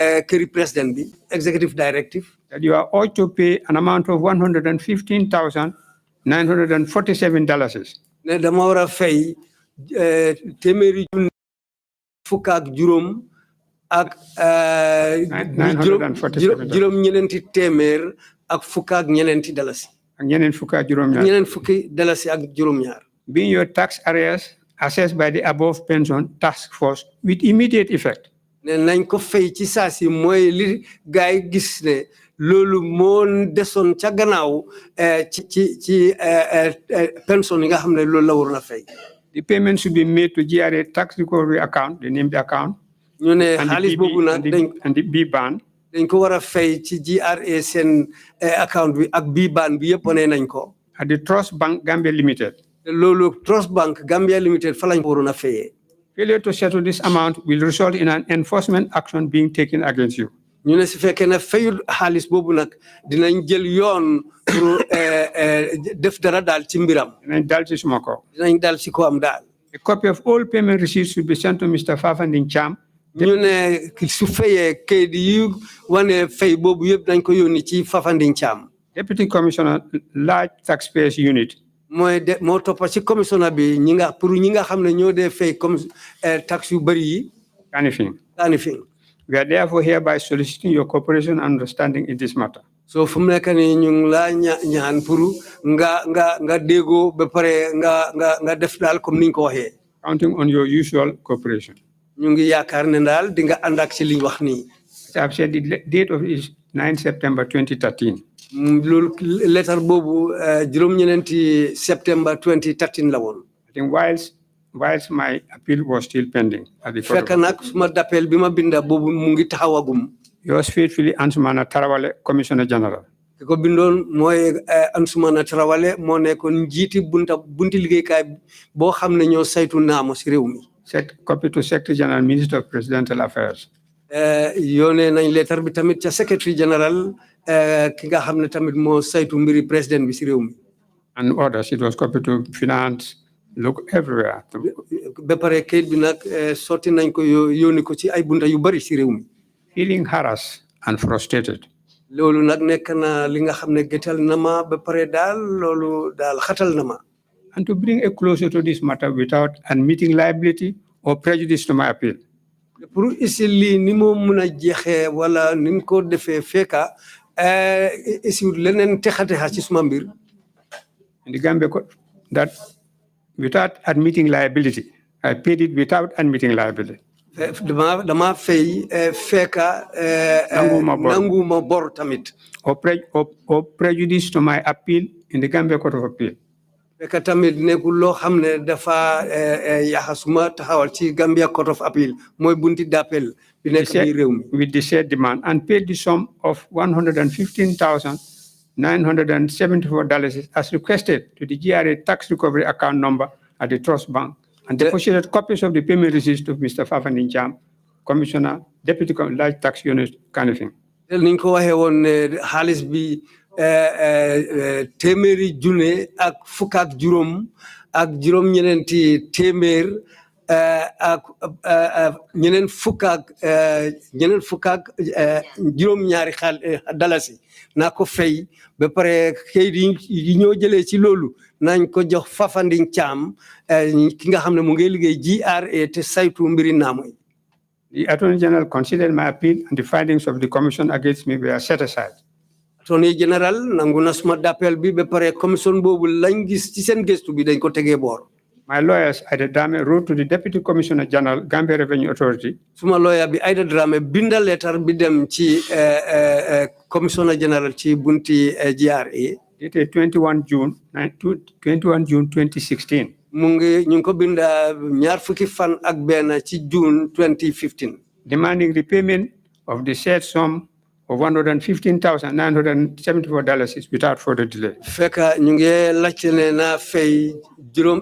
këri président bi executive directive. That you are ought to pay an amount of $115,947. Ne dama war a fay téeméeri junni fukk ak juróom ak juróom-ñeneenti téeméer ak fukk ak ñeneenti dalasi. Ak ñeneen fukk ak juróom-ñaar. ñeneen fukki dalasi ak juróom-ñaar. Being your tax arrears assessed by the above pension task force with immediate effect. Ne nañ ko fay ci saasi mooy li gaay gis ne loolu moo desoon ca gannaaw ci pension yi nga xam ne loolu la waroon a fay. The payment should be made to GRA tax recovery account, the named account. ñu ne xaalis boobu nag and the B-ban. dañ ko war a fay ci GRA seen account bi ak B-ban bi yëpp wane nañ ko. At the Trust Bank Gambia Limited. loolu Trust Bank Gambia Limited fa lañ ko waroon a fayee. Failure to settle this amount will result in an enforcement action being taken against you. ñu ne su fekkee ne fayul xaalis boobu nag dinañ jël yoon pour def dara daal ci mbiram. Dinañ dal ci suma ko. dinañ dal ci ko am daal. A copy of all payment receipts should be sent to Mr. Fafa Cham. ñu ne su fayee kayit yu wane fay boobu yëpp dañ ko yónni ci Fafa Cham. Deputy Commissioner, Large Taxpayers Unit. moo toppa ci commissioner bi ñi nga xam ne ñoo dee fay comme tax yu bëri yi. Kanifing. We are therefore hereby soliciting your cooperation and understanding in this matter. So fu mu nekk nii ñu ngi laa ñaan pour nga déggoo ba pare nga def daal comme ni ñu ko waxee. Counting on your usual cooperation. ñu ngi yaakaar ne daal di nga ànd ak ci li ñu wax nii. I've said the date of it is 9 September 2013. loolu lettre boobu juróom-ñeneenti September 2013 la woon. I think whilst my appeal was still pending at the court. Fekk nag suma d'appel bi ma binda boobu mu ngi taxawagum. Yours faithfully, Ansumana Tarawale, Commissioner General. ki ko bindoon mooy Ansumana Tarawale moo nekkoon njiiti bunti liggéeykaay boo xam ne ñoo saytu naamo si réew mi. Copy to Secretary General, Minister of Presidential Affairs. Yónnee nañ lettre bi tamit ca Secretary General ki nga xam ne tamit moo saytu mbiri président bi si réew mi. And others, it was copied to Finance, look everywhere. ba pare kayit bi nag sotti nañ ko yónni ko ci ay bunta yu bari si réew mi. Feeling harassed and frustrated. loolu nag nekk na li nga xam ne gëtal na ma ba pare daal loolu daal xatal na ma. And to bring a closure to this matter without admitting liability or prejudice to my appeal. pour isi lii ni moo mun a jeexee wala ni mu ko defee fekka isi leneen texatexa ci suma mbir. In the Gambia that without admitting liability, I paid it without admitting liability. dama fay fekka nanguma bor tamit. Or prejudice to my appeal in the Gambia Court of Appeal. fekka tamit nekkul loo xam ne dafa yaxasuma taxawal ci Gambia Court of Appeal mooy bunti d'appel bi nekk bi réew mi. With the said demand and paid the sum of $115,974 as requested to the GRA tax recovery account number at the Trust Bank and deposited copies of the payment receipts to Mr. Fafa Cham, Commissioner, Deputy Large Tax Unit, Kanifing. Ni ko waxee woon ne xaalis bi téeméeri junne ak fukk ak juróom-ñeneenti téeméer ak ñeneen fukk ak juróom-ñaari dalasi naa ko fay ba pare kayit yi ñoo jëlee ci loolu nañ ko jox Fafa Cham ki nga xam ne mu ngi liggéey GRA te saytu mbiri naamo yi. The Attorney General considered my appeal and the findings of the Commission against me were set aside. Attorney General nangu na suma d'appel bi ba pare commission boobu lañ gis ci seen gëstu bi dañ ko tegee boor. My lawyers, Aida Dame, wrote to the Deputy Commissioner General, Gambia Revenue Authority. Suma lawyer bi Aida Dame binda letter bi dem ci Commissioner General ci bunti GRA. Dated 21 June 2016. mu ngi ñu ko binda ñaar fukki fan ak benn ci June 2015. Demanding repayment of the said sum of $115,974 without further delay. Fekka ñu ngi laajte ne na fay juróom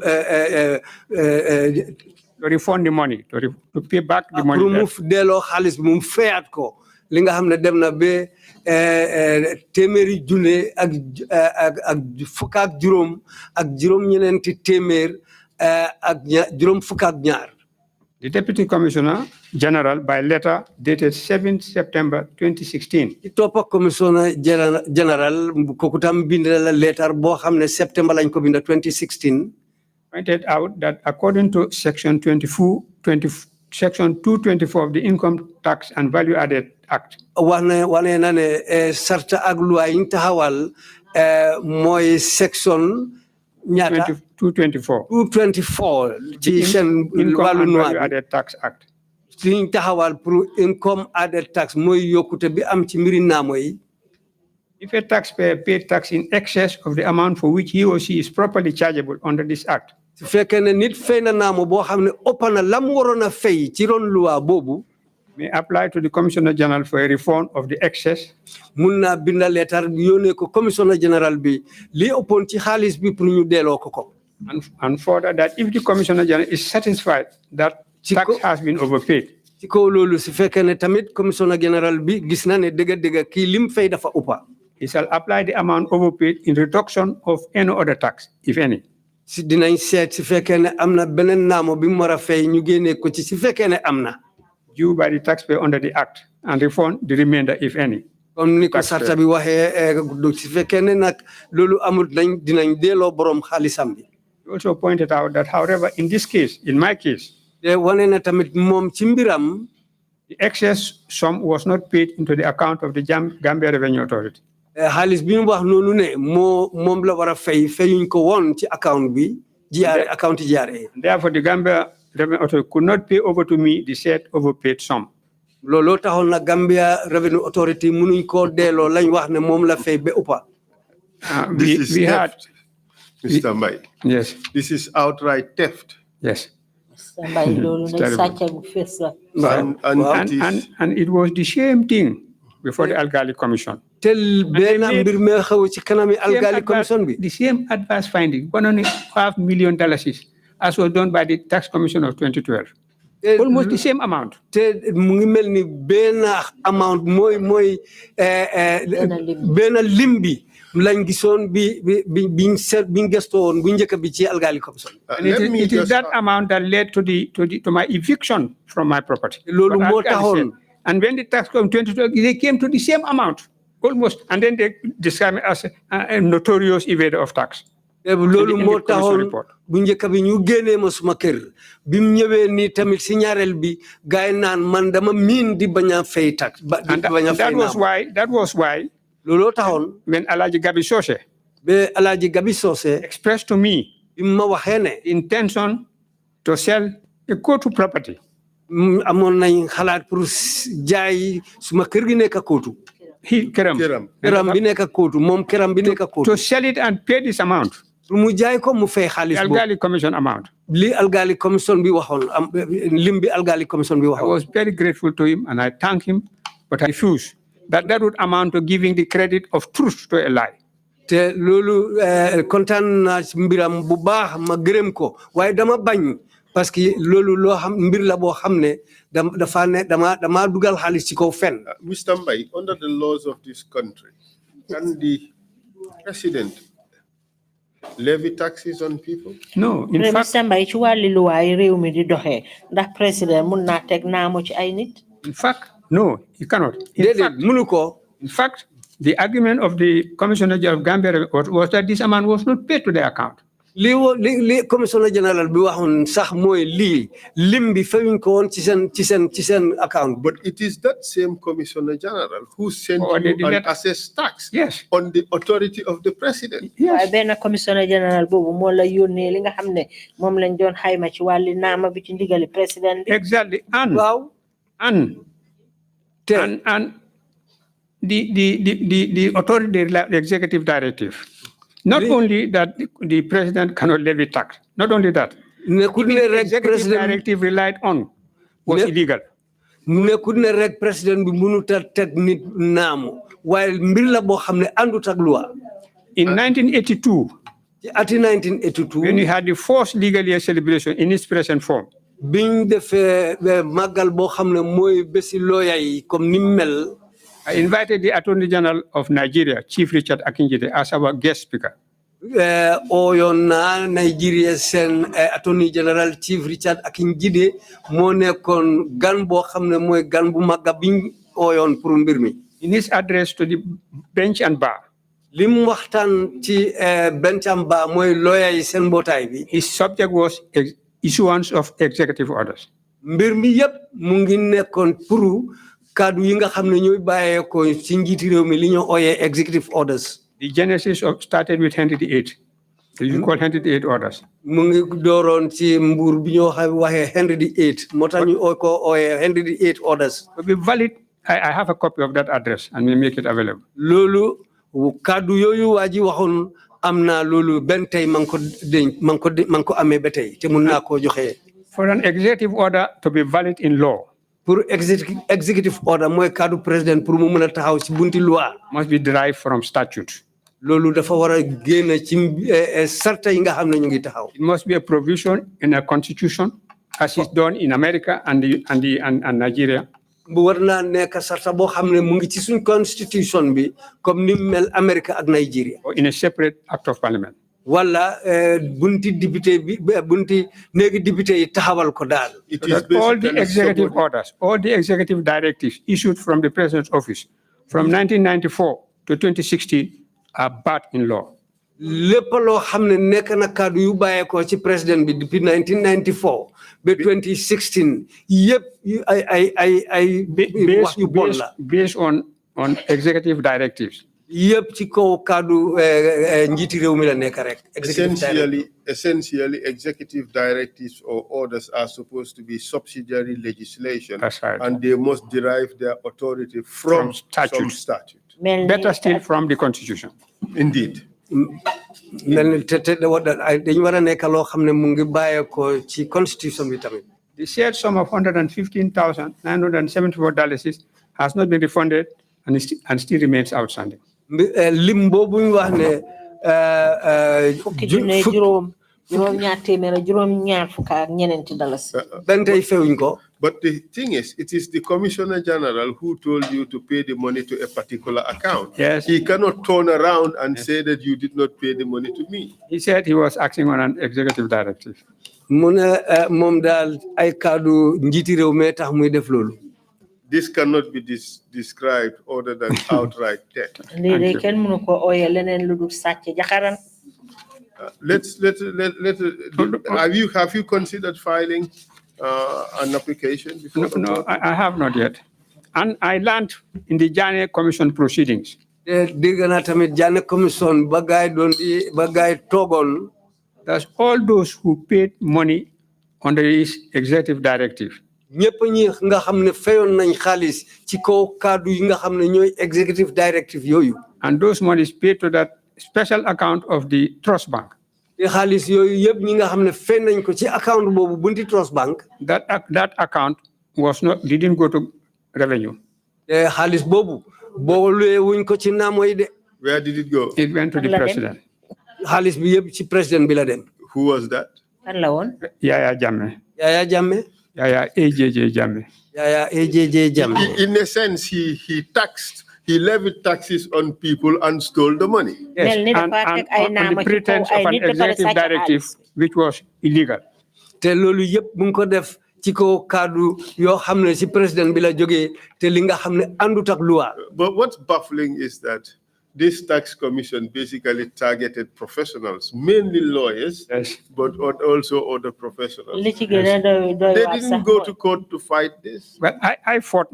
to refund the money, to pay back the money. Pour mu delloo xaalis bi mu fayaat ko li nga xam ne dem na ba téeméeri junne ak fukk ak juróom-ñeneenti téeméer ak juróom fukk ak ñaar. The Deputy Commissioner General by letter dated 7 September 2016. Topa Commissioner General kokutam bindala letter bo xamne September lañ ko binda 2016. Pointed out that according to Section 224 of the Income Tax and Value Added Act, wane na ne sarta ak loi yi taxawal moy section ñaata 224 ci sen Income and walu Value Added Tax Act. liñ taxawal pour income added tax moy yokkute bi am ci mbiri naamo yi. If a taxpayer paid tax in excess of the amount for which he or she is properly chargeable under this act, su fekkee ne nit fay na naamo boo xam ne ëpp na lam waroon a fay ci ron loi boobu, may apply to the Commissioner General for a refund of the excess. mun naa binda leetar yónnee ko commissioner général bi li ëppoon ci xaalis bi pour ñu delloo ko. And further, that if the Commissioner General is satisfied that tax has been overpaid, ci kaw loolu su fekkee ne tamit commissioner général bi gis na ne dëgg kii lim fay dafa ëppa, he shall apply the amount overpaid in reduction of any other tax, if any. si dinañ seet su fekkee ne am na beneen naamo bi mu war a fay ñu génnee ko ci su fekkee ne am na, due by the taxpayer under the act, and refund the remainder, if any. comme ni ko sarta bi waxee su fekkee ne nag loolu amul dinañ delloo borom xaalisam bi. He also pointed out that, however, in this case, in my case, te wane na tamit moom ci mbiram the excess sum was not paid into the account of the Gambia Revenue Authority. xaalis bi mu wax noonu ne moom la war a fayuñ ko woon ci account bi account GRA. Therefore, the Gambia Revenue Authority could not pay over to me the said overpaid sum. looloo taxoon na Gambia Revenue Authority mënuñ koo delloo lañ wax ne moom la fay ba uppa. We had Mr. Mbai. Yes. This is outright theft. Yes. And it was the same thing before the Legality Commission. Tel benn mbir me xew ci kanami Legality Commission bi. The same adverse finding, $1.5 million, as was done by the Tax Commission of 2012. Almost the same amount. Te mu ngi mel ni benn amount mooy benn lim bi lañ gisoon biñ gëstoo woon bu njëkk bi ci Legality Commission. And it is that amount that led to my eviction from my property. Loolu moo taxoon. And when the tax came 2012, they came to the same amount, almost, and then they described me as a notorious evader of tax. loolu moo taxoon bu njëkk bi ñu génnee ma suma kër bi mu ñëwee nii tamit si ñaareel bi gaay naan man dama miin di bañ a fay tax. That was why. looloo taxoon. When Alhaji Gabi Sose. ba Alhaji Gabi Sose. expressed to me. bi ma waxee ne. intention to sell a Kotu property. amoon nañ xalaat pour jaay suma kër gi nekk Kotu. Këram bi nekk Kotu moom këram bi nekk Kotu. to sell it and pay this amount. mu jaay ko mu fay xaalis boobu. Legality Commission amount. li Legality Commission bi waxoon lim bi Legality Commission bi waxoon. I was very grateful to him and I thank him, but I refuse that would amount to giving the credit of truth to a lie. te loolu kontaan naa ci mbiram bu baax ma gërëm ko waaye dama bañ parce que loolu loo xam mbir la boo xam ne dama dugal xaalis ci kaw fen. Mr. Mbai, under the laws of this country, can the president levy taxes on people? No, in fact. Mr. Mbai, ci wàllu luwaay réew mi di doxee ndax président mun naa teg naamo ci ay nit. In fact, no, he cannot. In fact, the argument of the Commissioner General of Gambia was that this amount was not paid to the account. li Commissioner General bi waxoon sax mooy lim bi fayuñ ko woon ci seen account. But it is that same Commissioner General who sent you an assessed tax on the authority of the president. Yes. benn Commissioner General boobu moo la yónnee li nga xam ne moom lañ doon xayma ci wàlli naama bi ci ndigali président bi. Exactly. And the authority, the executive directive. Not only that the president cannot levy tax, not only that, the executive directive relied on was illegal. Nekkul ne rek président bi mënut a teg nit naamu waaye mbir la boo xam ne àndut ak loi. In 1982, when we had the first legal year celebration in its present form, biñ defee màggal boo xam ne mooy bési lawyer yi comme ni mel. I invited the Attorney General of Nigeria, Chief Richard Akinjide, as our guest speaker. oyonna Nigeria sen Attorney General Chief Richard Akinjide moo nekkoon gan boo xam ne mooy gan bu magga biñ oyoon pour mbir mi. In his address to the bench and bar, lim waxtaan ci bench and bar mooy lawyer yi seen mbootaay bi. his subject was issuance of executive orders. mbir mi yëpp mu ngi nekkoon pour kaddu yi nga xam ne ñooy bàyyeekoo ci njiiti réew mi li ñu ooyee executive orders. The genesis started with Henry VIII. You call Henry VIII orders. mu ngi dooroon ci mbuur bi ñoo xam waxee Henry VIII moo tax ñu ko ooyee Henry VIII orders. To be valid, I have a copy of that address and we make it available. loolu kaddu yooyu waa ji waxoon am naa loolu benn tey man ko denc man ko amee ba tey te mun naa koo joxe. For an executive order to be valid in law, pour executive order mooy kaddu président pour mu mën a taxaw ci bunti loi. must be derived from statute. loolu dafa war a génn ci sarta yi nga xam ne ñu ngi taxaw. It must be a provision in a constitution, as is done in America and Nigeria. bu war naa nekk sarta boo xam ne mu ngi ci suñ constitution bi comme ni mel America ak Nigeria. Or in a separate act of parliament. wala bunti député bi bunti néegi député yi taxawal ko daal. All the executive orders, all the executive directives issued from the president's office from 1994 to 2016 are barred in law. lépp loo xam ne nekk na kaddu yu bàyyeekoo ci président bi depuis 1994 ba 2016 yëpp ay wax yu bon la. based on executive directives. yëpp ci kaw kaddu njiiti réew mi la nekk rek. Essentially, executive directives or orders are supposed to be subsidiary legislation. That's right. And they must derive their authority from some statute. Better still from the constitution. Indeed. dañu war a nekk loo xam ne mu ngi bàyyeekoo ci constitution bi tamit. The shared sum of $115,974 has not been refunded and still remains outstanding. lim boobu ñu wax ne benn tey fewuñ ko. But the thing is, it is the Commissioner General who told you to pay the money to a particular account. Yes. He cannot turn around and say that you did not pay the money to me. He said he was acting on an executive directive. mu ne moom daal ay kaddu njiiti réew mi tax muy def loolu. This cannot be described other than outright theft. Have you considered filing an application before? No, I have not yet. And I learned in the Jane Commission proceedings. Commission That's all those who paid money under his executive directive. Executive directive yooyu. And those monies paid to that special account of the trust bank. Trust bank. That account didn't go to revenue. Where did it go? It went to the president. Who was that? Yaya Jammeh. Yaya Jammeh? Yaya AJJ Jammeh. Yaya AJJ Jammeh. In a sense, he levied taxes on people and stole the money. Yes, and on the pretense of an executive directive, which was illegal. Te lolu yep mu ko def ci ko kaddu yo xamne ci president bi la joge te li nga xamne andut ak loi. But what's baffling is that this tax commission basically targeted professionals, mainly lawyers, yes, but also other professionals. Yes. They didn't go to court to fight this. Well, I fought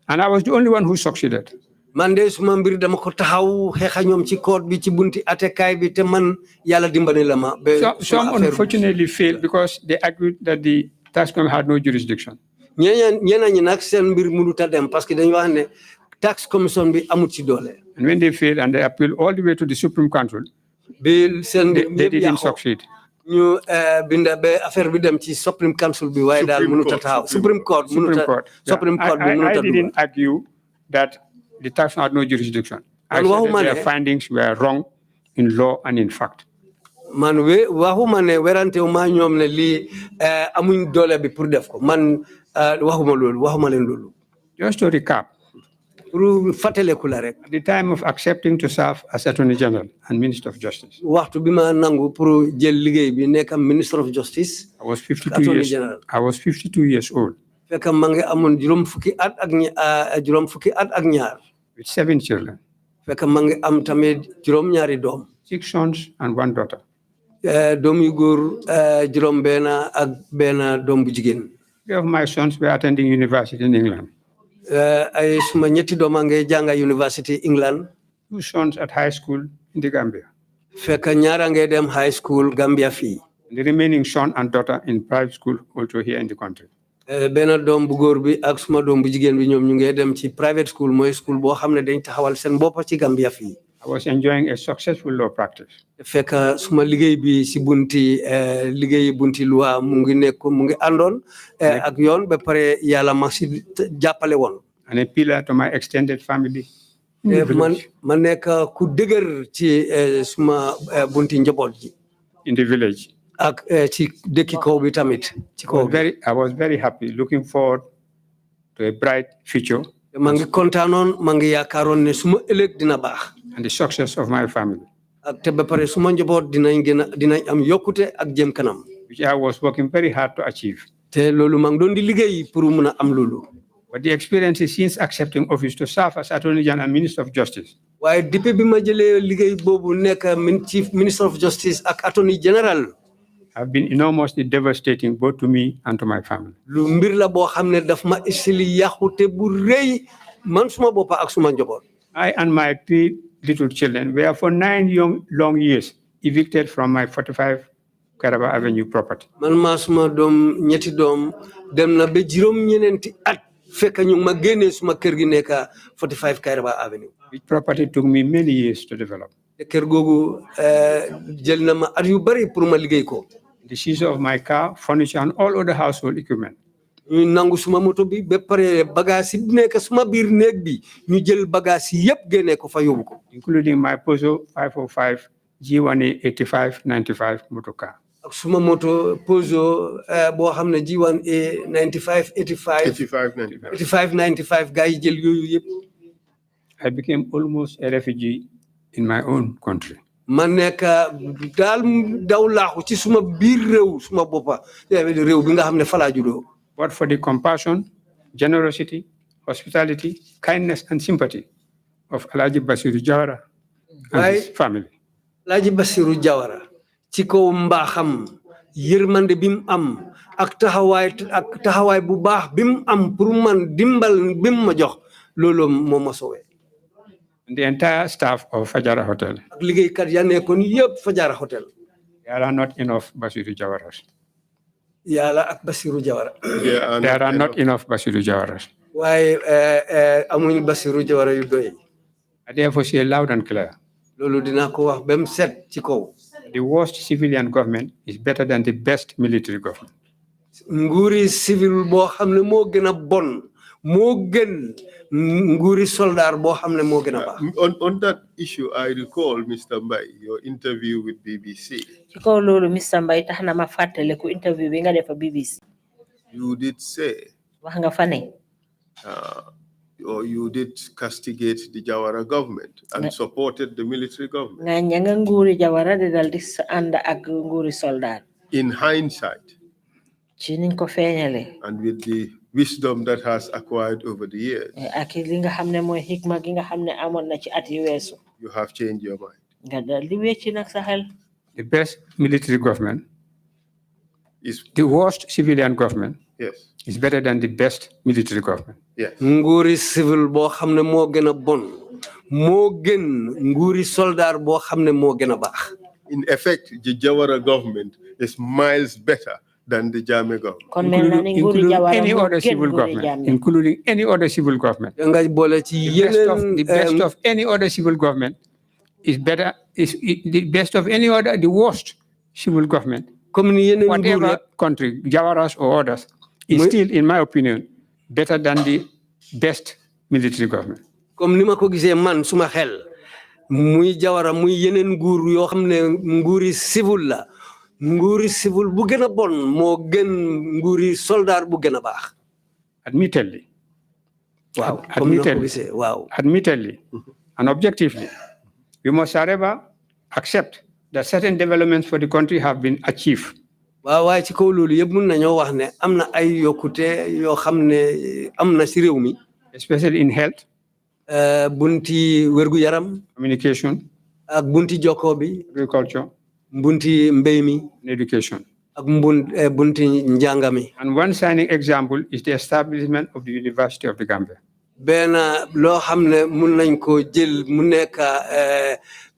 and I was the only one who succeeded. Mande suma mbir dama ko taxaw xexa ñom ci court bi ci bunti atekay bi te man yalla dimbali la ma. Some unfortunately failed because they argued that the tax commission had no jurisdiction. ñena ñi nak seen mbir mënu ta dem parce que dañu wax ne tax commission bi amut ci doole. And when they failed and they appealed all the way to the Supreme Council, they didn't succeed. ñu binda be affaire bi dem ci Supreme Council bi waaye daal mënu ta taxaw. Supreme Court bi mënu ta I didn't argue that the tax had no jurisdiction. I said that their findings were wrong in law and in fact. Man waxuma ne werante ma ñoom ne lii amuñ doole bi pour def ko man waxuma leen loolu. Just to recap, pour fateleku la rek At the time of accepting to serve as Attorney General and Minister of Justice, waxtu bi ma nangu pour jël liggéey bi nekk Minister of Justice I was 52 Attorney years. General. I was 52 years old fekk ma ngi amoon juróom fukki at ak ñaar with 7 children, fekk ma ngi am tamit juróom ñaari doom 6 sons and 1 daughter. doom yu góor juróom benn ak benn doom bu jigéen 3 of my sons were attending university in England. ay suma ñetti doom a ngay jànga University England 2 sons at high school in the Gambia. fekk ñaara ngay dem high school Gambia fii And the remaining son and daughter in private school also here in the country. benn doom bu góor bi ak suma doom bu jigéen bi ñoom ñu ngi dem ci private school mooy school boo xam ne dañ taxawal seen bopp ci Gambia fii I was enjoying a successful law practice. fekk suma liggéey bi si liggéey bunti loi mu ngi àndoon ak yoon ba pare yàlla ma si jàppale woon And a pillar to my extended family. in the village. man nekk ku dëgër ci suma bunti njaboot ji In the village. ak ci dëkki kaw bi tamit ci kaw bi I was very happy, looking forward to a bright future maa ngi kontaanoon maa ngi yaakaaroon ne suma ëllëg dina baax and the success of my family, ak te ba pare suma njaboot dinañ am yokkute ak jëm kanam which I was working very hard to achieve. te loolu maa ngi doon di liggéey pour mun a am loolu But the experiences since accepting office to serve as Attorney General and Minister of Justice waaye depuis bi ma jëlee liggéey boobu nekk Chief Minister of Justice ak Attorney General have been enormously devastating both to me and to my family. lu mbir la boo xam ne daf ma isili yàqute bu rëy man suma boppa ak suma njaboot I and my 3 little children were for 9 long years evicted from my 45 Karaba Avenue property. man maa suma doom ñetti doom dem na ba juróom-ñeneenti at fekk ñu ma génnee suma kër gi nekk 45 Kairaba Avenue Which property took me many years to develop. te kër googu jël na ma at yu bari pour ma liggéey ko The seizure of my car, furniture, and all other household equipment. ñu nangu suma moto bi ba pare bagage yi nekk suma biir néeg bi ñu jël bagage yi yëpp génnee ko fa yóbbu ko Including my Peugeot 505 G1A 8595 motor car. ak suma moto Peugeot boo xam ne G1A 95 85 85, 95. 95 gars yi jël yooyu yëpp I became almost a refugee in my own country. ma nekk daal daw laaxu ci suma biir réew suma boppa réew bi nga xam ne falaa juddoo But for the compassion, generosity, hospitality, kindness, and sympathy of Alhaji Basiru Jawara and his family. Laaji Basiru Jawara ci kaw mbaaxam yërmande bi mu am ak taxawaay bu baax bi mu am pour man dimbal bi mu ma jox loolu moo ma sowee And the entire staff of Fajara Hotel. ak liggéeykat ya nekkoon yëpp Fajara Hotel There are not enough Basiru Jawaras. yàlla ak Basiru Jawara There are not enough Basiru Jawaras. waaye amuñ Basiru Jawara yu doy I therefore say loud and clear. loolu dinaa ko wax ba mu set ci kaw The worst civilian government is better than the best military government. nguuri civil boo xam ne moo gën a bon moo gën nguuri soldat boo xam ne moo gën a baax On that issue, I recall, Mr. Mbai, your interview with BBC. ci kaw loolu Mr. Mbai tax na ma fàttale ku interview bi nga def BBC You did say, wax nga fa ne or you did castigate the Jawara government and supported the military government. nga ñanga nguuri Jawara de dal di ànd ak nguuri soldat In hindsight, ci niñ ko feeñale and with the wisdom that has acquired over the years, ak li nga xam ne mooy hikma gi nga xam ne amoon na ci at yu weesu you have changed your mind. nga dal di wecci nag sa xel The best military government, Is the worst civilian government, yes, is better than the best military government. yes. nguuri civil boo xam ne moo gën a bon moo gën nguuri soldat boo xam ne moo gën a baax In effect, the Jawara government is miles better than the Jame government. kon mel na ni nguuri Jawara any moo other gën civil nguuri government, Jammeh including any other civil government. nga boole ci yeneen The best of any other civil government is better, the best of any other, the worst civil government, comme ni yeneen nguur whatever yëpp country, Jawaras or others, is still, in my opinion, better than the best military government. comme ni ma ko gisee man suma xel muy Jawara muy yeneen nguur yoo xam ne nguuri civil la nguuri civil bu gën a bon moo gën nguuri soldat bu gën a baax Admittedly, waaw admittedly and objectively, we must however accept that certain developments for the country have been achieved. waaw waaye ci kaw loolu yëpp mun nañoo wax ne am na ay yokkute yoo xam ne am na si réew mi. Especially in health. Bunti wérgu yaram. Communication. ak bunti jokkoo bi. Agriculture. Bunti mbéy mi. And education. ak bunti njàng mi. And one shining example is the establishment of the University of the Gambia. benn loo xam ne mun nañ ko jël mu nekk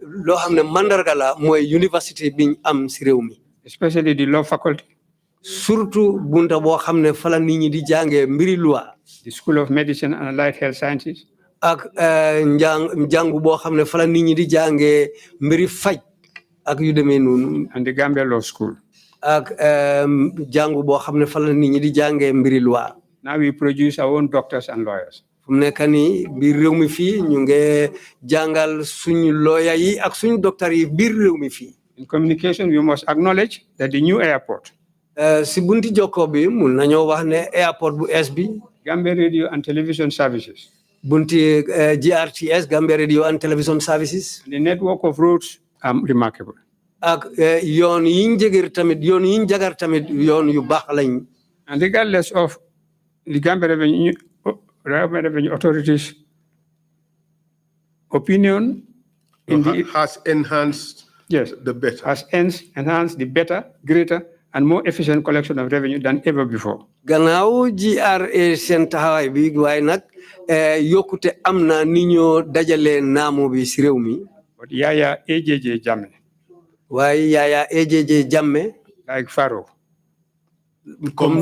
loo xam ne mandarga la mooy université biñ am si réew mi. Especially the law faculty. Surtout bunta boo xam ne fa la nit ñi di jàngee mbiri loi. The School of Medicine and Allied Health Sciences. ak njàngu boo xam ne fa la nit ñi di jàngee mbiri faj ak yu demee noonu. And the Gambia Law School. ak jàngu boo xam ne fa la nit ñi di jàngee mbiri loi. Now we produce our own doctors and lawyers. fu mu nekk nii biir réew mi fii ñu ngi jàngal suñu lawyer yi ak suñu docteur yi biir réew mi fii. In communication, we must acknowledge that the new airport. Si bunti jokkoo bi mun nañoo wax ne airport bu es bi. Gambia Radio and Television Services. Bunti GRTS, Gambia Radio and Television Services. And the network of roads are remarkable. ak yoon yi ñu jagar tamit yoon yu baax lañ. And regardless of the Gambia Revenue Authority's opinion, has enhanced. Yes, the better. Has enhanced the better, greater, and more efficient collection of revenue than ever before. Gannaaw GRA seen taxawaay bi waaye nag yokkute am na ni ñoo dajale naamu bi si réew mi. But Yaya AJJ Jammeh. waaye Yaya AJJ Jammeh. Like Pharaoh. Comme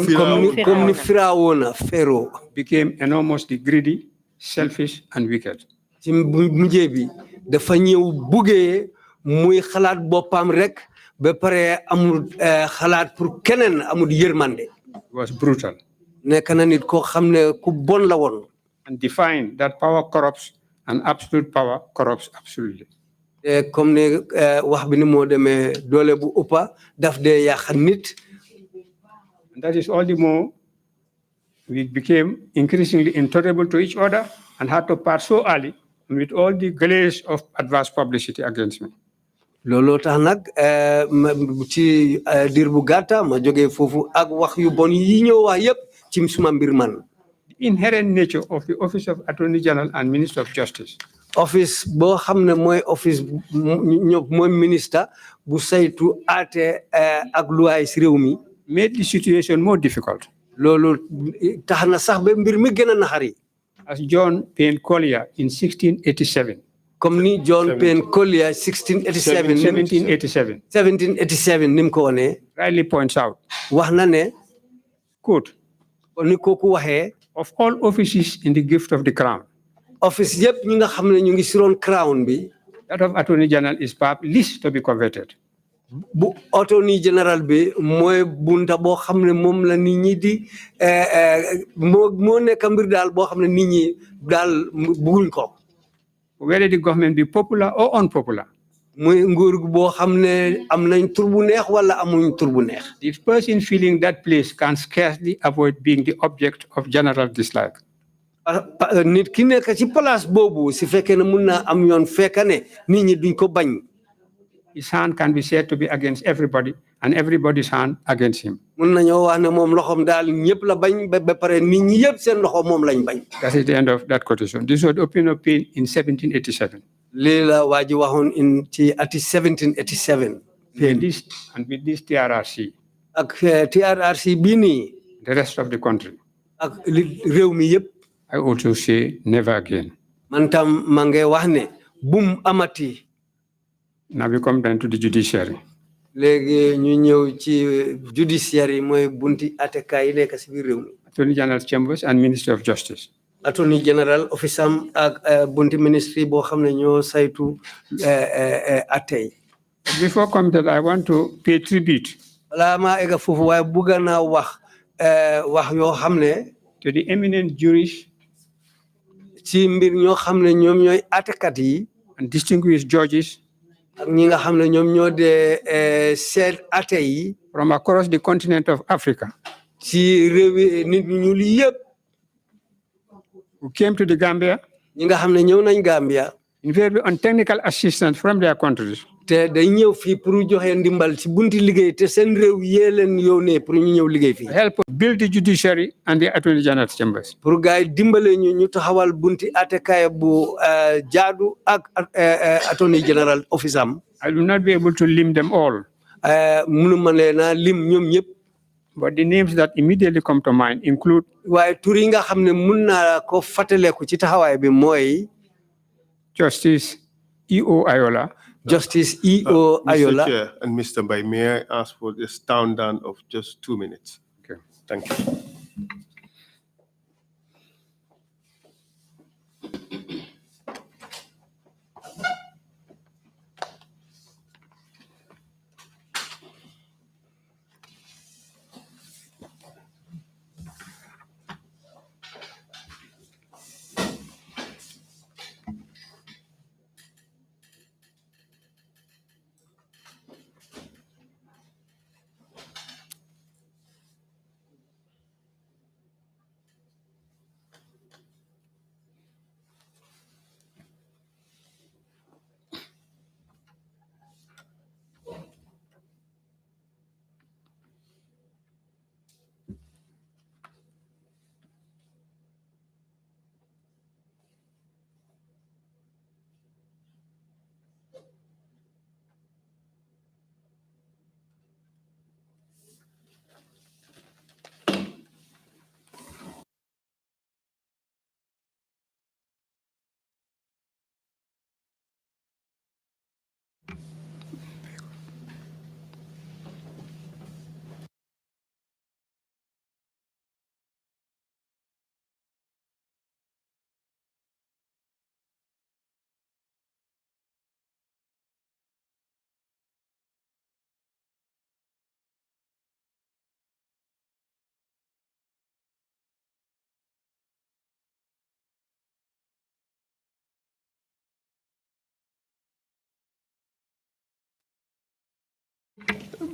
ni Firawna Pharaoh. Became enormously greedy, selfish, and wicked. ci mujjee bi dafa ñëw buggee muy xalaat boppam rek ba pare amul xalaat pour keneen amul yërmande. Was brutal. nekk na nit koo xam ne ku bon la woon. And defined that power corrupts and absolute power corrupts absolutely. Comme ne wax bi ni moo demee doole bu ëppa daf dee yàq nit. And that is all the more we became increasingly intolerable to each other and had to part so early and with all the glaze of adverse publicity against me. Looloo tax nag ci diir bu gàtta ma jógee foofu ak wax yu bon yi ñëw wax yëpp ci suma mbir man. The inherent nature of the Office of Attorney General and Minister of Justice. Office boo xam ne mooy office mooy ministre bu saytu aate ak luwaay si réew mi. Made the situation more difficult. Loolu tax na sax ba mbir mi gën a naxari. As John Payne Collier in 1687. Comme ni John Payne Collier 1787 ni mu ko wone. Rightly points out. wax na ne. Quote. ni kooku waxee. Of all offices in the gift of the crown. Office yëpp ñi nga xam ne ñu ngi si roon crown bi. That of Attorney General is perhaps least to be coveted. bu Attorney General bi mooy bunta boo xam ne moom la nit ñi di moo nekk mbir daal boo xam ne nit ñi daal bugguñ ko. Whether the government be popular or unpopular. muy nguur boo xam ne am nañ tur bu neex wala amuñ tur bu neex. The person filling that place can scarcely avoid being the object of general dislike. nit ki nekk ci place boobu si fekkee ne mun naa am yoon fekk ne nit ñi duñ ko bañ. His hand can be said to be against everybody and everybody's hand against him. mun nañoo wax ne moom loxoom daal ñëpp la bañ ba pare nit ñi yëpp seen loxo moom lañ bañ. That is the end of that quotation. This was the opinion of Payne in 1787. lii la waa ji waxoon ci ati 1787. And with this TRRC. ak TRRC bii nii. The rest of the country. ak réew mi yëpp. I also say never again. man tam maa ngi wax ne bum amati. Now we come down to the judiciary. léegi ñu ñëw ci judiciary mooy bunti atekaay yi nekk si biir réew mi. Attorney General's Chambers and Ministry of Justice. Attorney General office am ak bunti ministry boo xam ne ñoo saytu atey. Before coming to that, I want to pay tribute. balaa maa egga foofu waaye bëgg naa wax yoo xam ne. To the eminent jurists. ci mbir ñoo xam ne ñoom ñooy atekat yi. And distinguished judges. ak ñi nga xam ne ñoom ñoo de seet ate yi. From across the continent of Africa. ci réewi nit ñu li yëpp. who came to the Gambia, ñi nga xam ne ñëw nañ Gambia. invariably on technical assistance from their countries. te day ñëw fii pour joxe ndimbal ci bunti liggéey te seen réew yee leen yónnee pour ñu ñëw liggéey fii. Help build the judiciary and the attorney general chambers. pour gars yi dimbale ñu taxawal bunti attekaay bu jaadu ak attorney general office am. I will not be able to lim them all. mënuma leen a lim ñoom ñëpp. But the names that immediately come to mind include. waaye tur yi nga xam ne mun naa ko fàttaleku ci taxawaay bi mooy. Justice E.O. Ayola. Justice E.O. Ayola. Mr. Chair and Mr. Mbai, may I ask for this down of just 2 minutes? Okay. Thank you.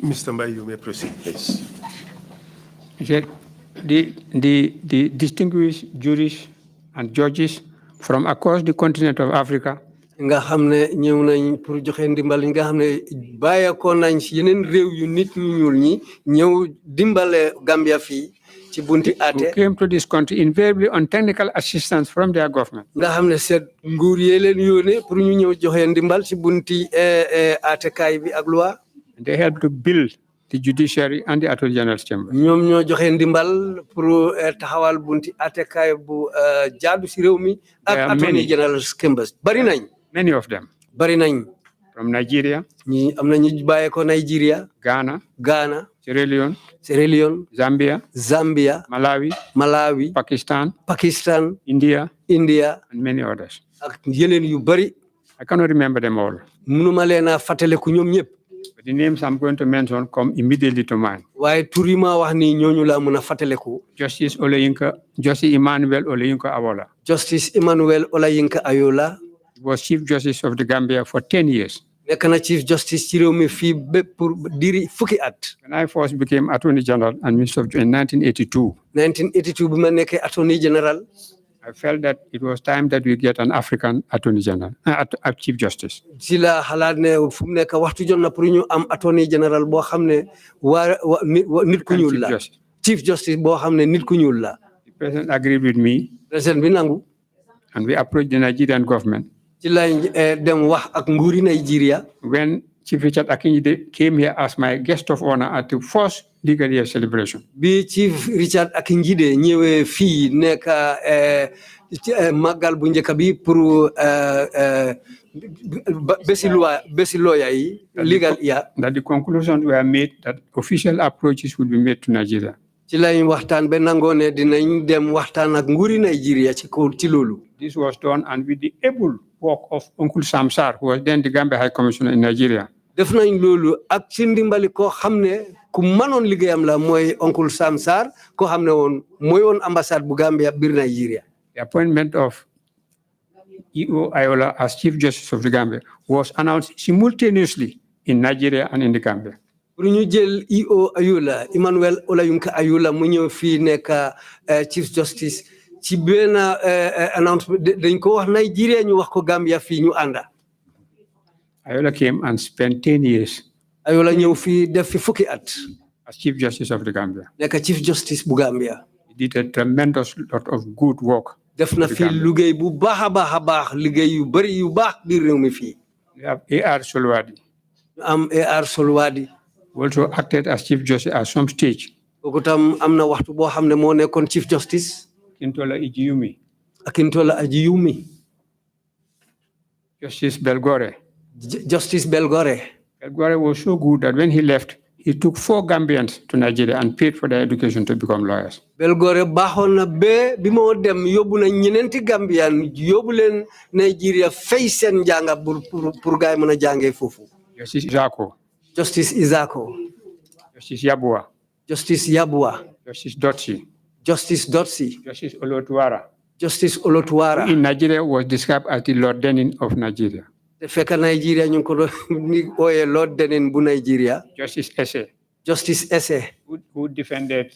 Mr. Mbai, you may proceed, please. The distinguished jurists and judges from across the continent of Africa. nga xam ne ñëw nañ pour joxe ndimbal nga xam ne bàyyeekoo nañ si yeneen réew yu nit ñu ñuul ñi ñëw dimbale Gambia fii ci bunti ate. Who came to this country invariably on technical assistance from their government. nga xam ne seet nguur yee leen yónnee pour ñu ñëw joxe ndimbal ci bunti atekaay bi ak loi. They helped to build the judiciary and the attorney general's chamber. ñoom ñoo joxe ndimbal pour taxawal bunti atekaay bu jaadu si réew mi ak attorney general's chambers bari nañ. Many of them. bari nañ. From Nigeria. ñi am na ñu bàyyeekoo Nigeria. Ghana. Sierra Leone. Zambia. Malawi. Pakistan. India. And many others. ak yeneen yu bari. I cannot remember them all. mënuma leen a fàttaliku ñoom ñëpp. But the names I'm going to mention come immediately to mind. waaye tur yi ma wax ni ñooñu laa mën a fàttaliku. Justice Emmanuel Oleyinka Awola. Justice Emmanuel Oleyinka Ayola. Was Chief Justice of the Gambia for 10 years. nekk na Chief Justice ci réew mi fii ba pour diri fukki at. When I first became Attorney General and Minister of Justice in 1982. 1982 bi ma nekkee Attorney General. I felt that it was time that we get an African Attorney General, Chief Justice. ci la xalaat ne fu mu nekk waxtu jot na pour ñu am Attorney General boo xam ne nit ku ñuul la. Chief Justice boo xam ne nit ku ñuul la. The President agreed with me. President bi nangu. And we approached the Nigerian government. ci lañ dem wax ak nguuri Nigeria. When Chief Richard Akinjide came here as my guest of honor at the first legal year celebration. bi Chief Richard Akinjide ñëwee fii nekk màggal bu njëkk bi pour bési lawyer yi legal year. That the conclusions were made that official approaches would be made to Nigeria. ci lañ waxtaan ba nangoo ne dinañ dem waxtaan ak nguuri Nigeria ci loolu. This was done and with the able work of Uncle Samsar, who was then the Gambia High Commissioner in Nigeria. def nañ loolu ak ci ndimbali koo xam ne ku mënoon liggéeyam la mooy Uncle Samsar koo xam ne woon mooy woon ambassade bu Gambia biir Nigeria. The appointment of E.O. Ayola as Chief Justice of the Gambia was announced simultaneously in Nigeria and in the Gambia. pour ñu jël E.O. Ayola Emmanuel Oleyinka Ayola mu ñëw fii nekk Chief Justice ci benn announcement dañ ko wax Nigeria ñu wax ko Gambia fii ñu ànda. Ayola came and spent 10 years Ayola ñëw fii def fi fukki at. as Chief Justice of the Gambia. Nekk Chief Justice bu Gambia. He did a tremendous lot of good work. Def na fi liggéey bu baax a baax liggéey yu bari yu baax biir réew mi fii. We have A.R. Solwadi. A.R. Solwadi. Also acted as Chief Justice at some stage. Kooku tam am na waxtu boo xam ne moo nekkoon Chief Justice. Akintola Ijiyumi. Akintola Ajiyumi. Justice Belgore. Justice Belgore. Belgore was so good that when he left, he took 4 Gambians to Nigeria and paid for their education to become lawyers. Belgore baaxoon na ba bi moo dem yóbbu na ñeneenti Gambian yóbbu leen Nigeria fay seen njànga pour gaay mën a jàngee foofu. Justice Isako. Justice Isako. Justice Yabua. Justice Yabua. Justice Dotsi. Justice Dotsi. Justice Olotuara. Justice Olotuara. In Nigeria was described as the Lord Denin of Nigeria. te fekk Nigeria ñu ngi ko doon ni ooyee Lord Denin bu Nigeria. Justice Esse. Justice Esse. Who defended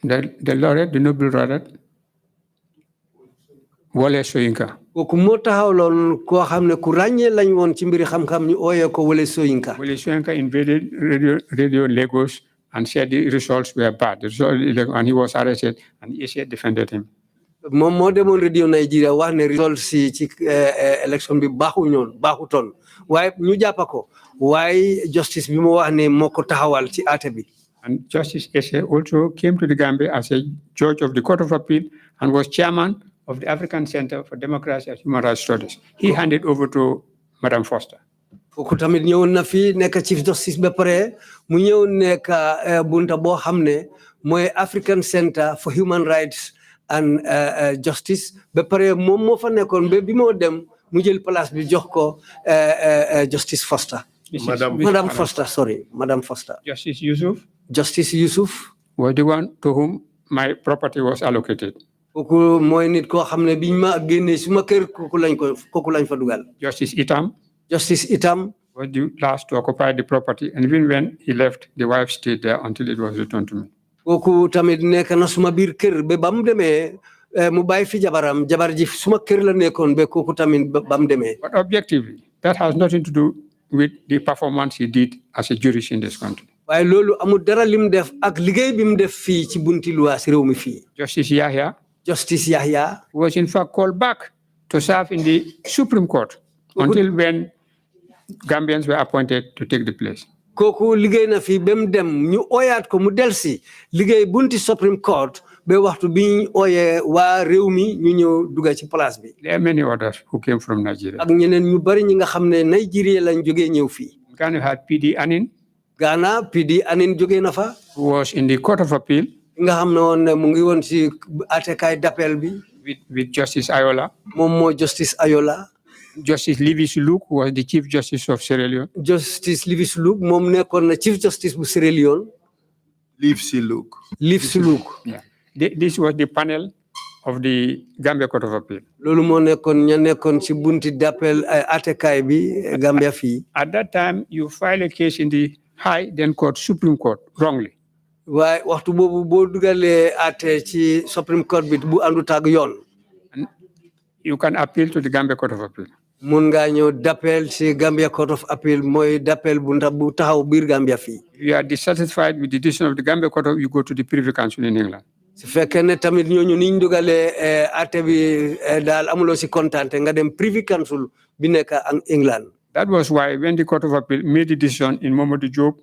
the laureate, the Nobel laureate, Wole Soyinka. kooku moo taxawloon koo xam ne ku ràññee lañ woon ci mbiri xam-xam ñu ooyee ko Wole Soyinka. Wole Soyinka invaded radio Lagos and said the results were bad. And he was arrested, and Esse defended him. moom moo demoon radio Nigeria wax ne results si ci élection bi baaxutoon waaye ñu jàppa ko waaye justice bi mu wax ne moo ko taxawal ci àtte bi. And Justice Esse also came to the Gambia as a judge of the Court of Appeal and was chairman of the African Center for Democracy and Human Rights Studies. He handed over to Madam Foster. kooku tamit ñëwoon na fi nekk Chief Justice ba pare mu ñëw nekk bunta boo xam ne mooy African Center for Human Rights and Justice ba pare moom moo fa nekkoon ba bi moo dem mu jël place bi jox ko Justice Foster. Madam Foster, sorry, Madam Foster. Justice Yusuf. Justice Yusuf Was the one to whom my property was allocated. kooku mooy nit koo xam ne biñ ma génnee suma kër kooku lañ fa dugal. Justice Itam. Justice Itam. Was the last to occupy the property, and even when he left, the wife stayed there until it was returned to me. kooku tamit nekk na suma biir kër ba mu demee mu bàyyi fi jabaram jabar ji suma kër la nekkoon ba kooku tamit ba mu demee. But objectively, that has nothing to do with the performance he did as a jurist in this country. waaye loolu amul dara lim def ak liggéey bi mu def fii ci bunti luwa si réew mi fii. Justice Yahya. Justice Yahya. Was in fact called back to serve in the Supreme Court until when Gambians were appointed to take the place. kooku liggéey na fii ba mu dem ñu ooyaat ko mu delsi liggéey bunti Supreme Court ba waxtu bi ñu ooyee waa réew mi ñu ñëw dugga ci place bi. There are many others who came from Nigeria. ak ñeneen ñu bari ñi nga xam ne Nigeria lañ jógee ñëw fii. Ghana had PD Anin. Ghana PD Anin jógee na fa. Who was in the Court of Appeal. nga xam ne woon mu ngi woon ci àttekaay d'appel bi. With Justice Ayola. moom moo Justice Ayola. Justice Livy Suluk was the Chief Justice of Sierra Leone. Justice Livy Suluk moom nekkoon na Chief Justice bu Sierra Leone. Livy Suluk. Livy Suluk. Yeah. This was the panel of the Gambia Court of Appeal. loolu moo nekkoon ña nekkoon ci bunti d'appel àttekaay bi Gambia fii. At that time, you file a case in the High then Court, Supreme Court, wrongly. waaye waxtu boobu boo dugalee àtte ci Supreme Court bi bu àndut ak yoon. And you can appeal to the Gambia Court of Appeal. mun ngaa ñëw d'appel ci Gambia Court of Appeal mooy d'appel bu taxaw biir Gambia fii. If you are dissatisfied with the decision of the Gambia Court of, you go to the Privy Council in England. su fekkee ne tamit ñooñu niñ dugalee àtte bi daal amuloo si kontaan nga dem Privy Council bi nekk ak England. That was why when the Court of Appeal made the decision in Mamadou Diop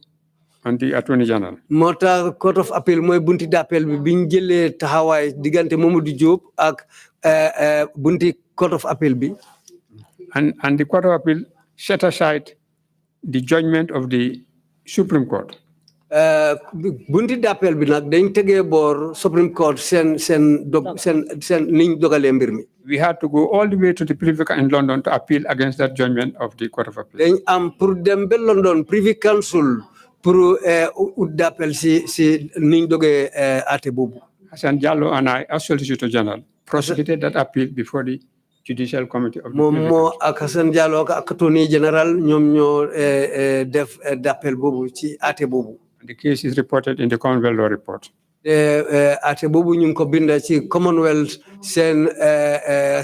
and the Attorney General. moo tax Court of Appeal mooy bunti d'appel bi biñ jëlee taxawaay diggante Mamadou Diop ak bunti Court of Appeal bi. And the Court of Appeal set aside the judgment of the Supreme Court. bunti d'appel bi nag dañ tegee boor Supreme Court seen niñ dogalee mbir mi. We had to go all the way to the Privy Council in London to appeal against that judgment of the Court of Appeal. dañ am pour dem ba London Privy Council pour ut d'appel si niñ dogee àtte boobu. Hassan Diallo and I, as Solicitor General, prosecuted that appeal before the Judicial Committee of the moom Privy moo Council. ak Hassan Diallo ak Attorney General ñoom ñoo def d'appel boobu ci àtte boobu. And the case is reported in the Commonwealth Law Report. ate boobu ñu ngi ko binda ci Commonwealth seen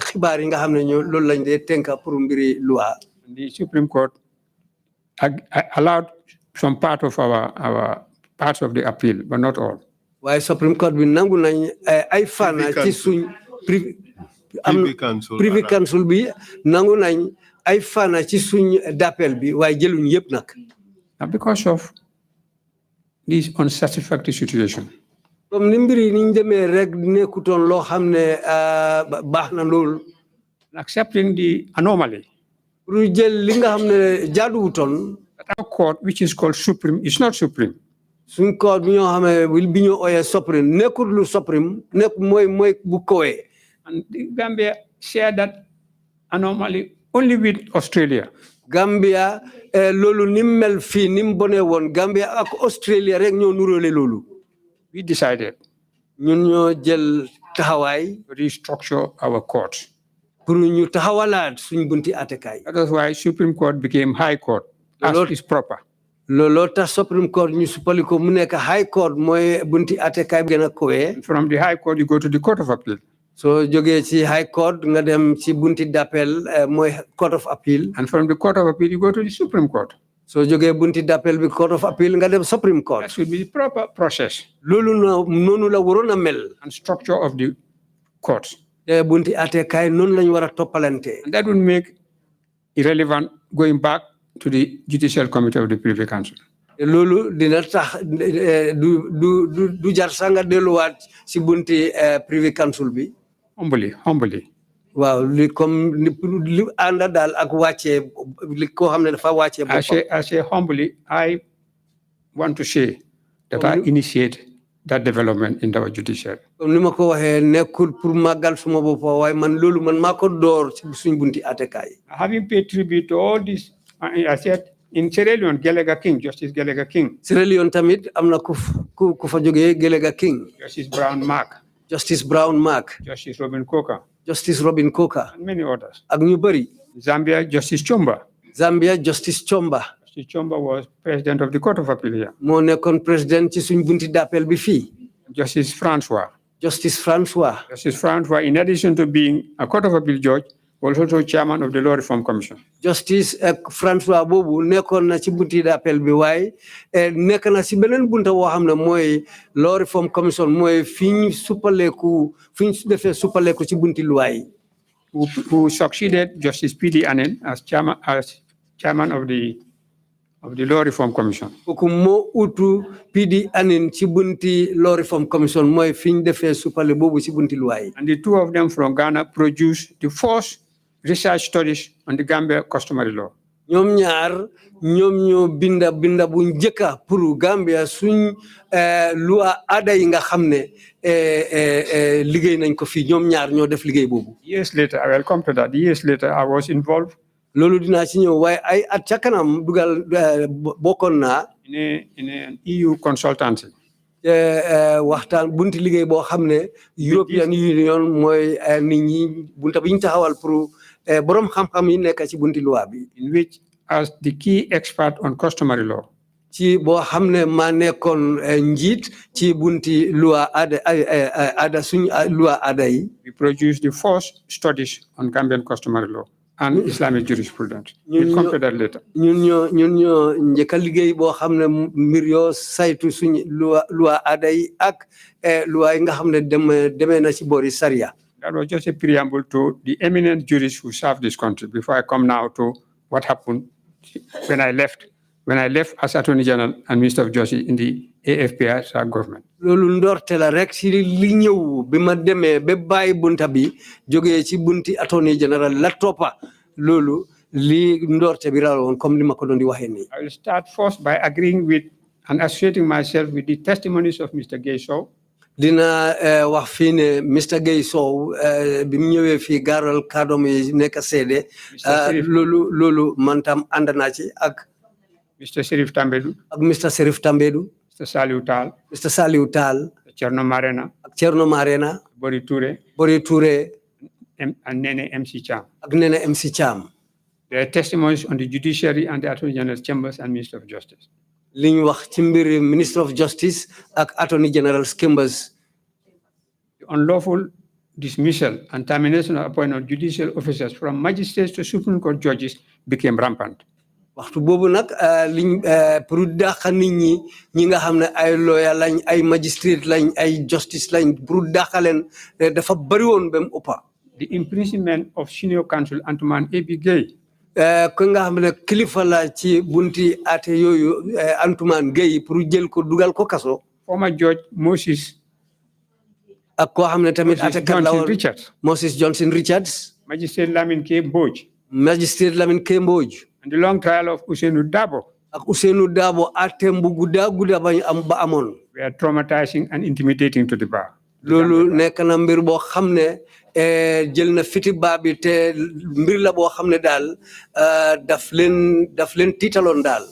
xibaar yi nga xam ne loolu lañ dee tënka pour mbiri loi. And the Supreme Court allowed some part of our parts of the appeal, but not all. Waaye Supreme Court bi nangu nañ ay fana ci suñ Privy Council bi nangu nañ ay fana ci suñ d'appel bi waaye jëluñ yëpp nag. Because of this unsatisfactory situation. Comme ni mbiri ni ñu demee rek nekkutoon loo xam ne baax na lool. Accepting the anomaly. Pour jël li nga xam ne jaaduwutoon. Our court, which is called Supreme, is not Supreme. Suñ court bi ñoo xam ne bi ñu ooyee Supreme nekkul lu Supreme nekk mooy bu kowee. And the Gambia shared that anomaly only with Australia. Gambia loolu ni mel fii ni bone woon Gambia ak Australia rek ñoo nuróole loolu. We decided ñun ñoo jël taxawaay to restructure our court. Pour ñu taxawalaat suñ bunti atekaay. That is why Supreme Court became High Court, as is proper. Looloo tax Supreme Court ñu suppali ko mu nekk High Court mooy bunti atekaay bi gën a kowee. From the High Court, you go to the Court of Appeal. So jógee ci High Court nga dem ci bunti d'appel mooy Court of Appeal. And from the Court of Appeal, you go to the Supreme Court. So jógee bunti d'appel bi Court of Appeal nga dem Supreme Court. That should be the proper process. Loolu noonu la waroon a mel. And structure of the courts. Bunti atekaay noonu lañu war a toppalante. And that would make irrelevant going back to the Judicial Committee of the Privy Council. Loolu dina tax du jar sax nga delluwaat si bunti Privy Council bi. Humbly. Waaw li comme li ànda daal ak wàccee li koo xam ne dafa wàccee boppam. I say humbly, I want to say that I initiate that development in our judiciary. Comme ni ma ko waxee nekkul pour màggal suma boppam waaye man loolu man maa ko door ci suñ bunti atekaay. Having paid tribute to all this, I said in Sierra Leone, Gelega King, Justice Gelega King. Sierra Leone tamit am na ku fa jógee Gelega King. Justice Brown Mark. Justice Brown Mark. Justice Robin Coker. Justice Robin Coker. And many others. Ak ñu bëri. Zambia, Justice Chomba. Zambia, Justice Chomba. Justice Chomba was president of the Court of Appeal here. Moo nekkoon président ci suñ bunti d'appel bi fii. Justice Francois. Justice Francois. Justice Francois, in addition to being a Court of Appeal judge, was also chairman of the Law Reform Commission. Justice Francois boobu nekkoon na ci bunti d'appel bi waaye nekk na ci beneen bunta woo xam ne mooy Law Reform Commission mooy fi ñu defee suppaleeku ci bunti luwaay. Who succeeded Justice P.D. Anen as chairman of the Law Reform Commission. Kooku moo utu P.D. Anen ci bunti Law Reform Commission mooy fi ñu defee suppale boobu ci bunti luwaay. And the two of them from Ghana produced the first research studies on the Gambia customary law. ñoom ñaar ñoo binda bu njëkka pour Gambia suñ loi aada yi nga xam ne liggéey nañ ko fii ñoom ñaar ñoo def liggéey boobu. Years later, I will come to that. Years later, I was involved. Loolu dinaa ci ñëw waaye ay at ca kanam dugal bokkoon naa. in an EU consultancy. Waxtaan bunti liggéey boo xam ne European Union mooy nit ñi bunta bi ñu taxawal pour borom xam-xam yi nekk ci bunti loi bi. In which, as the key expert on customary law. Ci boo xam ne maa nekkoon njiit ci bunti loi aada suñu loi aada yi. We produced the first studies on Gambian customary law and Islamic jurisprudence. We'll come to that later. ñun ñoo njëkk a liggéey boo xam ne mbir yoo saytu suñu loi aada yi ak loi yi nga xam ne demee na ci boori Sharia. That was just a preamble to the eminent jurists who served this country before I come now to what happened when I left as Attorney General and Minister of Justice in the AFPR government. Loolu ndorte la rek ci li ñëw bi ma demee ba bàyyi bunta bi jógee ci bunti Attorney General la toppa loolu li ndorte bi rawoon comme li ma ko doon di waxee nii. I will start first by agreeing with and associating myself with the testimonies of Mr. Gay Sow. Dina wax fii ne Mr. Gay Sow bi mu ñëwee fii gaaral kàddoom yi nekk seede loolu man tam ànd naa ci ak Mr. Serif Tambedou. Ak Mr. Serif Tambedou. Mr. Saliou Tal. Mr. Saliou Tal. Thierno Marena. Ak Thierno Marena. Bori Touré. Bori Touré. And Nene MC Cham. Ak Nene MC Cham. Their testimonies on the judiciary and the Attorney General's chambers and Minister of Justice. li ñu wax ci mbiri Minister of Justice ak Attorney General Chambers. Unlawful dismissal and termination of appointment of judicial officers from magistrates to Supreme Court judges became rampant. waxtu boobu nag liñ pour dàq nit ñi nga xam ne ay lawyer lañ ay magistrate lañ ay justice lañ pour dàq leen dafa bëri woon ba mu ëppa. The imprisonment of senior counsel Antoine Gueye. ko nga xam ne kilifa la ci bunti ate yooyu Antoine Gueye pour jël ko dugal ko kaso. Former judge Moses. ak koo xam ne tamit atekat la woon Moses Johnson Richards. Magistrate Lamine K. Mbodj. Magistrate Lamine K. Mbodj. And the long trial of Ousseynou Dabo. ak Ousseynou Dabo atem bu gudda bañ am ba amoon. Were traumatizing and intimidating to the bar. loolu nekk na mbir boo xam ne jël na fiti baa bi te mbir la boo xam ne daal daf leen tiitaloon daal.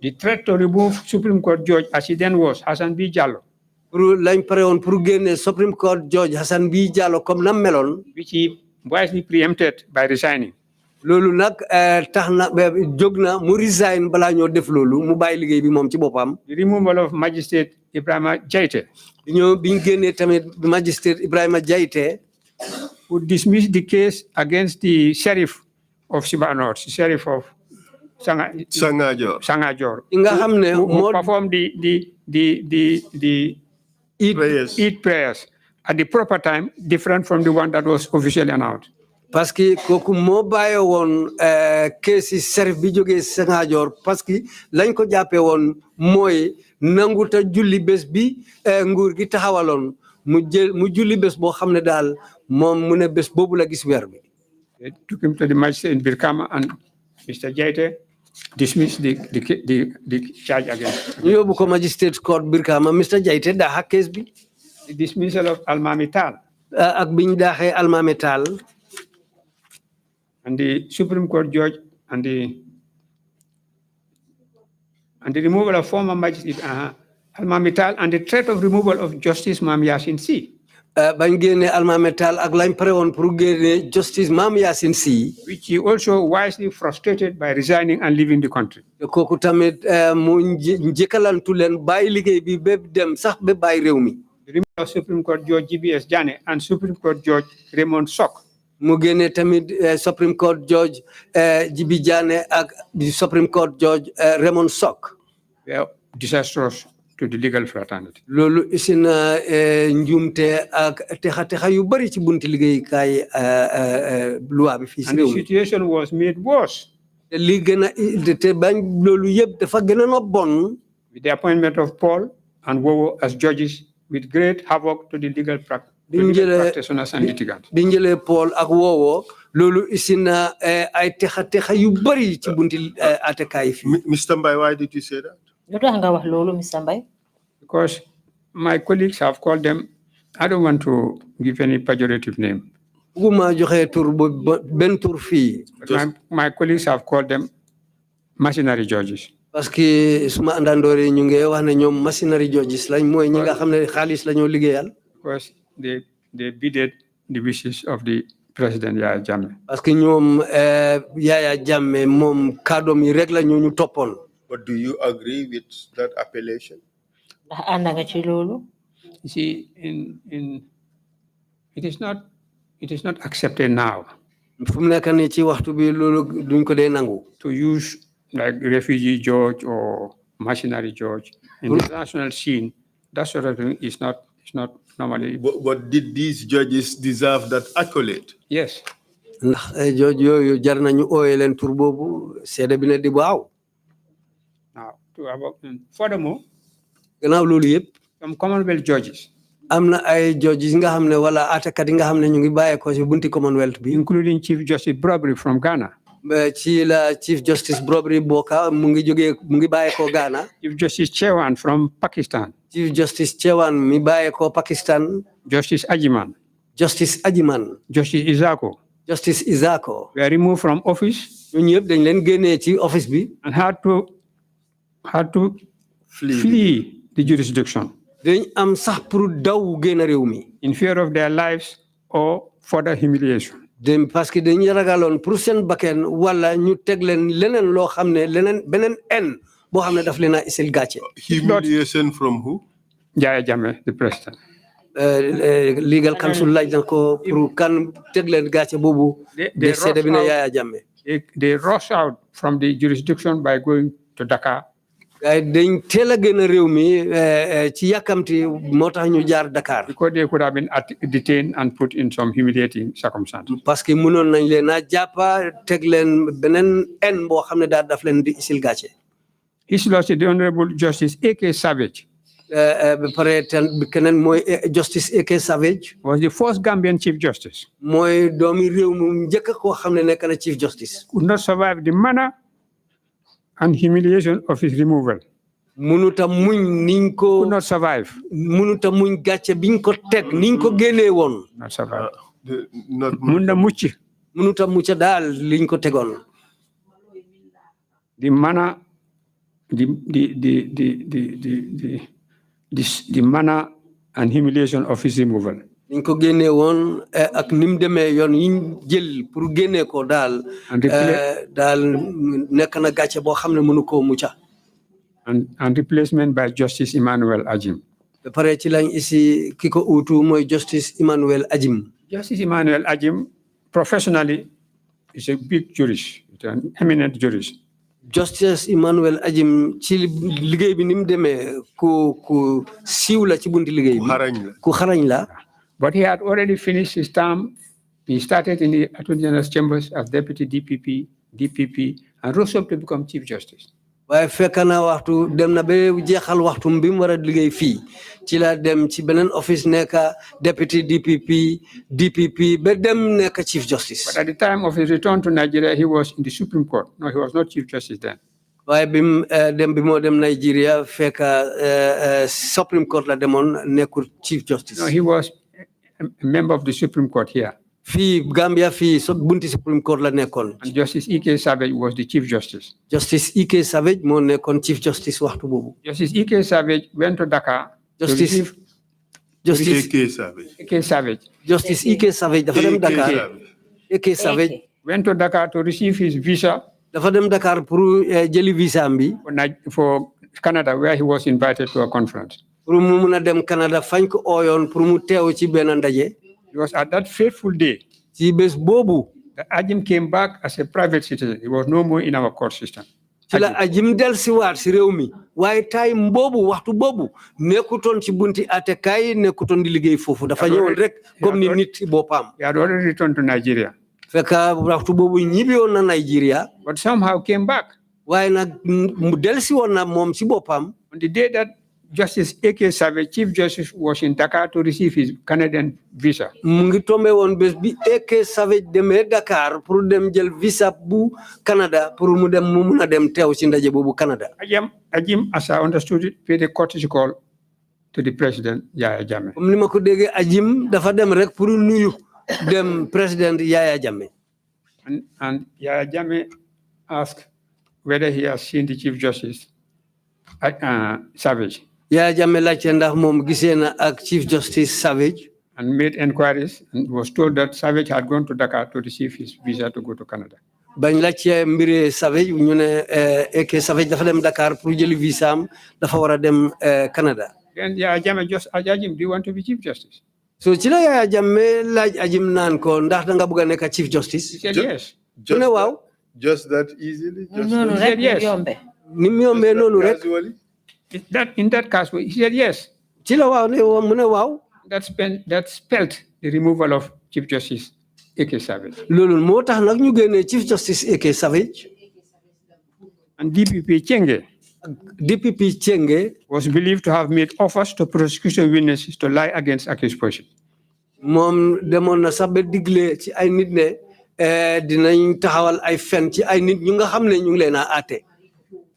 The threat to remove Supreme Court judge as he then was Hassan B. Jallow. pour lañ pare woon pour génne Supreme Court judge Hassan B. Jallow comme nam meloon. Which he wisely preempted by resigning. loolu nag tax na jóg na mu resign balaa ñoo def loolu mu bàyyi liggéey bi moom ci boppam. The removal of magistrate Ibrahima Jaite. biñ génnee tamit magistrate Ibrahima Jaite. who dismissed the case against the sheriff of Siba North, the sheriff of Sangajor. nga xam ne who performed the Eid prayers at the proper time, different from the one that was officially announced. parce que kooku moo bàyyi woon keesi sheriff bi jógee Sangajor parce que lañ ko jàppee woon mooy nanguta julli bés bi nguur gi taxawaloon mu julli bés boo xam ne daal moom mu ne bés boobu la gis weer bi. They took him to the magistrate in Birkama and Mr. Jaite dismissed the charge against. ñu yóbbu ko magistrate court Birkama Mr. Jaite daaxa kees bi. The dismissal of Almami Tall. ak biñ daaxee Almami Tall. And the Supreme Court judge and the removal of former magistrate Almami Tall and the threat of removal of Justice Mam Yasin Sy. bañ génne Almami Tall ak lañ pare woon pour génne Justice Mam Yasin Sy. Which he also wisely frustrated by resigning and leaving the country. kooku tamit mu njëkkalantu leen bàyyi liggéey bi ba dem sax ba bàyyi réew mi. The removal of Supreme Court Judge GBS Jane and Supreme Court Judge Raymond Sok. mu génne tamit Supreme Court Judge Jibi Jane ak Supreme Court Judge Raymond Sok. Were disastrous to the legal fraternity. loolu isi na njuumte ak texa yu bari ci bunti liggéeykaay loi bi fii si réew mi. And the situation was made worse. te li gën a te bañ loolu yëpp dafa gën a bon. With the appointment of Paul and Wowo as judges with great havoc to the legal practitioners and litigants. biñ jëlee Paul ak Wowo loolu isi na ay texa yu bari ci bunti atekaay fii. Mr. Mbai, why did you say that? Because my colleagues have called them, I don't want to give any pejorative name. But my colleagues have called them mercenary judges. Parce que suma andandore ñu ngi wax ne ñoom mercenary judges lañ mooy ñi nga xam ne xaalis la ñoo liggéeyal. Because they bidded the wishes of the President Yaya Jammeh. Parce que ñoom Yaya Jammeh moom kàddoom yi rek la ñu toppoon. But do you agree with that appellation? You see, it is not accepted now to use like refugee judge or mercenary judge in the national scene. That sort of thing is not normally. But did these judges deserve that accolade? Yes. Now, furthermore, some Commonwealth judges, including Chief Justice Brobry from Ghana, Chief Justice Brobry Ghana, Chief Justice Chewan from Pakistan, Chief Justice Chewan Pakistan, Justice Ajiman, Justice Izako, were removed from office and had to flee the jurisdiction in fear of their lives or further humiliation. Parce que dañu ragaloon pour seen bakken wala ñu teg leen leneen loo xam ne leneen beneen boo xam ne daf leen a isil gàcce. Humiliation from who? Yaya Jammeh, the president. Legal counsel laaj na ko pour kan teg leen gàcce boobu. de seede bi ne Yaya Jammeh. They rush out from the jurisdiction by going to Dakar. dañ teel a génn réew mi ci yàkkamti moo tax ñu jaar Dakar. Because they could have been detained and put in some humiliating circumstances. parce que mënoon nañ leen a jàppa teg leen beneen en boo xam ne daal daf leen di isil gàcce. His Lordship, the Honorable Justice A.K. Savage. ba pare keneen mooy Justice A.K. Savage. Was the first Gambian Chief Justice. mooy doomi réew mu njëkk koo xam ne nekk na Chief Justice. Could not survive the manner and humiliation of his removal. Munuta muñ niñ ko. Could not survive. Munuta muñ gàcce biñ ko teg niñ ko génnee woon. Not survive. Not mucci. Munuta mucca daal liñ ko tegoon. The manner, the manner and humiliation of his removal. niñ ko génnee woon ak ni mu demee yoon yiñ jël pour génnee ko daal. daal nekk na gàcce boo xam ne mënu koo mucca. And replacement by Justice Emmanuel Ajim. ba pare ci lañ isi ki ko uutu mooy Justice Emmanuel Ajim. Justice Emmanuel Ajim, professionally, is a big jurist, an eminent jurist. Justice Emmanuel Ajim ci liggéey bi ni mu demee ku siiw la ci bunti liggéey bi. ku xarañ la. But he had already finished his term. He started in the Attorney General's chambers as Deputy DPP, and rose up to become Chief Justice. waaye fekk na waxtu dem na ba jeexal waxtu bi mu war a liggéey fii ci la dem ci beneen office nekk Deputy DPP ba dem nekk Chief Justice. But at the time of his return to Nigeria, he was in the Supreme Court. No, he was not Chief Justice then. waaye bi moo dem Nigeria fekk Supreme Court la demoon nekkul Chief Justice. No, he was a member of the Supreme Court here. fii Gambia fii bunti Supreme Court la nekkoon. And Justice E.K. Savage was the Chief Justice. Justice E.K. Savage moo nekkoon Chief Justice waxtu boobu. Justice E.K. Savage went to Dakar. Justice E.K. Savage. E.K. Savage. Justice E.K. Savage dafa dem Dakar. E.K. Savage went to Dakar to receive his visa. dafa dem Dakar pour jëli visa bi. For Canada, where he was invited to a conference. pour mu mun a dem Canada fañ ko ooyoon pour mu teew ci benn ndaje. It was at that fateful day. ci bés boobu. The Ajim came back as a private citizen. He was no more in our court system. ci la Ajim dellusiwaat si réew mi. waaye time boobu waxtu boobu nekkutoon ci bunti atekaay nekkutoon di liggéey foofu dafa ñëwoon rek comme ni nit ci boppam. He had already returned to Nigeria. fekk waxtu boobu ñibbi woon na Nigeria. But somehow came back. waaye nag mu dellusi woon na moom ci boppam. On the day that Justice A.K. Savage, Chief Justice, was in Dakar to receive his Canadian visa. mu ngi tombé woon bés bi A.K. Savage demee Dakar pour dem jël visa bu Canada pour mu mun a dem teew ci ndaje boobu Canada. Ajim, as I understood it, paid a courtesy call to the president, Yaya Jammeh. comme ni ma ko déggee Ajim dafa dem rek pour nuyu dem président Yaya Jammeh. And Yaya Jammeh asked whether he has seen the Chief Justice, Savage. Yaya Jammeh laajte ndax moom gisee na ak Chief Justice Savage. And made inquiries and was told that Savage had gone to Dakar to receive his visa to go to Canada. bañ laajte mbiri Savage ñu ne AK Savage dafa dem Dakar pour jëli visa am dafa war a dem Canada. Then Yaya Jammeh just asked Ajim, do you want to be Chief Justice? so ci la Yaya Jammeh laaj Ajim naan ko ndax da nga bëgg a nekk Chief Justice. He said yes. mu ne waaw. Just that easily? No, said yes. ni mu yombee noonu rek. In that case, he said yes. ci la waaw ne mu ne waaw. That spelled the removal of Chief Justice A.K. Savage. loolu moo tax nag ñu génnee Chief Justice A.K. Savage. And DPP Chenge was believed to have made offers to prosecution witnesses to lie against accused person. moom demoon na sax ba digle ci ay nit ne dinañ taxawal ay fen ci ay nit ñu nga xam ne ñu ngi leen a àtte.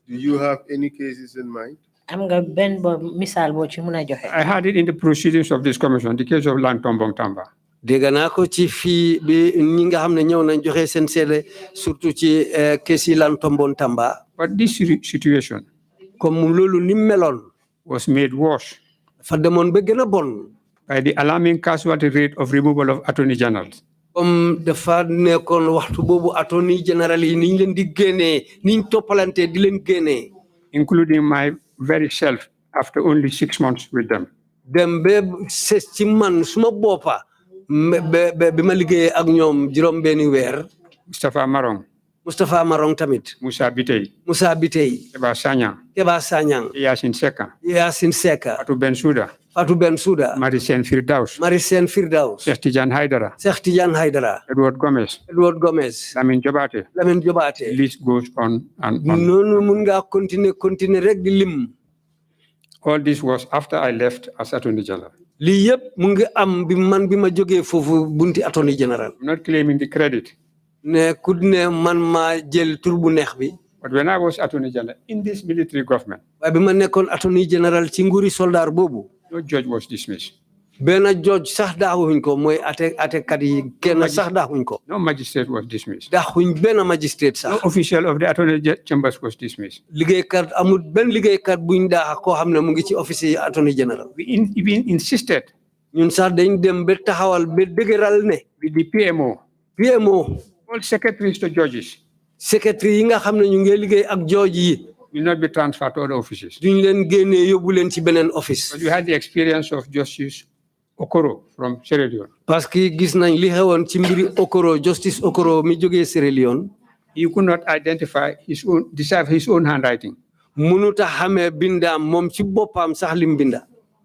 Do you have any cases in mind? am nga benn misaal boo ci mën a joxe. I had it in the proceedings of this commission, the case of Lantombong Tamba. dégg naa ko ci fii bi ñi nga xam ne ñëw nañ joxe seen seede surtout ci kees yi Lantombong Tamba. But this situation comme loolu ni meloon was made worse fa demoon ba gën a bon by the alarming casualty rate of removal of attorney generals. comme dafa nekkoon waxtu boobu attorney general yi niñ leen di génnee niñ toppalante di leen génnee. including my very self after only 6 months with them. dem be ses ci man suma boppa bi ma liggéeyee ak ñoom juróom benni weer. Mustafa Marong, Moustapha Marong tamit. Musa Bitey, Moussa Bitey. Keba Sanyang, Keba Sanyang. Yasin Seka, Yasin Seka. Fatou Bensouda, Fatou Bensouda. Marisen Firdaus, Marisen Firdaus. Cheikh Tidiane Haidara, Cheikh Tidiane Haidara. Edward Gomez, Edward Gomez. Lamin Jobate. Lamine Jobaate. List goes on and on. noonu mun ngaa continuer rek di lim. All this was after I left as Attorney General. lii yëpp mu ngi am bi ma jógee foofu bunti Attorney General. I'm not claiming the credit. ne ku ne man maa jël tur bu neex bi. But when I was Attorney General in this military government, waaye bi ma nekkoon Attorney General ci nguuri soldaar boobu. no judge was dismissed. benn judge sax daaxuñ ko mooy atekat yi kenn sax daaxuñ ko. No magistrate was dismissed. daaxuñ benn magistrate sax. No official of the Attorney Chambers was dismissed. liggéeykat amul benn liggéeykat buñ daax koo xam ne mu ngi ci office yi Attorney General. We even insisted ñun sax dañ dem ba taxawal ba dëgëral ne. with the PMO, all secretaries to judges secretary yi nga xam ne ñu ngi liggéey ak judge yi. will not be transferred to other offices. duñ leen génnee yóbbu leen ci beneen office. But we had the experience of Justice Okoro from Sierra Leone. parce que gis nañ li xewoon ci mbiri Okoro Justice Okoro mi jógee Sierra Leone. He could not decipher his own handwriting. mënut a xamee bindaam moom ci boppam sax lim binda.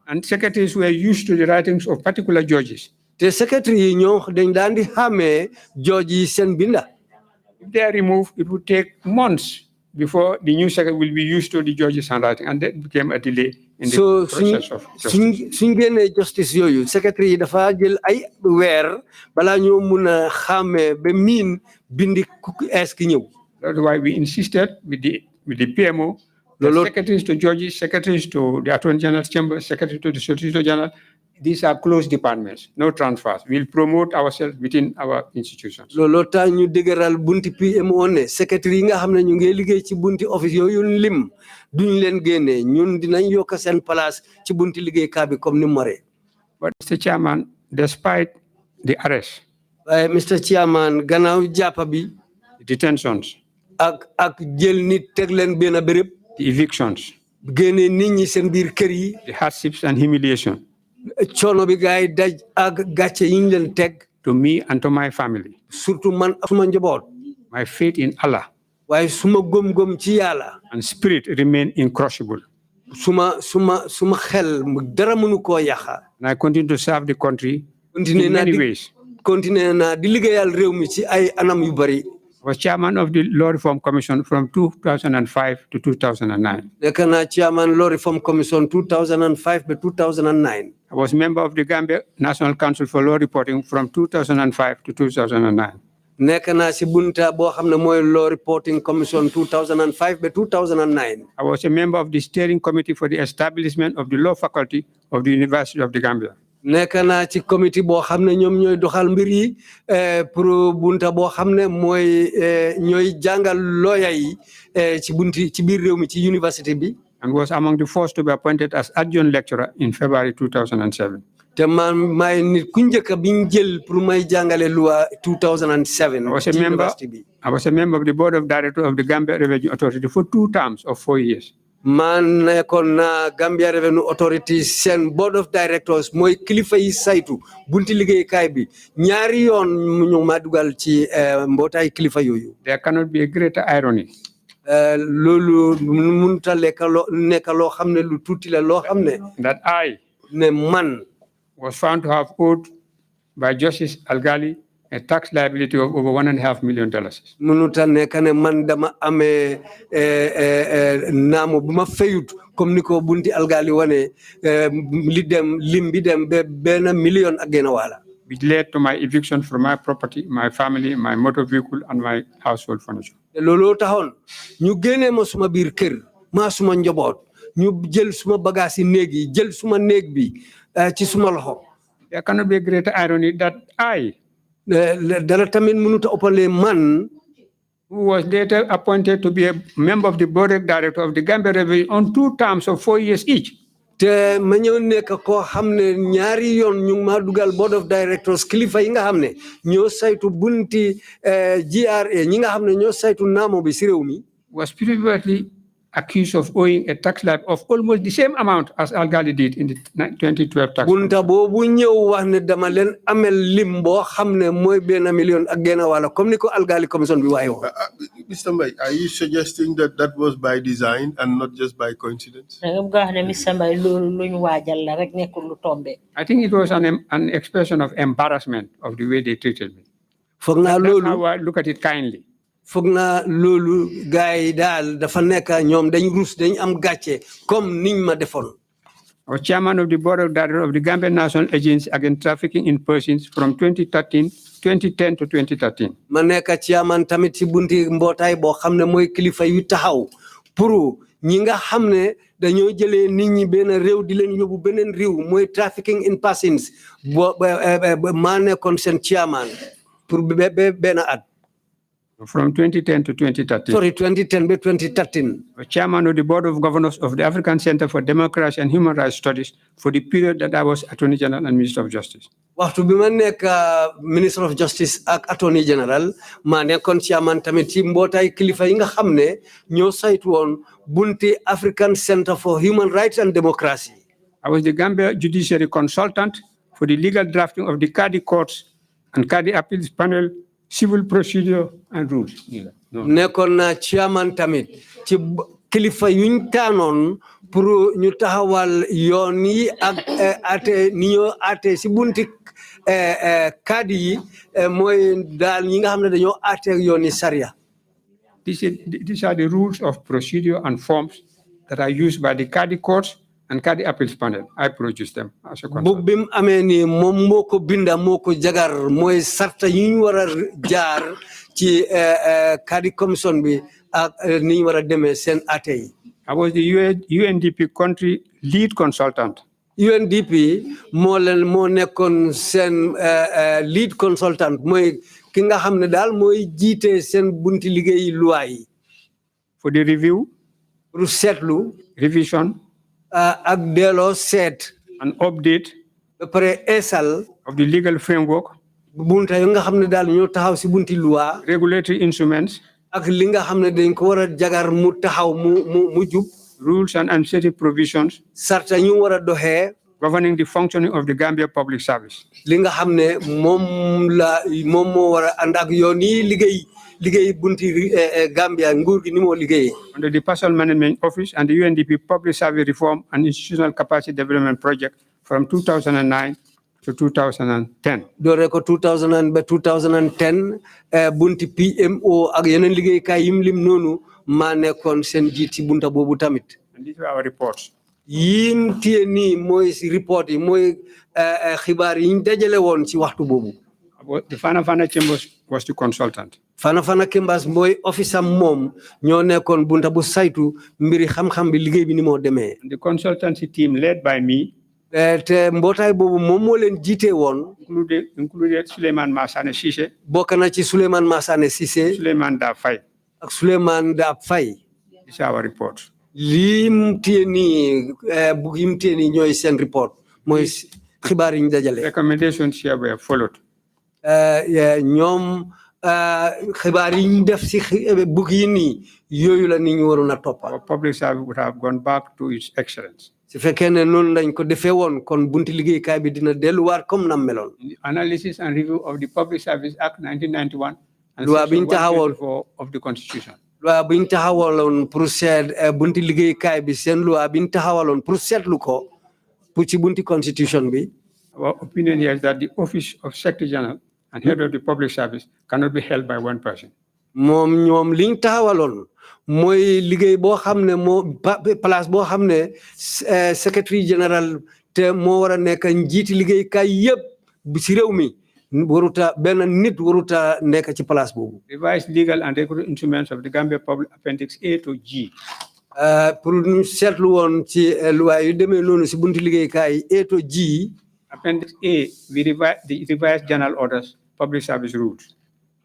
And secretaries were used to the writings of particular judges. te secretary yi ñoo dañ daan di xamee judge yi seen binda. If they are removed, it would take months before the new secretary will be used to the judge's handwriting, and that became a delay in the process of justice. suñ génnee justice yooyu secretary yi dafa jël ay weer balaa ñoo mun a xàmmee ba miin bindi ku ees ki ñëw. That's why we insisted with the PMO, the secretaries to judges, secretaries to the Attorney General's chamber, secretary to the Solicitor General. These are closed departments, no transfers. We'll promote ourselves within our institutions. looloo tax ñu dëgëral bunti PMO ne secretary yi nga xam ne ñu ngi liggéey ci bunti office yooyu lim duñ leen génnee ñun dinañ yokk seen place ci bunti liggéeykat bi comme ni mu waree. But Mr. Chairman, despite the arrest, waaye Mr. Chairman gannaaw jàppa bi. the detentions, ak jël nit teg leen benn béréb. the evictions, génne nit ñi seen biir kër yi. the hardships and humiliation. coono bi gaay daj ak gàcce yi ñu leen teg. To me and to my family. surtout man suma njaboot. My faith in Allah. waaye suma gëm-gëm ci yàlla. And spirit remain incrushable. suma xel dara mënu koo yàqa. And I continue to serve the country in many ways. continuer naa di liggéeyal réew mi ci ay anam yu bari. I was chairman of the Law Reform Commission from 2005 to 2009. nekk naa chairman Law Reform Commission 2005 to 2009. I was member of the Gambia National Council for Law Reporting from 2005 to 2009. nekk naa si bunta boo xam ne mooy Law Reporting Commission 2005 to 2009. I was a member of the steering committee for the establishment of the law faculty of the University of the Gambia. nekk naa ci comité boo xam ne ñoom ñooy doxal mbir yi pour bunta boo xam ne mooy ñooy jàngal lawyer yi ci biir réew mi ci université bi. And was among the first to be appointed as adjunct lecturer in February 2007. te man maay nit ku njëkk bi ñu jël pour may jàngale loi 2007. I was a member of the board of directors of the Gambia Revenue Authority for 2 terms of 4 years. man nekkoon na Gambia Revenue Authority seen board of directors mooy kilifa yi saytu bunti liggéeykaay bi ñaari yoon ñu ma dugal ci mbootaay kilifa yooyu. There cannot be a greater irony. loolu mënut a nekk loo xam ne lu tuuti la loo xam ne. that I ne man was found to have owed by Justice Algali a tax liability of over $1.5 million. mënut a nekk ne man dama amee naamo bu ma fayut comme ni ko bunti Algali wane lim bi dem ba $1 million ak genn wàll. Which led to my eviction from my property, my family, my motor vehicle, and my household furniture. looloo taxoon ñu génnee ma suma biir kër maa suma njaboot ñu jël suma bagage yi néeg yi jël suma néeg bi ci suma loxo. There cannot be a greater irony that I, dara tamit mënut a ëppalee man, who was later appointed to be a member of the board of directors of the Gambia Revenue on 2 terms of 4 years each. te ma ñëw nekk koo xam ne ñaari yoon ñu ngi maa dugal board of directors kilifa yi nga xam ne ñoo saytu bunti GRA ñi nga xam ne ñoo saytu naamo bi si réew mi. Was previously accused of owing a tax slab of almost the same amount as Algali did in the 2012 tax. bunta boobu ñëw wax ne dama leen amel lim boo xam ne mooy $1 million ak genn wàll comme ni ko Algali commission bi waaye woon. Mr. Mbai, are you suggesting that that was by design and not just by coincidence? I think it was an expression of embarrassment of the way they treated me. That's how I look at it kindly. foog naa loolu gars yi daal dafa nekk ñoom dañ rus dañ am gàcce comme niñ ma defoon. I was chairman of the board of directors of the Gambian National Agency Against Trafficking in Persons from 2010 to 2013. ma nekk chairman tamit ci bunti mbootaay boo xam ne mooy kilifa yu taxaw pour ñi nga xam ne dañoo jëlee nit ñi benn réew di leen yóbbu beneen réew mooy trafficking in persons boo maa nekkoon seen chairman pour benn at. From 2010 to 2013. Sorry, 2010 to 2013. Chairman of the Board of Governors of the African Center for Democracy and Human Rights Studies for the period that I was Attorney General and Minister of Justice. waxtu bi ma nekk Minister of Justice ak Attorney General maa nekkoon chairman tamit ci mbootaay kilifa yi nga xam ne ñoo saytu woon bunti African Center for Human Rights and Democracy. I was the Gambia Judiciary Consultant for the legal drafting of the Kadi Courts and Kadi Appeals Panel Civil Procedure and Rules. nekkoon na chairman tamit ci kilifa yuñ taanoon pour ñu taxawal yoon yi ak ate ni ñoo ate si bunti kadi yi mooy daal ñi nga xam ne dañoo ate yoon yi sariya. These are the rules of procedure and forms that are used by the Kadi Courts and Kadi Appeals Panel. I produce them as a consultant. Book bim amee ni moom moo ko binda moo ko jagar mooy sarta yi ñu war a jaar ci Kadi commission bi ak ni ñu war a demee seen ate yi. I was the UNDP country lead consultant. UNDP moo nekkoon seen lead consultant mooy ki nga xam ne daal mooy jiite seen bunti liggéey luwaa yi. For the review. pour seetlu. Revision. ak delloo seet. An update. ba pare eesal. Of the legal framework. bunta yi nga xam ne daal ñoo taxaw si bunti luwaa. Regulatory instruments. ak li nga xam ne dañ ko war a jagar mu taxaw mu jub. Rules and administrative provisions. sarta ñu war a doxee. Governing the functioning of the Gambia Public Service. li nga xam ne moom moo war a ànd ak yoon yi liggéey bunti Gambia nguur gi ni moo liggéeyee. Under the Personal Management Office and the UNDP Public Service Reform and Institutional Capacity Development Project from 2009 to 2010. doore ko 2000 ba 2010 bunti PMO ak yeneen liggéeykaay yim lim noonu maa nekkoon seen jiit ci bunta boobu tamit. And these are our reports. yim téye nii mooy si report yi mooy xibaar yi ñu dajale woon ci waxtu boobu. The Fana Chambers was the consultant. Fana Chambers mooy office am moom ñoo nekkoon bunta bu saytu mbiri xam-xam bi liggéey bi ni moo demee. The consultancy team led by me. te mbootaay boobu moom moo leen jiite woon. included Suleiman Masane Cissé. bokk na ci Suleiman Masane Cissé. Suleiman Da Faye. ak Suleiman Da Faye. These are our reports. lim téye nii bu yim téye nii ñooy seen report mooy xibaar yi ñu dajale. Recommendations here were followed. ñoom xibaar yi ñu def si bug yi nii yooyu la ni ñu waroon a toppal. Our public service would have gone back to its excellence. su fekkee ne noonu lañ ko defee woon kon bunti liggéeykaay bi dina delluwaat comme nam meloon. Analysis and review of the Public Service Act 1991 and loi bi ñu taxawal of the Constitution. loi bi ñu taxawaloon pour seet bunti liggéeykaay bi seen loi bi ñu taxawaloon pour seetlu ko pour ci bunti constitution bi. Our opinion here is that the office of Secretary General and head of the public service cannot be held by one person. ñoom liñ taxawaloon mooy liggéey boo xam ne place boo xam ne secretary general te moo war a nekk njiiti liggéeykaay yëpp si réew mi waruta benn nit waruta nekk ci place boobu. Revised legal and regulatory instruments of the Gambia Public Appendix A to G. pour ñu seetlu woon ci loi yu demee noonu si bunti liggéeykaay A to G. Appendix A, the revised general orders, public service rules.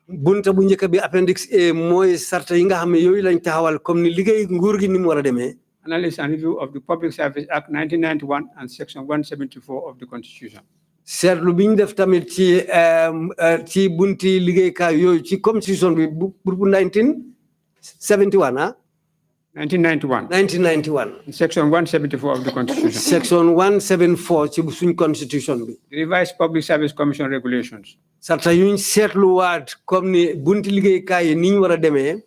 bunta bu njëkk bi appendix A mooy sarta yi nga xam ne yooyu lañ taxawal comme ni liggéey nguur gi ni mu war a demee. Analysis and review of the Public Service Act 1991 and Section 174 of the Constitution. seetlu bi ñu def tamit ci bunti liggéeykaay yooyu ci constitution bi bu 1971 1991. 1991. Section 174 of the Constitution. Section 174 ci suñ constitution bi. The revised Public Service Commission regulations. sarta yuñ seetluwaat comme ni bunti liggéeykaay yi ni ñu war a demee.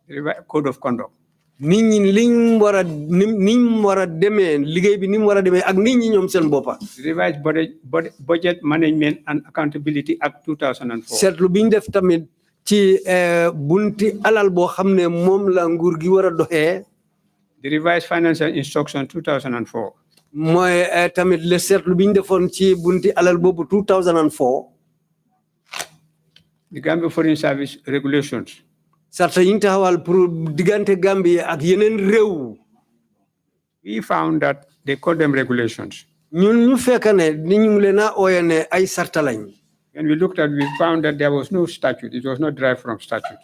The revised Code of Conduct. nit ñi liñ war a niñ war a demee liggéey bi ni mu war a demee ak nit ñi ñoom seen boppa. The revised Budget Management and Accountability Act 2004. seetlu biñ def tamit ci bunti alal boo xam ne moom la nguur gi war a doxee. The revised Financial Instruction 2004. mooy tamit le seetlu biñ defoon ci bunti alal boobu 2004. The Gambia Foreign Service regulations. sarta yi ñu taxawal pour diggante Gambie ak yeneen réew. We found that they call them regulations. ñun ñu fekk ne ni ñu leen a ooyee ne ay sarta lañ. When we looked at, we found that there was no statute. It was not derived from statute.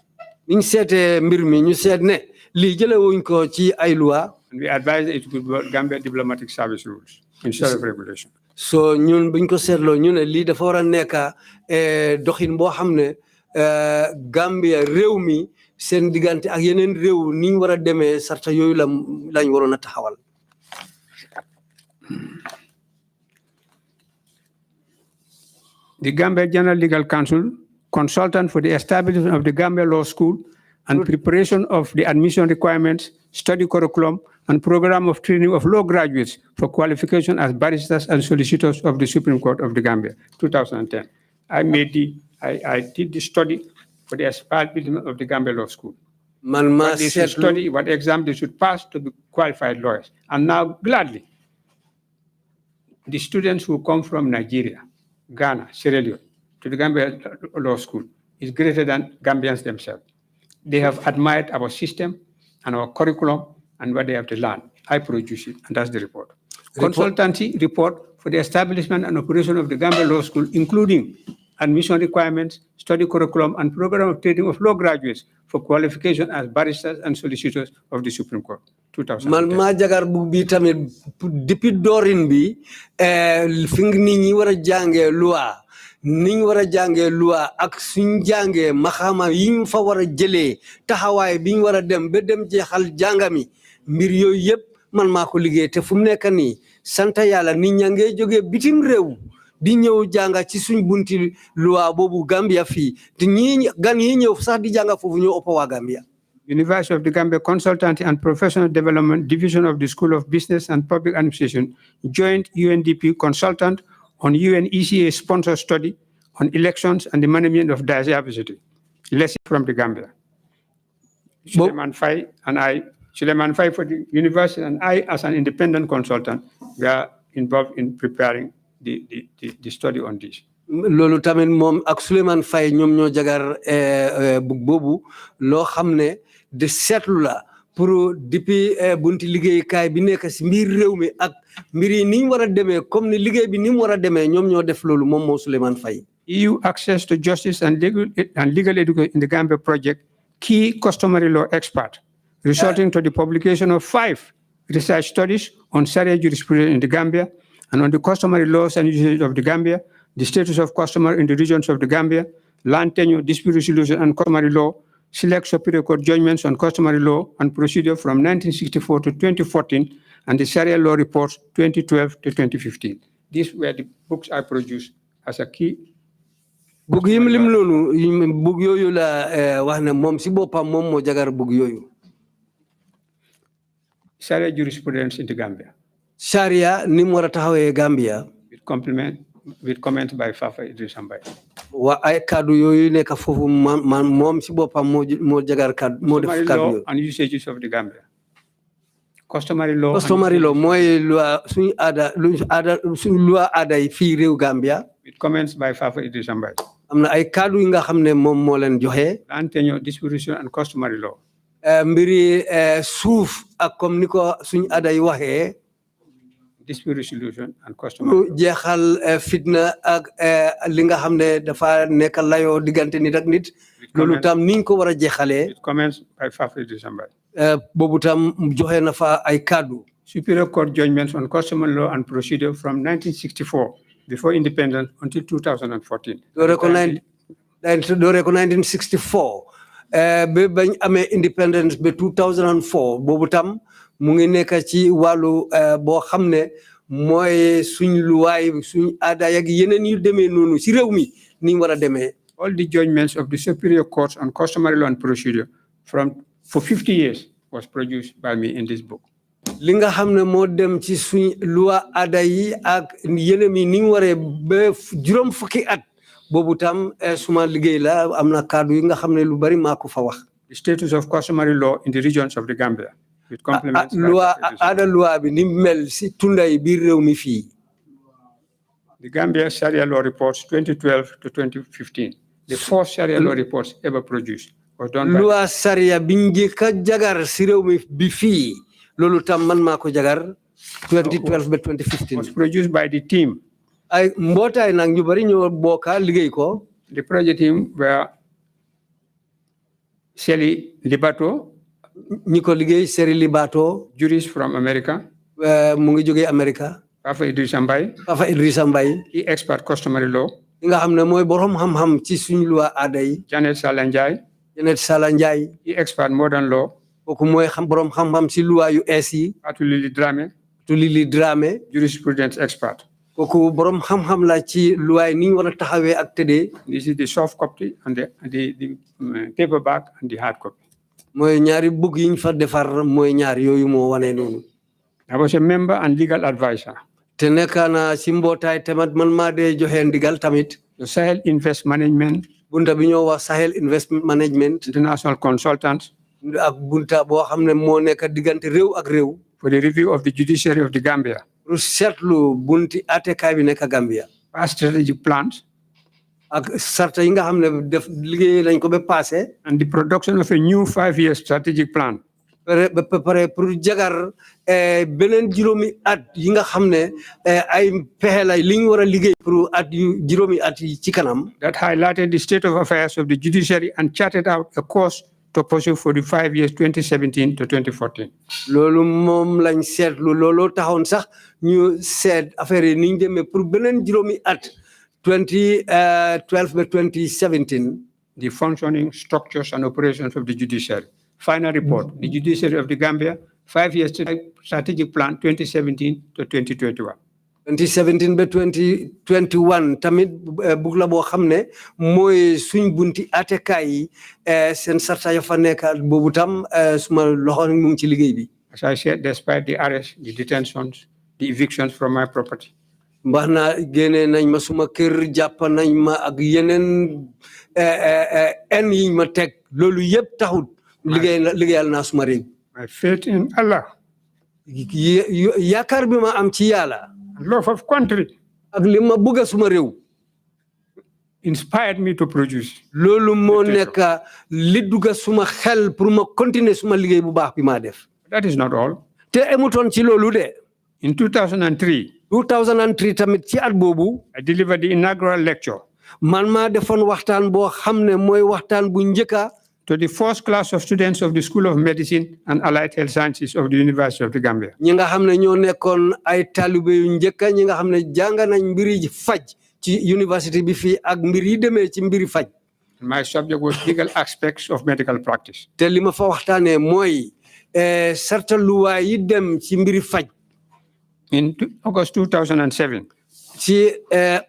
ñu seetee mbir mi ñu seet ne lii jële wuñ ko ci ay loi. And we advised it could be Gambia Diplomatic Service rules instead of regulation. so ñun buñ ko seetloo ñu ne lii dafa war a nekk doxin boo xam ne Gambia réew mi seen diggante ak yeneen réew ni ñu war a demee sarta yooyu lañ waroon a taxawal. The Gambia General Legal Counsel, consultant for the establishment of the Gambia Law School and preparation of the admission requirements, study curriculum, and program of training of law graduates for qualification as barristers and solicitors of the Supreme Court of the Gambia, 2010. I did the study for the establishment of the Gambia Law School. What they should study, what exam they should pass to be qualified lawyers. And now, gladly, the students who come from Nigeria, Ghana, Sierra Leone, to the Gambia Law School is greater than Gambians themselves. They have admired our system and our curriculum and what they have to learn. I produce it, and that's the report. Consultancy report for the establishment and operation of the Gambia Law School, including admission requirements, study curriculum, and program of training of law graduates for qualification as barristers and solicitors of the Supreme Court. 2010. man maa jagar bu bi tamit depuis doorin bi fi nit ñi war a jàngee loi ni ñu war a jàngee loi ak suñ jàngee maxaama yi ñu fa war a jëlee taxawaay bi ñu war a dem ba dem jeexal jàngami mbir yooyu yëpp man maa ko liggéey te fu mu nekk nii sant yàlla nit ña ngee jógee bitim réew di ñëw jànga ci suñ bunti loi boobu Gambia fii te ñii gan yi ñëw sax di jànga foofu ñoo ëpp waa Gambia. University of the Gambia Consultancy and Professional Development Division of the School of Business and Public Administration joint UNDP consultant on UNECA sponsored study on elections and the management of diversity. Lesson from the Gambia. Suleiman Fai for the university and I as an independent consultant, we are involved in preparing the study on this. loolu tamit moom ak Souleymane Faye ñoom ñoo jagar bug boobu loo xam ne de seetlu la pour depuis bunti liggéeykaay bi nekk si mbir réew mi ak mbir yi ni ñu war a demee comme ni liggéey bi ni mu war a demee ñoom ñoo def loolu moom moo Souleymane Faye. EU access to justice and legal education in the Gambia project, key customary law expert, resulting to the publication of 5 research studies on Sharia jurisprudence in the Gambia and on the customary laws and usages of the Gambia, the status of customer in the regions of the Gambia, land tenure, dispute resolution, and customary law, select Superior Court judgments on customary law and procedure from 1964 to 2014, and the Sharia law reports 2012 to 2015. These were the books I produced as a key. Bug yim lim loolu bug yooyu la wax ne moom si boppam moom moo jagar bug yooyu. Sharia jurisprudence in the Gambia. Sharia ni mu war a taxawee Gambia. With comments by Fafa Edrissa Mbai. Wa ay kaddu yooyu nekk foofu man moom si boppam moo jagar kaddu moo def kaddu yooyu. And usages of the Gambia. Customary law mooy loi suñu aada yi fii réew Gambia. With comments by Fafa Edrissa Mbai. am na ay kaddu yi nga xam ne moom moo leen joxe. Land tenure, dispute resolution, and customary law. mbiri suuf ak comme ni ko suñu aada yi waxee. Dispute resolution and customary law. jeexal fitna ak li nga xam ne dafa nekk layoo diggante nit ak nit. loolu tam niñ ko war a jeexalee. With comments by Fafa Edrissa Mbai. boobu tam joxe na fa ay kaddu. Superior Court judgments on customary law and procedure from 1964 before independence until 2014. doore ko 1964 ba bañ amee independence ba 2004 boobu tam mu ngi nekk ci wàllu boo xam ne mooy suñ luwaay suñ aada ak yeneen yu demee noonu si réew mi ni ñu war a demee. All the judgments of the superior courts on customary law and procedure for 50 years was produced by me in this book. li nga xam ne moo dem ci suñ loi aada yi ak yeneen yi ni ñu waree ba juróom fukki at boobu tam suma liggéey la am na kàddu yi nga xam ne lu bari maa ko fa wax. The status of customary law in the regions of the Gambia. It complements loi aada loi bi ni mel si tunday biir réew mi fii. The Gambia Sharia law reports 2012 to 2015. The first Sharia law reports ever produced was done by loi Sharia bi njëkk a jagar si réew mi bi fii loolu tam man maa ko jagar 2012 ba 2015. was produced by the team. ay mbootaay nag ñu bari ñoo bokka liggéey ko. The project team were Shelly Libato, ñi ko liggéey Seri Libato jurist from America, mu ngi jógee America. Fafa Edrissa Mbai, Fafa Edrissa Mbai key expert customary law, li nga xam ne mooy borom xam-xam ci suñu loi aada yi. Janet Salanjai, Janet Sala Njai key expert modern law, kooku mooy borom xam-xam si loi yu ees yi. Atulili Drame, Tulili Dramé jurisprudence expert. kooku borom xam-xam la ci loi ni ñu war a taxawee ak tëddee. This is the soft copy and the paperback and the hard copy. mooy ñaari bugg yi ñu fa defar mooy ñaar yooyu moo wane noonu. I was a member and legal advisor te nekk na si mbootaay tamit man maa dee joxe ndigal tamit. to Sahel Invest Management, bunta bi ñoo wax Sahel Investment Management. international consultants, ak bunta boo xam ne moo nekk diggante réew ak réew. for the review of the judiciary of the Gambia, pour seetlu bunti atekaay bi nekk Gambia. past strategic plans, ak sarta yi nga xam ne def liggéey nañ ko ba passé. and the production of a new 5-year strategic plan. ba pare pour jagar beneen juróomi at yi nga xam ne ay pexe lay li ñu war a liggéey pour at yu juróomi at yi ci kanam. That highlighted the state of affairs of the judiciary and charted out a course to pursue for the 5 years 2017 to 2014. loolu moom lañ seetlu looloo taxoon sax ñu seet affaire yi ni ñu demee pour beneen juróomi at 2012 ba 2017. The functioning, structures, and operations of the judiciary. Final report, the judiciary of the Gambia, 5-year strategic plan, 2017 to 2021. 2017 ba 2021 tamit bugg la boo xam ne mooy suñ bunti atekaay yi seen sarta ya fa nekk boobu tam suma loxo mu ngi ci liggéey bi. As I said, despite the arrest, the detentions, the evictions from my property. mbax na génne nañ ma suma kër jàpp nañ ma ak yeneen yiñ ma teg loolu yëpp taxut liggéeyal naa suma réew. My faith in Allah, yaakaar bi ma am ci yàlla love of country, ak li ma bëgg suma réew inspired me to produce. loolu moo nekk li dugga suma xel pour ma continuer suma liggéey bu baax bi maa def. That is not all. te emutoon ci loolu de. In 2003, 2003 tamit ci at boobu. I delivered the inaugural lecture. man maa defoon waxtaan boo xam ne mooy waxtaan bu njëkka to the first class of students of the School of Medicine and Allied Health Sciences of the University of the Gambia. ñi nga xam ne ñoo nekkoon ay talibé yu njëkka ñi nga xam ne jàng nañ mbiri faj ci university bi fii ak mbir yi demee ci mbiri faj. My subject was legal aspects of medical practice. te li ma fa waxtaanee mooy sarta luwaay yi dem ci mbiri faj. In August 2007. ci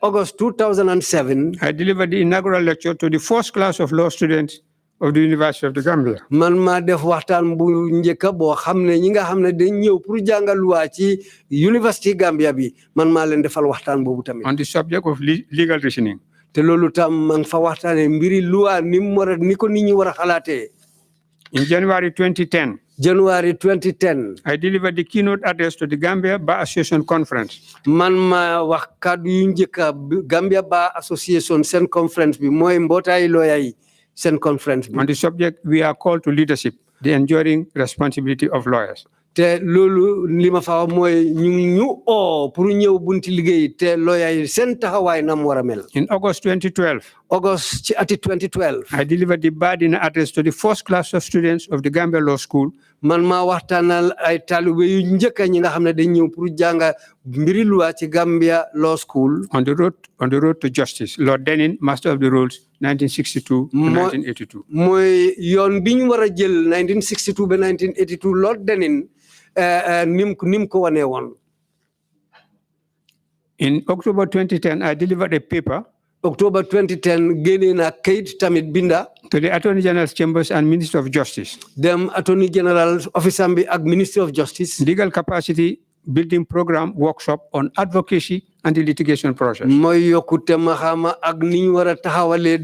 August 2007. I delivered the inaugural lecture to the first class of law students of the University of the Gambia. man maa def waxtaan bu njëkk boo xam ne ñi nga xam ne dañ ñëw pour jàngal luwaa ci University Gambia bi man maa leen defal waxtaan boobu tamit. On the subject of legal reasoning. te loolu tam man fa waxtaanee mbiri luwaa ni ko nit ñi war a xalaatee. In January 2010. January 2010. I delivered the keynote address to the Gambia Bar Association Conference. man ma wax kàddu yu njëkk Gambia Bar Association seen conference bi mooy mbootaay lawyer yi seen conference bi. On the subject, we are called to leadership, the enduring responsibility of lawyers. te loolu li ma fa wax mooy ñu pour ñëw bunti liggéey te lawyer yi seen taxawaay nam war a mel. In August 2012. August ci ati 2012 I delivered the Badina address to the first class of students of the Gambia Law School. man maa waxtaanal ay taalibe yu njëkk ñi nga xam ne dañ ñëw pour jànga mbiri luwa ci Gambia Law School. On the road to justice, Lord Denin, Master of the Rolls, 1962 to 1982. mooy yoon bi ñu war a jël 1962 ba 1982 Lord Denin nim ko wane woon. In October 2010, I delivered a paper. October 2010 génnee na kayit tamit binda. To the Attorney General's Chambers and Minister of Justice. Dem Attorney General Office bi ak Ministry of Justice. Legal capacity building program workshop on advocacy and the litigation process. Mooy yokkute maxama ak ni ñu war a taxawalee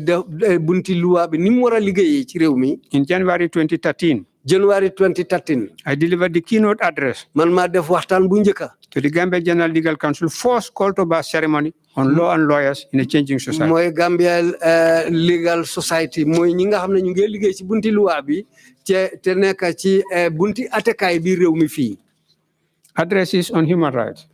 bunti luwa bi ni mu war a liggéeyee ci réew mi. In January 2013. January 2013. I delivered the keynote address. Man maa def waxtaan bu njëkka. To the Gambia General Legal Council first call to bar ceremony on law and lawyers in a changing society. Mooy Gambia Legal Society mooy ñi nga xam ne ñu ngi liggéey ci bunti luwa bi te nekk ci bunti atekaay bi réew mi fii. Addresses on human rights.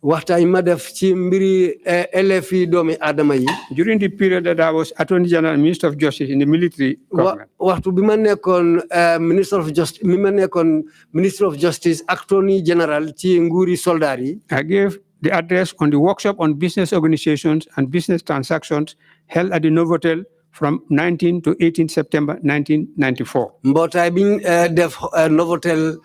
Waxtaan ma def ci mbiri LFI doomi aadama yi. During the period that I was Attorney General and Minister of Justice in the military government. Waxtu bi ma nekkoon Minister of Justice mi ma nekkoon Minister of Justice Attorney General ci nguuri soldaar yi. I gave the address on the workshop on business organizations and business transactions held at the Novotel from 19 to 18 September 1994. Mbootaay bi def Novotel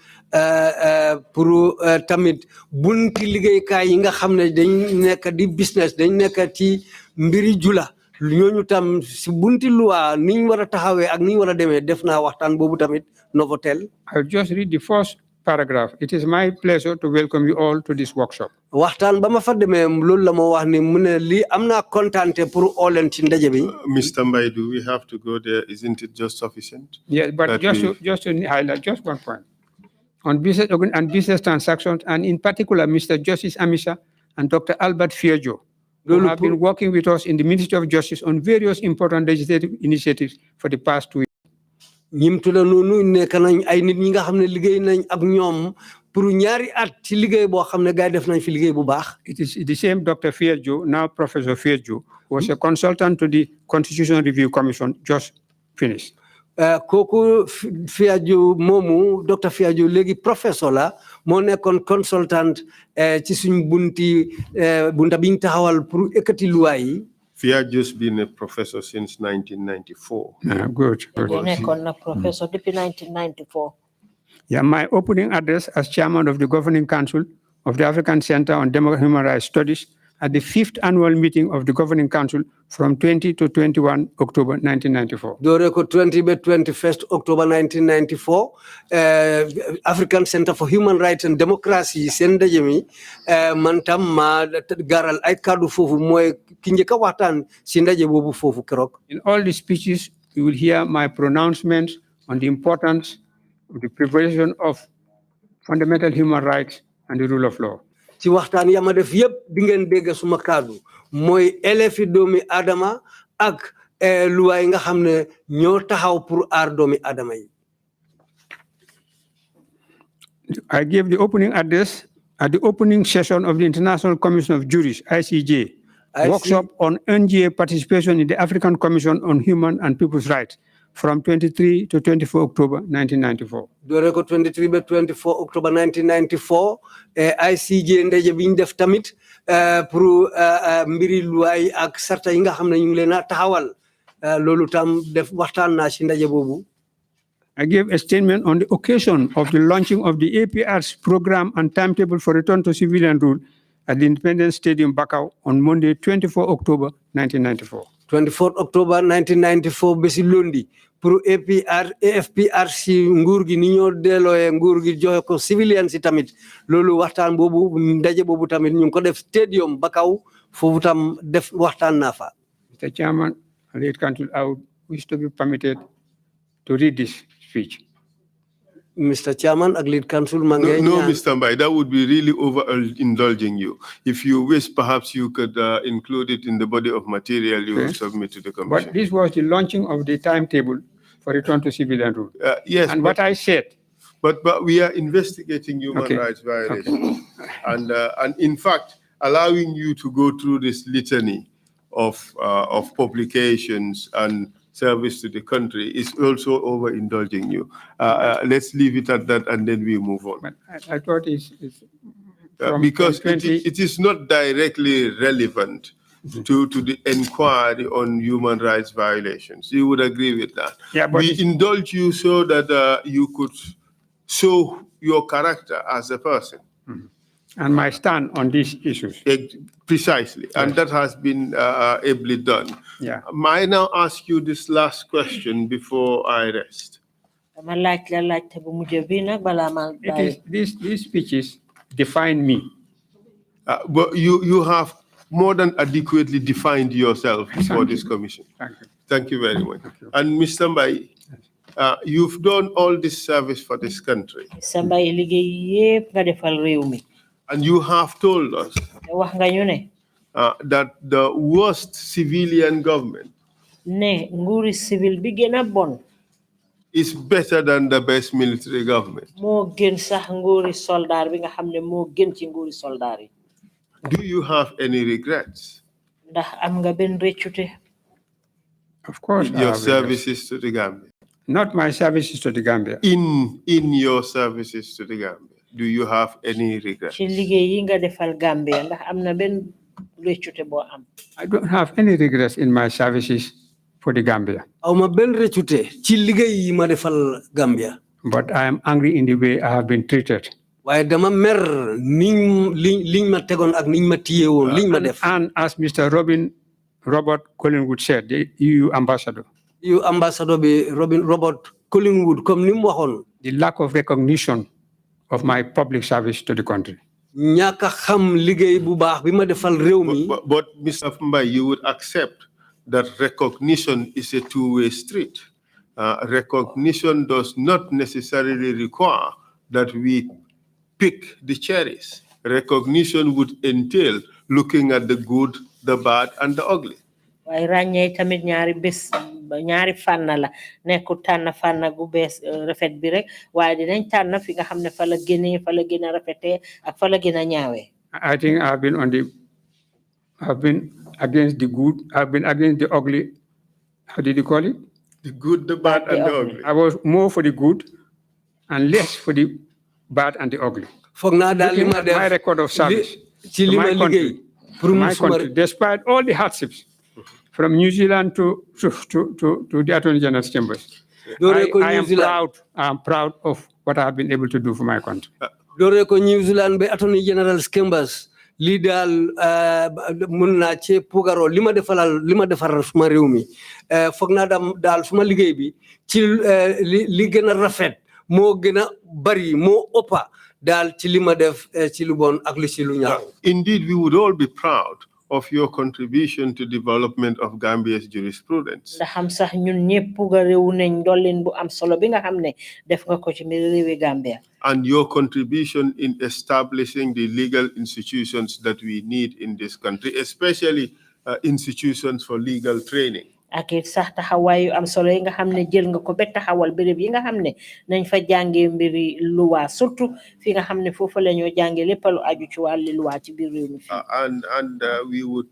pour tamit bunti liggéeykaay yi nga xam ne dañ nekk di business dañ nekk ci mbiri jula ñooñu tam si bunti loi niñ war a taxawee ak niñ war a demee def naa waxtaan boobu tamit Novotel. I'll just read the first paragraph. It is my pleasure to welcome you all to this workshop. Waxtaan ba ma fa demee loolu la ma wax ni mu ne lii am naa kontaante pour oo leen ci ndaje bi. Mr. Mbai, do we have to go there? Isn't it just sufficient? Yes, but just to highlight just one point. On business and business transactions, and in particular, Mr. Justice Amisa and Dr. Albert Fierjo, who have been working with us in the Ministry of Justice on various important legislative initiatives for the past 2 years. ñim tudda noonu nekk nañ ay nit ñi nga xam ne liggéey nañ ak ñoom pour ñaari at ci liggéey boo xam ne gars def nañ fi liggéey bu baax. It is the same Dr. Fierjo, now Professor Fierjo, was a consultant to the Constitutional Review Commission, just finished. Kooku Fierjo moomu Dr. Fierjo léegi professeur la moo nekkoon consultant ci suñ bunta biñ taxawal pour ekkati luwaay yi. Fierjo's been a professor since 1994. Good. nekkoon na professor depuis 1994. Yeah, my opening address as chairman of the Governing Council of the African Center on Democracy and Human Rights Studies at the 5th annual meeting of the Governing Council from 20 to 21 October 1994. Doore ko 20 ba 21st October 1994 African Center for Human Rights and Democracy seen ndaje mi man tam ma garal ay kaddu foofu mooy ki njëkk a waxtaan si ndaje boobu foofu keroog. In all the speeches, you will hear my pronouncements on the importance of the preservation of fundamental human rights and the rule of law. Ci waxtaan ya ma def yëpp di ngeen dégg suma kaddu mooy elefi doomi adama ak luwaay nga xam ne ñoo taxaw pour aar doomi adama yi. I gave the opening address at the opening session of the International Commission of Juries, ICJ, workshop on NGA participation in the African Commission on Human and People's Rights from 23 to 24 October 1994. Doore ko 23 ba 24 October 1994 ICJ ndaje biñ def tamit pour mbiri luwaay ak sarta yi nga xam ne ñu ngi leen a taxawal loolu tam def waxtaan naa ci ndaje boobu. I gave a statement on the occasion of the launching of the APR's program and timetable for return to civilian rule at the Independence Stadium, Bakau, on Monday, 24 October 1994. 24 October 1994 bési lundi pour AFPR si nguur gi ni ñoo dellooyee nguur gi joxe ko civilian si tamit loolu waxtaan boobu ndaje boobu tamit ñu ngi ko def stadium Bakau foofu tam def waxtaan naa fa. Mr. Chairman, late council, I would wish to be permitted to read this speech. Mr. Chairman, ak lead council No, Mr. Mbai, that would be really overindulging you. If you wish, perhaps you could include it in the body of material you will submit to the commission. But this was the launching of the timetable for return to civilian rule. Yes. And what I said. But we are investigating human rights violations. And in fact, allowing you to go through this litany of publications and service to the country is also overindulging you. Let's leave it at that, and then we move on. But I thought it's because from 20, it is not directly relevant to the inquiry on human rights violations. You would agree with that? Yeah, but we indulge you so that you could show your character as a person. And my stand on these issues. Precisely, yes. And that has been ably done. Yeah. May I now ask you this last question before I rest? These speeches define me. But you have more than adequately defined yourself before this commission. Thank you. Thank you very much. And Mr. Mbai, you've done all this service for this country. And you have told us that the worst civilian government is better than the best military government. Do you have any regrets? Of course. Your services to the Gambia. Not my services to the Gambia. In your services to the Gambia, do you have any regrets? I don't have any regrets in my services for the Gambia. But I am angry in the way I have been treated. And as Mr. Robert Collingwood said, the EU ambassador. EU ambassador Robert Collingwood the lack of recognition of my public service to the country. But Mr. Mbai, you would accept that recognition is a two-way street. Recognition does not necessarily require that we pick the cherries. Recognition would entail looking at the good, the bad, and the ugly. ñaari fànn la nekkul tànn fànn gu bees rafet bi rek waaye dinañ tànn fi nga xam ne fa la gënee fa la gën a rafetee ak fa la gën a ñaawee. I think I've been against the good, I've been against the ugly. How did you call it? The good, the bad, and the ugly. I was more for the good and less for the bad and the ugly. Looking at my record of service to my country, despite all the hardships, from New Zealand to the Attorney General's chambers. I am proud of what I have been able to do for my country. New Zealand be Attorney General's chambers li dal mun na ci pugaro lima defal suma réew mi foog naa daal suma liggéey bi ci li gën a rafet moo gën a bari moo ëppa daal ci lima def ci lu bon ak li ci lu ñaaw. Indeed, we would all be proud of your contribution to development of Gambia's jurisprudence. And your contribution in establishing the legal institutions that we need in this country, especially institutions for legal training. Ak sax taxawaayu am solo yi nga xam ne jël nga ko ba taxawal béréb yi nga xam ne nañ fa jàngee mbiri luwa surtout fi nga xam ne foofu la ñoo jàngee lépp lu aju ci wàllu luwa ci biir réew mi. And we would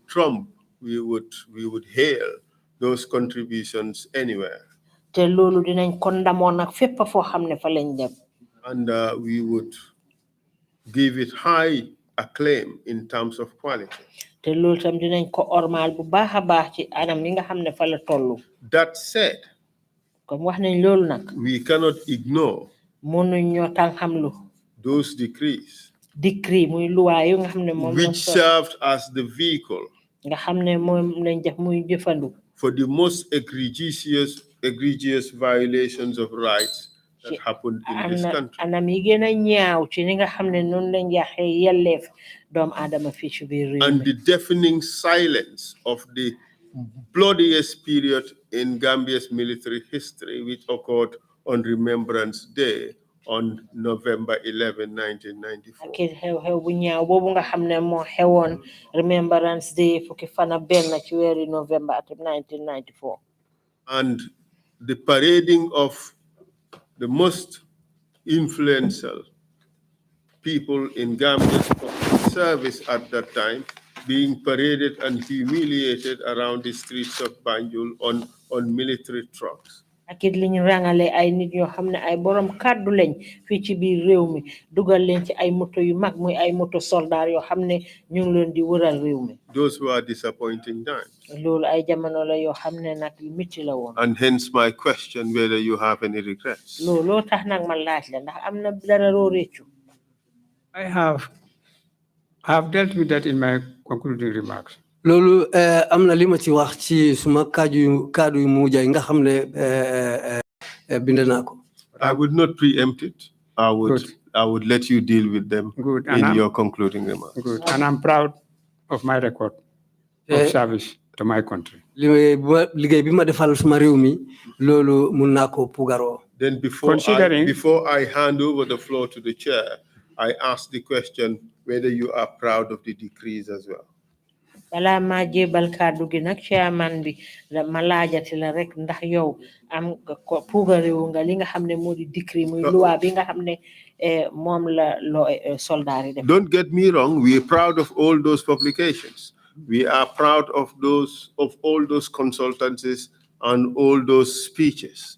hail those contributions anywhere. Te loolu dinañ ko ndamoo nag fépp foo xam ne fa lañ dem. And we would give it high acclaim in terms of quality. That said, we cannot ignore those decrees which served as the vehicle for the most egregious violations of rights that happened in this country. And the deafening silence of the bloodiest period in Gambia's military history, which occurred on Remembrance Day on November 11, 1994. Remembrance Day November 1994. And the parading of the most influential people in Gambia's public service at that time, being paraded and humiliated around the streets of Banjul on military trucks. akit liñ rangale ay nit yoo xam ne ay borom kàddu lañ fii ci biir réew mi dugal leen ci ay moto yu mag muy ay moto soldaar yoo xam ne ñu ngi leen di wëral réew mi. Those were disappointing times. loolu ay jamono la yoo xam ne nag yu métti la woon. And hence my question whether you have any regrets. looloo tax nag ma laaj la ndax am na dara loo réccu. I have dealt with that in my concluding remarks. loolu am na li ma ci wax ci suma kaddu yu mujj yi nga xam ne bind naa ko. I would not preempt it. I would let you deal with them in your concluding remarks. Good, and I'm proud of my record of service to my country. liggéey bi ma defal suma réew mi loolu mun naa ko pugaroo. Then before I hand over the floor to the chair, I ask the question whether you are proud of the decrees as well. Bala ma jébal kàddu gi nag chairman bi ma laajati la rek ndax yow am ko puugarewu nga li nga xam ne moo di decree muy loi bi nga xam ne moom la soldat yi def. Don't get me wrong, we are proud of all those publications. We are proud of all those consultancies and all those speeches.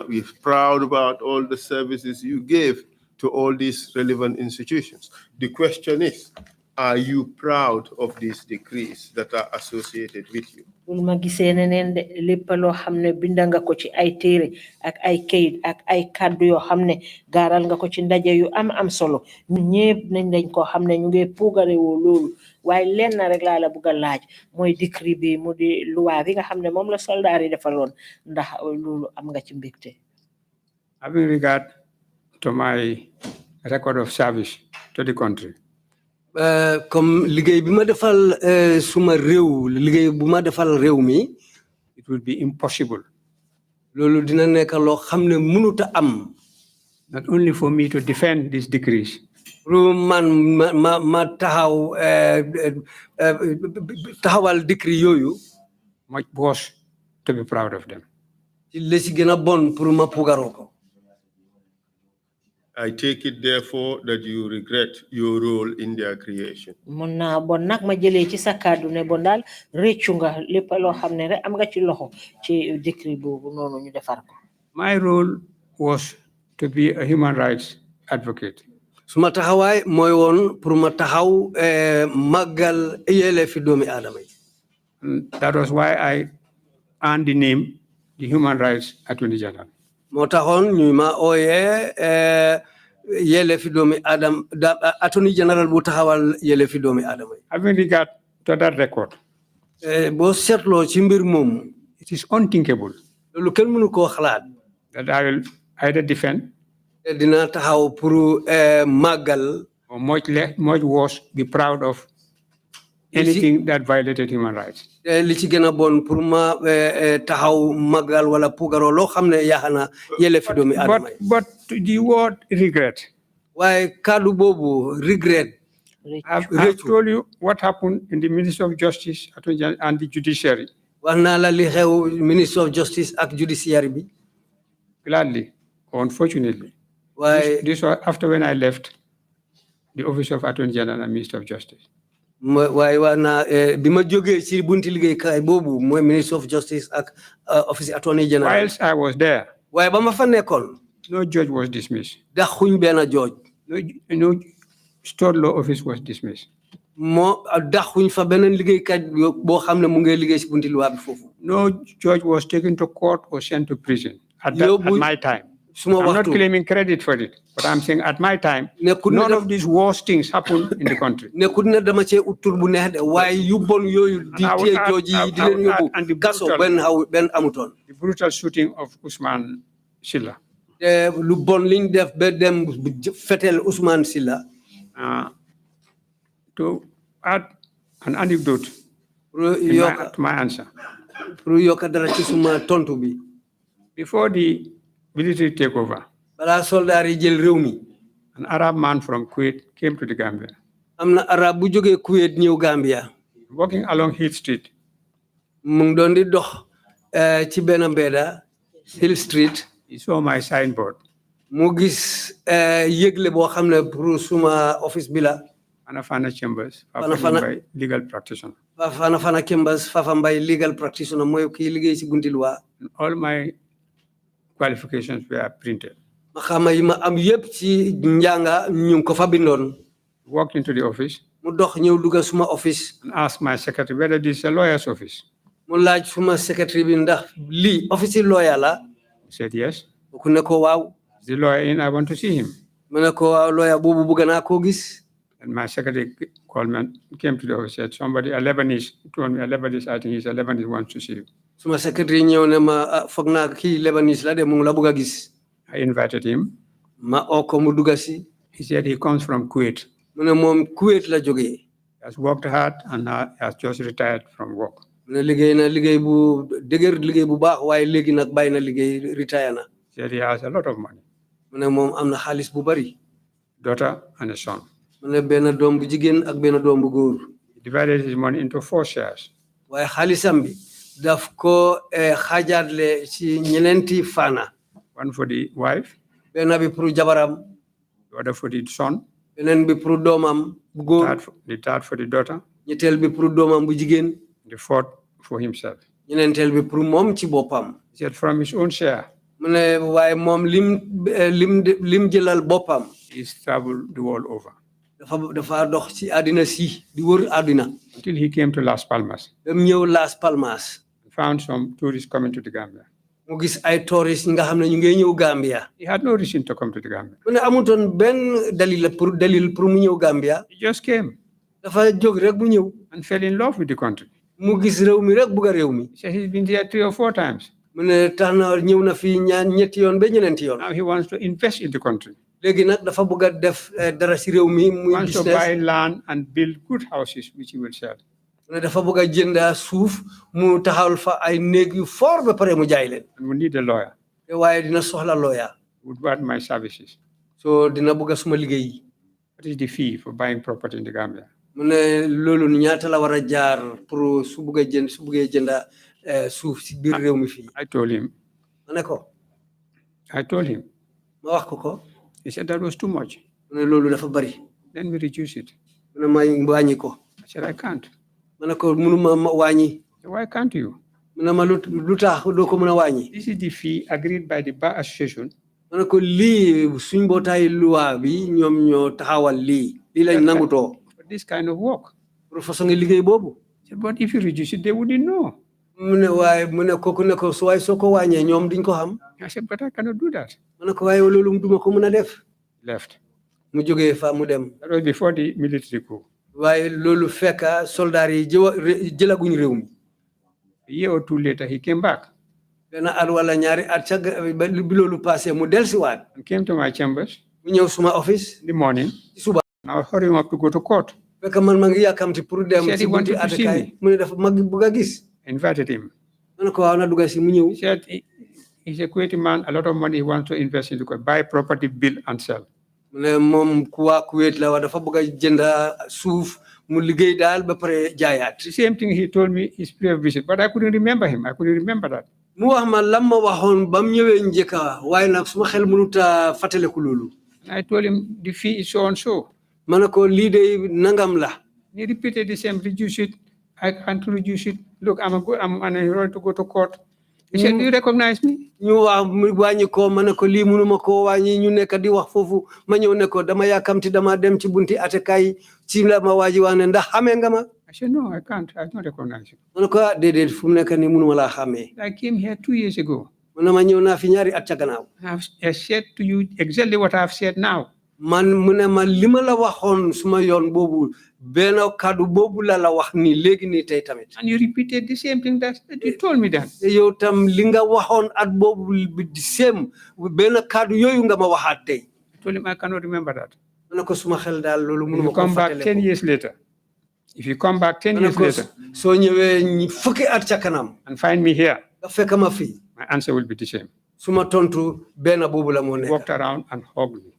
We're proud about all the services you gave to all these relevant institutions. The question is, are you proud of these decrees that are associated with you? ma gisee neneen de lépp loo xam ne binda nga ko ci ay téere ak ay kayit ak ay kàddu yoo xam ne gaaral nga ko ci ndaje yu am solo ñun ñëpp nañ dañ koo xam ne ñu ngi puugare woo loolu waaye lenn rek laa la bugg a laaj mooy décret bi mu di loi bi nga xam ne moom la soldat yi defaloon ndax loolu am nga ci mbégte. Having regard to my record of service to the country. Comme liggéey bi ma defal suma réew liggéey bu ma defal réew mi. It would be impossible. loolu dina nekk loo xam ne mënut a am. Not only for me to defend these decrees. pour man ma taxaw taxawal décret yooyu. Much worse to be proud of them. ci li ci gën a bon pour ma pugaroo ko. I take it, therefore, that you regret your role in their creation. Mun naa bon nag ma jëlee ci sa kàddu ne bon daal réccu nga lépp loo xam ne rek am nga ci loxo ci décret boobu noonu ñu defar ko. My role was to be a human rights advocate. suma taxawaay mooy woon pour ma taxaw màggal yelleefi doomi aadama yi. That was why I earned the name the Human Rights Attorney General. moo taxoon ñu ma ooyee yelleefi doomi aadama attorney general bu taxawal yelleefi doomi aadama yi. Having regard to that record. boo seetloo ci mbir moomu. It is unthinkable. loolu kenn mënu koo xalaat. That I will either defend. dina taxaw pour màggal. Or much worse, be proud of anything that violated human rights. li ci gën a bon pour ma taxaw màggal wala pugaroo loo xam ne yaa na yelleefi doomi aadama yi. But the word regret. waaye kàddu boobu regret. I've told you what happened in the Ministry of Justice and the Judiciary. wax naa la li xew Ministry of Justice ak Judiciary bi. Gladly or unfortunately. waaye this was after when I left the Office of Attorney General and Minister of Justice. waaye wax naa bi ma jógee ci bunti liggéeykaay boobu mooy Ministry of Justice ak Office Attorney General. Whilst I was there. waaye ba ma fa nekkoon. No judge was dismissed. daxuñ benn judge. No state law office was dismissed. moo daxuñ fa beneen liggéeykat boo xam ne mu ngi liggéey ci bunti loi bi foofu. No judge was taken to court or sent to prison at my time. I'm not claiming credit for it, but I'm saying at my time, none of these worst things happened in the country. nekkul ne dama cee uttur bu neex de waaye yu bon yooyu di tee jooji yi di leen yóbbu kaso benn amutoon. The brutal shooting of Ousmane Silla. lu bon liñ def ba dem fetel Ousmane Silla. To add an anecdote to my answer. pour yokk dara ci suma tontu bi. Before the military takeover, balaa soldaar yi jël réew mi. an Arab man from Kuwait came to the Gambia. am na arab bu jógee Kuwait ñëw Gambia. Walking along Hill Street. mu ngi doon di dox ci benn mbedda Hill Street. He saw my signboard. mu gis yëgle boo xam ne pour suma office bi la. Anafana Chambers, Fana- Mbai, legal practitioner. Fana Chambers, Fafa Mbai, legal practitioner, mooy kii liggéey si bunti loi. All my qualifications were printed. Ma xama yi ma am yépp ci njànga ñu ngi ko fa bindoon. Walked into the office Mu dox ñëw dugga suma office. and asked my secretary whether this is a lawyer's office. Mu laaj suma secretary bi ndax lii office lawyer la. He said, yes. Ku ne ko waaw. Is the lawyer in? I want to see him. Mu ne ko waaw lawyer boobu bëgg naa koo gis. And my secretary called me and came to the office, said, somebody, a Lebanese, told me a Lebanese, I think he's a Lebanese, wants to see you. Suma secretary ñëw ne ma foog naa kii Lebanese la de mu ngi la bëgg a gis. I invited him. Ma oo ko mu dugga si. He said he comes from Kuwait. Mu ne moom Kuwait la jógee. He has worked hard and has just retired from work. Mu ne liggéey na liggéey bu dëgër liggéey bu baax waaye léegi nag bàyyi na liggéey retire na. He said he has a lot of money, Mu ne moom am na xaalis bu bari. daughter and a son. Mu ne benn doom bu jigéen ak benn doom bu góor. He divided his money into 4 shares. waaye xaalisam bi daf ko xaajaatle ci ñeneenti fana. One for the wife, benn bi pour jabaram. the other for the son, beneen bi pour doomam bu góor. the third for the daughter, ñetteel bi pour doomam bu jigéen. the fourth for himself. ñeneenteel bi pour moom ci boppam. He said from his own share, mu ne waaye moom lim jëlal boppam. he's traveled the world over dafa dox ci àddina si di wër àddina. until he came to Las Palmas ba mu ñëw Las Palmas. and found some tourists coming to the Gambia. mu gis ay touriste nga xam ne ñu ngi ñëw Gambia. He had no reason to come to the Gambia. mu ne amutoon benn dalil pour mu ñëw Gambia. He just came dafa jóg rek mu ñëw. and fell in love with the country. mu gis réew mi rek bugg a réew mi. He said he's been there 3 or 4 times. mu ne tax na ñëw na fii ñetti yoon ba ñeneenti yoon. Now he wants to invest in the country. léegi nag dafa bugg a def dara si réew mi. He muy wants to business. buy land and build good houses which he will sell. mu ne dafa bugg a jënd suuf mu taxawal fa ay néeg yu fort ba pare mu jaay leen. And we need a lawyer te waaye dina soxla lawyer. who would want my services. so dina bugg a suma liggéey. What is the fee for buying property in the Gambia? mu ne loolu ñaata la war a jaar pour su buggee jënda suuf si biir réew mi fii. I told him. ma ne ko. ma wax ko. He said that was too much. mu ne loolu dafa bari. Then we reduce it. mu ne ma wàññi ko. I said, I can't. ma ne ko mënuma ma wàññi. Why can't you? mu ne ma lu tax doo ko mën a wàññi. This is the fee agreed by the Bar Association. ma ne ko lii suñ mbootaay loi bi ñoom ñoo taxawal lii lañ nangutoo. For this kind of work. pour façon nga liggéey boobu. I said, but if you reduce it, they wouldn't know. mu ne waaye mu ne kooku ne ko waaye soo ko wàññee ñoom duñ ko xam. I said, but I cannot do that. ma ne ko waaye loolu duma ko mën a def. Left. mu jógee fa mu dem. That was before the military coup. waaye loolu fekk soldat yi jëlaguñ réew mi. A year or 2 later, he came back. benn at wala ñaari at ca bi loolu passé mu dellusiwaat. And came to my chambers mu ñëw suma office. in the morning. suba. I was hurrying up to go to court. fekk man ma ngi yàkkamti pour dem. Said he si bunti wanted to see àttekaay me. mu ne dafa mag bugg a gis. I invited him. ma ne ko waaw na dugga si mu ñëw. He said he's a Kuwaiti man, a lot of money he wants to invest in the country, buy property, build and sell. mu ne moom ku waa Kuwait la dafa bëgg a jënd suuf mu liggéey daal ba pare jaayaat. The same thing he told me his previous visit, but I couldn't remember him. I couldn't remember that. mu wax ma lam ma waxoon ba mu ñëwee njëkka waaye nag suma xel mënut a fàttaliku loolu. I told him the fee is so and so. ma ne ko lii de nangam la. He repeated the same, reduce it. I can't reduce it. Look, I'm ready to go to court. He said, do you recognize me? ñu wax mu wàññi ko ma ne ko lii mënuma koo wàññi ñu nekk di wax foofu ma ñëw ne ko dama yàkkamti dama dem ci bunti atekaay ci la ma waaji wax ne ndax xamee nga ma. I said, no, I can't. I don't recognize you. ma ne ko déedéet fu mu nekk nii mënuma laa xamee. I came here 2 years ago. ma ne ma ñëw naa fi ñaari at ca gannaaw. I said to you exactly what I've said now. man mu ne ma li ma la waxoon suma yoon boobu benn kàddu boobu la wax ni léegi nii tey tamit. And you repeated the same thing that you told me then. yow tam li nga waxoon at boobu di same benn kàddu yooyu nga ma waxaat tey. I told him I cannot remember that. ma ne ko suma xel daal loolu If mënuma you ko come back fàttale 10 ko. years later, if you come back 10 years later soo ñëwee fukki at ca kanam. and find me here, nga fekk ma fii. my answer will be the same. suma tontu benn boobu la moo He nekk. walked around and hugged me.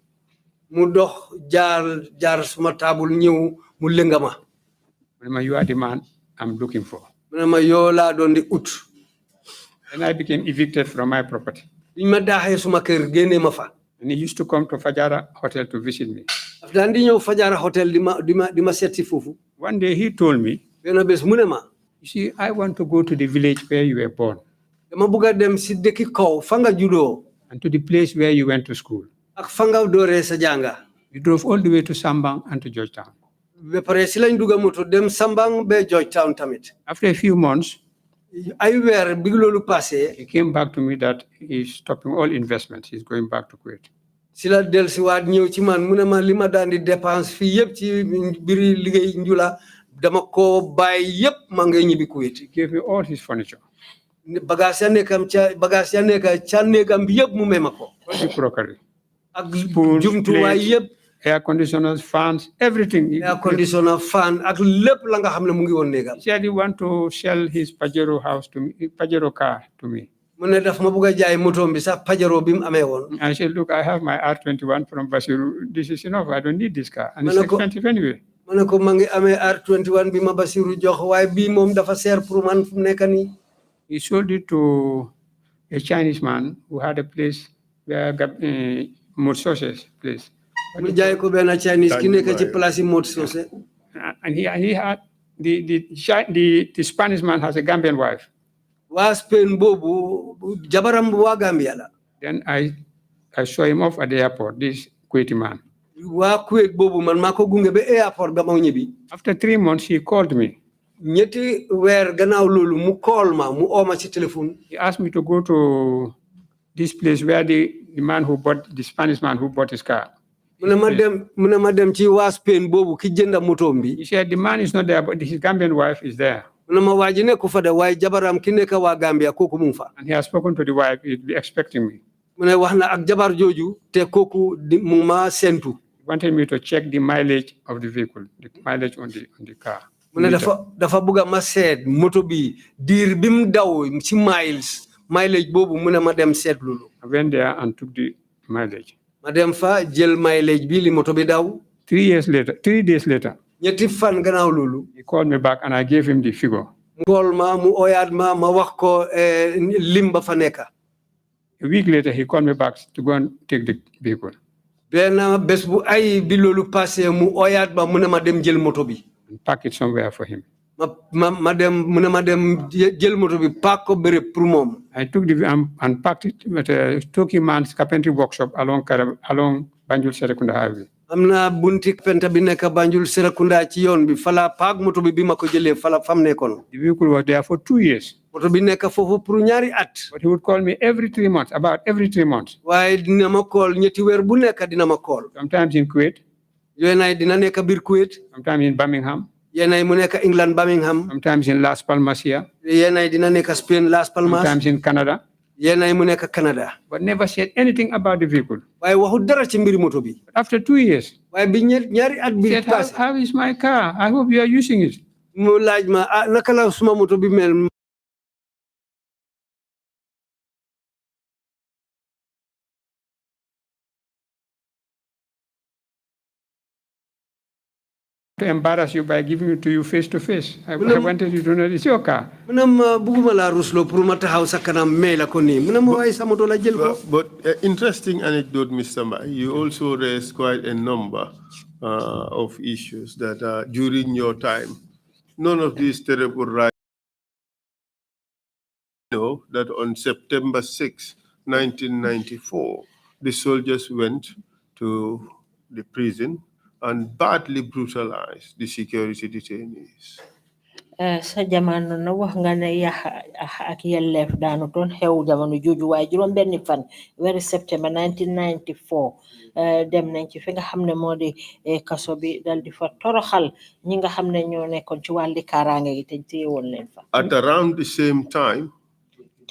mu dox jaar suma taabul ñëw mu lënga ma. You are the man I'm looking for. mu ne ma yoo laa doon di ut. Then I became evicted from my property. biñ ma daaxee suma kër génnee ma fa. And he used to come to Fajara Hotel to visit me. dandi ñëw Fajara hotel di ma seet si foofu. One day he told me, benn bés mu ne ma. you see, I want to go to the village where you were born. dama bëgg a dem si dëkki kaw fa nga juddoo. And to the place where you went to school. ak fa nga dooree sa jànga. We drove all the way to Sambang and to Georgetown. ba pare si lañ dugg moto dem Sambang ba Georgetown tamit. After a few months, ay weer bi loolu passé. he came back to me that he's stopping all investments. He's going back to Kuwait. si la del si waat ñëw ci man mu ne ma li ma daan di dépense fii yëpp ci biri liggéey njula dama ko bàyyi yëpp ma ngay ñibbi Kuwait. He gave me all his furniture. bagage ya nekk ca néegam bi yëpp mu may ma ko. All the crockery. ak jumtuwaay yëpp. Air conditioners, fans, everything. Air conditioner, fan, ak lépp la nga xam ne mu ngi woon néegam. He said he want to sell his Pajero house to me, Pajero car to me. mu ne daf ma bëgg a jaay moto bi sax Pajero bi mu amee woon. I said, look, I have my R21 from Basiru. This is enough. I don't need this car. And it's expensive anyway. ma ne ko ma ngi amee R21 bi ma Basiru jox waaye bii moom dafa seer pour man fu mu nekk nii. He sold it to a Chinese man who had a place where Mod Sources place. mu jaay ko benn Chinese ki nekk ci place yi Mod Sose. And he had the Spanish man has a Gambian wife. waa Spain boobu jabaram bu waa Gambia la. Then I saw him off at the airport, this Kuwaiti man. waa Kuwait boobu man maa ko gunge ba airport ba ma ñibbi. After 3 months, he called me. ñetti weer gannaaw loolu mu call ma mu oo ma ci téléphone. He asked me to go to this place where the Spanish man who bought his car. mu ne ma dem ci waa Spain boobu ki jënda motoom bi. He said the man is not there, but his Gambian wife is there. mu ne ma waa ji nekku fa de waaye jabaram ki nekk waa Gambia kooku mu ngi fa. And he has spoken to the wife. He'll be expecting me. mu ne wax na ak jabar jooju te kooku mu ma sentu. He wanted me to check the mileage of the vehicle, the mileage on the car. mu ne dafa bëgg ma seet moto bi diir bi mu daw ci mileage boobu mu ne ma dem seet loolu. I went there and took the mileage. ma dem fa jël mileage bi li moto bi daw. 3 days later. ñetti fan gannaaw loolu. He called me back and I gave him the figure. mu xool ma mu oyaat ma wax ko lim ba fa nekk. A week later, he called me back to go and take the vehicle. benn bés bu ay bi loolu passé mu oyaat ma mu ne ma dem jël moto bi. And pack it somewhere for him. ma dem jël moto bi pack ko béréb pour moom. I took and packed it at a Toki man's carpentry workshop along Banjul Serekunda Highway. am na bunti penta bi nekk Banjul Serekunda ci yoon bi fala paak moto bi ma ko jëlee fala fam nekkoon. The vehicle was there for 2 years. moto bi nekk foofu pour ñaari at. But he would call me about every 3 months. waaye dina ma call ñetti weer bu nekk dina ma call. Sometimes in Kuwait. yéenay dina nekk biir Kuwait. Sometimes in Birmingham. yéenay mu nekk England Birmingham. Sometimes in Las Palmas here. yéenay dina nekk Spain Las Palmas. Sometimes in Canada. yéenay mu nekk Canada. But never said anything about the vehicle. waaye waxu dara ci mbiri moto bi. After 2 years. waaye bi ñaari at bi passé. How is my car? I hope you are using it. mu laaj ma naka la suma moto bi mel. To embarrass you by giving it to you face to face. I wanted you to know it's your car. buguma la ruslo pour ma taxaw sa kanam may la ko ni way sa moto la jël ko. But interesting anecdote, Mr. Mbai. You also raised quite a number of issues that during your time, none of these terrible rights. You know that on September 6, 1994, the soldiers went to the prison and badly brutalized the security detainees. Sa jamono na wax nga ne ak yelleef daanu doon xew jamono jooju waaye juróom benni fan weeru September 1994 dem nañ ci fi nga xam ne moo di kaso bi dal di fa toroxal ñi nga xam ne ñoo nekkoon ci wàlli kaaraange gi te téye woon leen fa. At around the same time,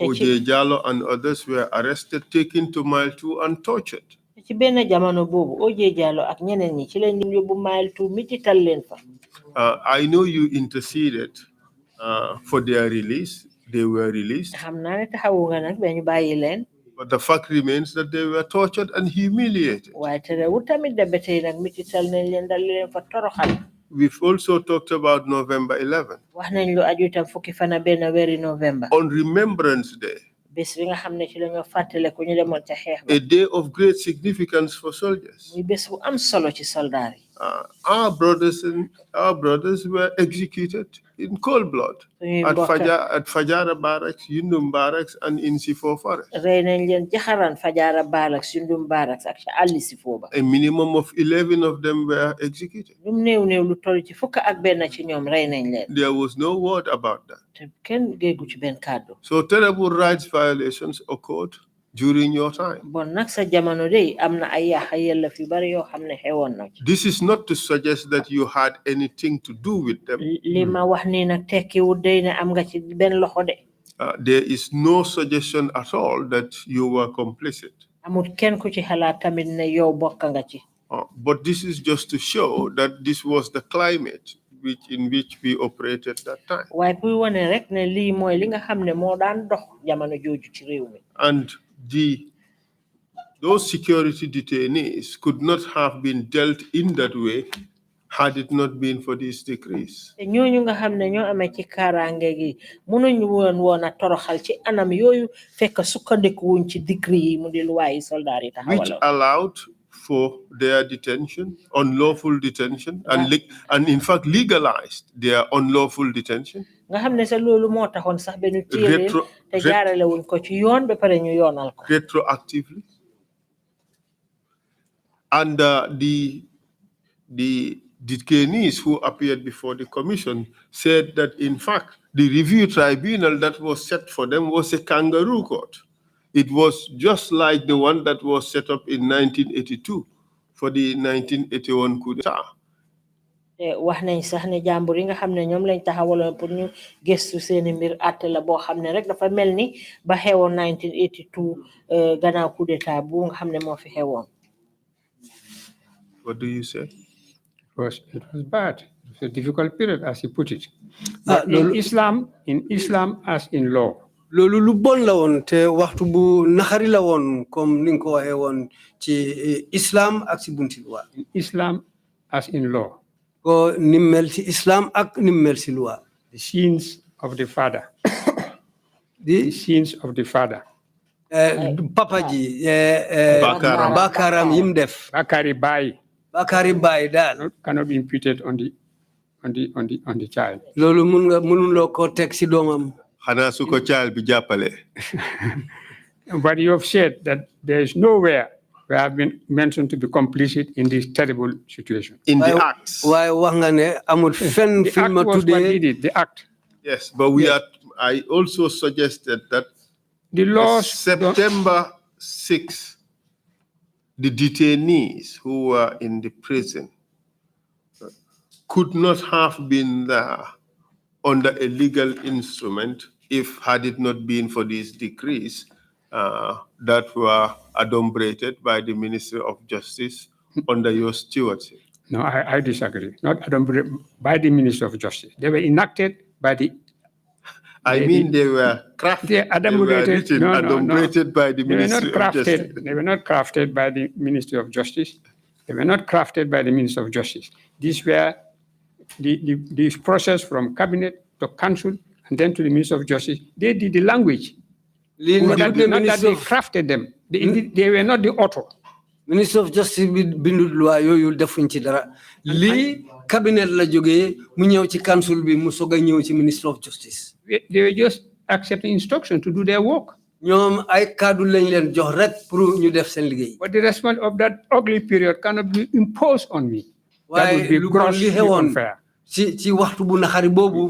Ojé Jallow and others were arrested, taken to Mile 2 and tortured. ci benn jamono boobu Ojé Jallow ak ñeneen ñi ci lañ yóbbu Mile 2 mitital leen fa. I know you interceded for their release. They were released. xam naa ne taxawu nga nag ba ñu bàyyi leen. But the fact remains that they were tortured and humiliated. waaye terewul tamit da ba tey nag mitital nañ leen dal leen fa toroxal. We've also talked about November 11. wax nañ lu aju itam fukki fan ak benn weeri November. On Remembrance Day, bés bi nga xam ne ci la ñoo fàttale ko ñu demoon ca xeex ba a day of great significance for soldiers. muy bés bu am solo ci soldaar yi. Our brothers were executed in cold blood at Fajara Barracks, Yundum Barracks, and in Sifo Forest. rey nañ leen jaxaran Fajara Barracks, Yundum Barracks ak ca àlli Sifo ba. A minimum of 11 of them were executed. lu néew néew lu toll ci fukk ak benn ci ñoom rey nañ leen. There was no word about that. te kenn géegu ci benn kàddu. So terrible rights violations occurred during your time. bon nag sa jamono de am na ay yàq yelleef yu bari yoo xam ne xewoon na. This is not to suggest that you had anything to do with them. li ma wax nii nag tekkiwul day ne am nga ci benn loxo de. There is no suggestion at all that you were complicit. amul kenn ku ci xalaat tamit ne yow bokk nga ci. But this is just to show that this was the climate in which we operated that time. waaye pour wane rek ne lii mooy li nga xam ne moo daan dox jamono jooju ci réew mi. And those security detainees could not have been dealt in that way had it not been for these decrees. te ñooñu nga xam ne ñoo amee ci kaaraange gi mënuñu woon a toroxal ci anam yooyu fekk sukkandiku wuñ ci décret yi mu di luwaayi soldaar yi taxawaloon. Which allowed for their detention, unlawful detention, and in fact legalized their unlawful detention. nga xam ne sa loolu moo taxoon sax benn téere te jaarale wuñ ko ci yoon ba pare ñu yoonal ko. Retroactively. And the detainees who appeared before the commission said that in fact the review tribunal that was set for them was a kangaroo court. It was just like the one that was set up in 1982 for the 1981 coup d'etat. wax nañ sax ne jàmbur yi nga xam ne ñoom lañ taxawaloon pour ñu gëstu seeni mbir àtte la boo xam ne rek dafa mel ni ba xewoon 1982 gannaaw coup d'etat bu nga xam ne moo fi xewoon. What do you say? It was bad. It was a difficult period, as he put it. But in Islam as in law. loolu lu bon la woon te waxtu bu naxari la woon comme ni nga ko waxee woon ci islam ak si bunti loi. In Islam as in law. ko ni mel ci islam ak ni mel ci loi. The sins of the father. The sins of the father. Papa ji. Bakaram yim def. Bakari Bai daal. Cannot be imputed on the child. loolu mënuloo ko teg ci doomam. But you have said that there is nowhere we have been mentioned to be complicit in this terrible situation. In the acts. Why wangane amul fen film today. The act. Yes, but I also suggested that the laws September 6th, the detainees who were in the prison could not have been there under a legal instrument had it not been for these decrees that were adumbrated by the Ministry of Justice under your stewardship. No, I disagree. Not adumbrated by the Ministry of Justice. They were enacted by the... they were crafted. They adumbrated. Adumbrated by the Ministry of Justice. They were not crafted by the Ministry of Justice. They were not crafted by the Ministry of Justice. These were the process from cabinet to council and then to the Ministry of Justice. They did the language. Not that they crafted them. They were not the author. Minister of Justice bindu loi yoyu defuñ ci dara li cabinet la jógee mu ñëw ci council bi mu soga ñëw ci Minister of Justice. They were just accepting instruction to do their work. ñoom ay kaddu lañ leen jox rek pour ñu def seen liggéey. But the response of that ugly period cannot be imposed on me. That would be grossly unfair. ci waxtu bu naxari boobu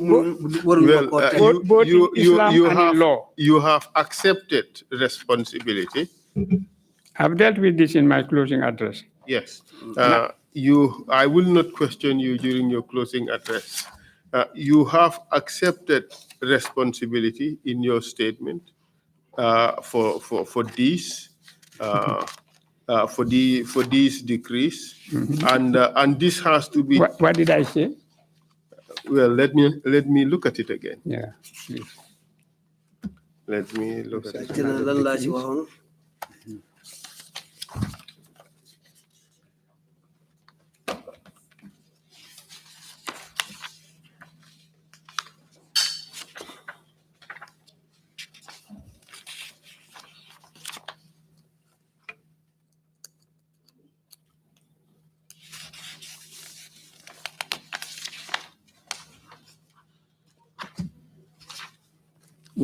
waruñu ko teg. Both in Islam and in law. You have accepted responsibility. I've dealt with this in my closing address. Yes. I will not question you during your closing address. You have accepted responsibility in your statement for these decrees, and this has to be. What did I say? Well, let me look at it again. Yeah, please. Let me look at it.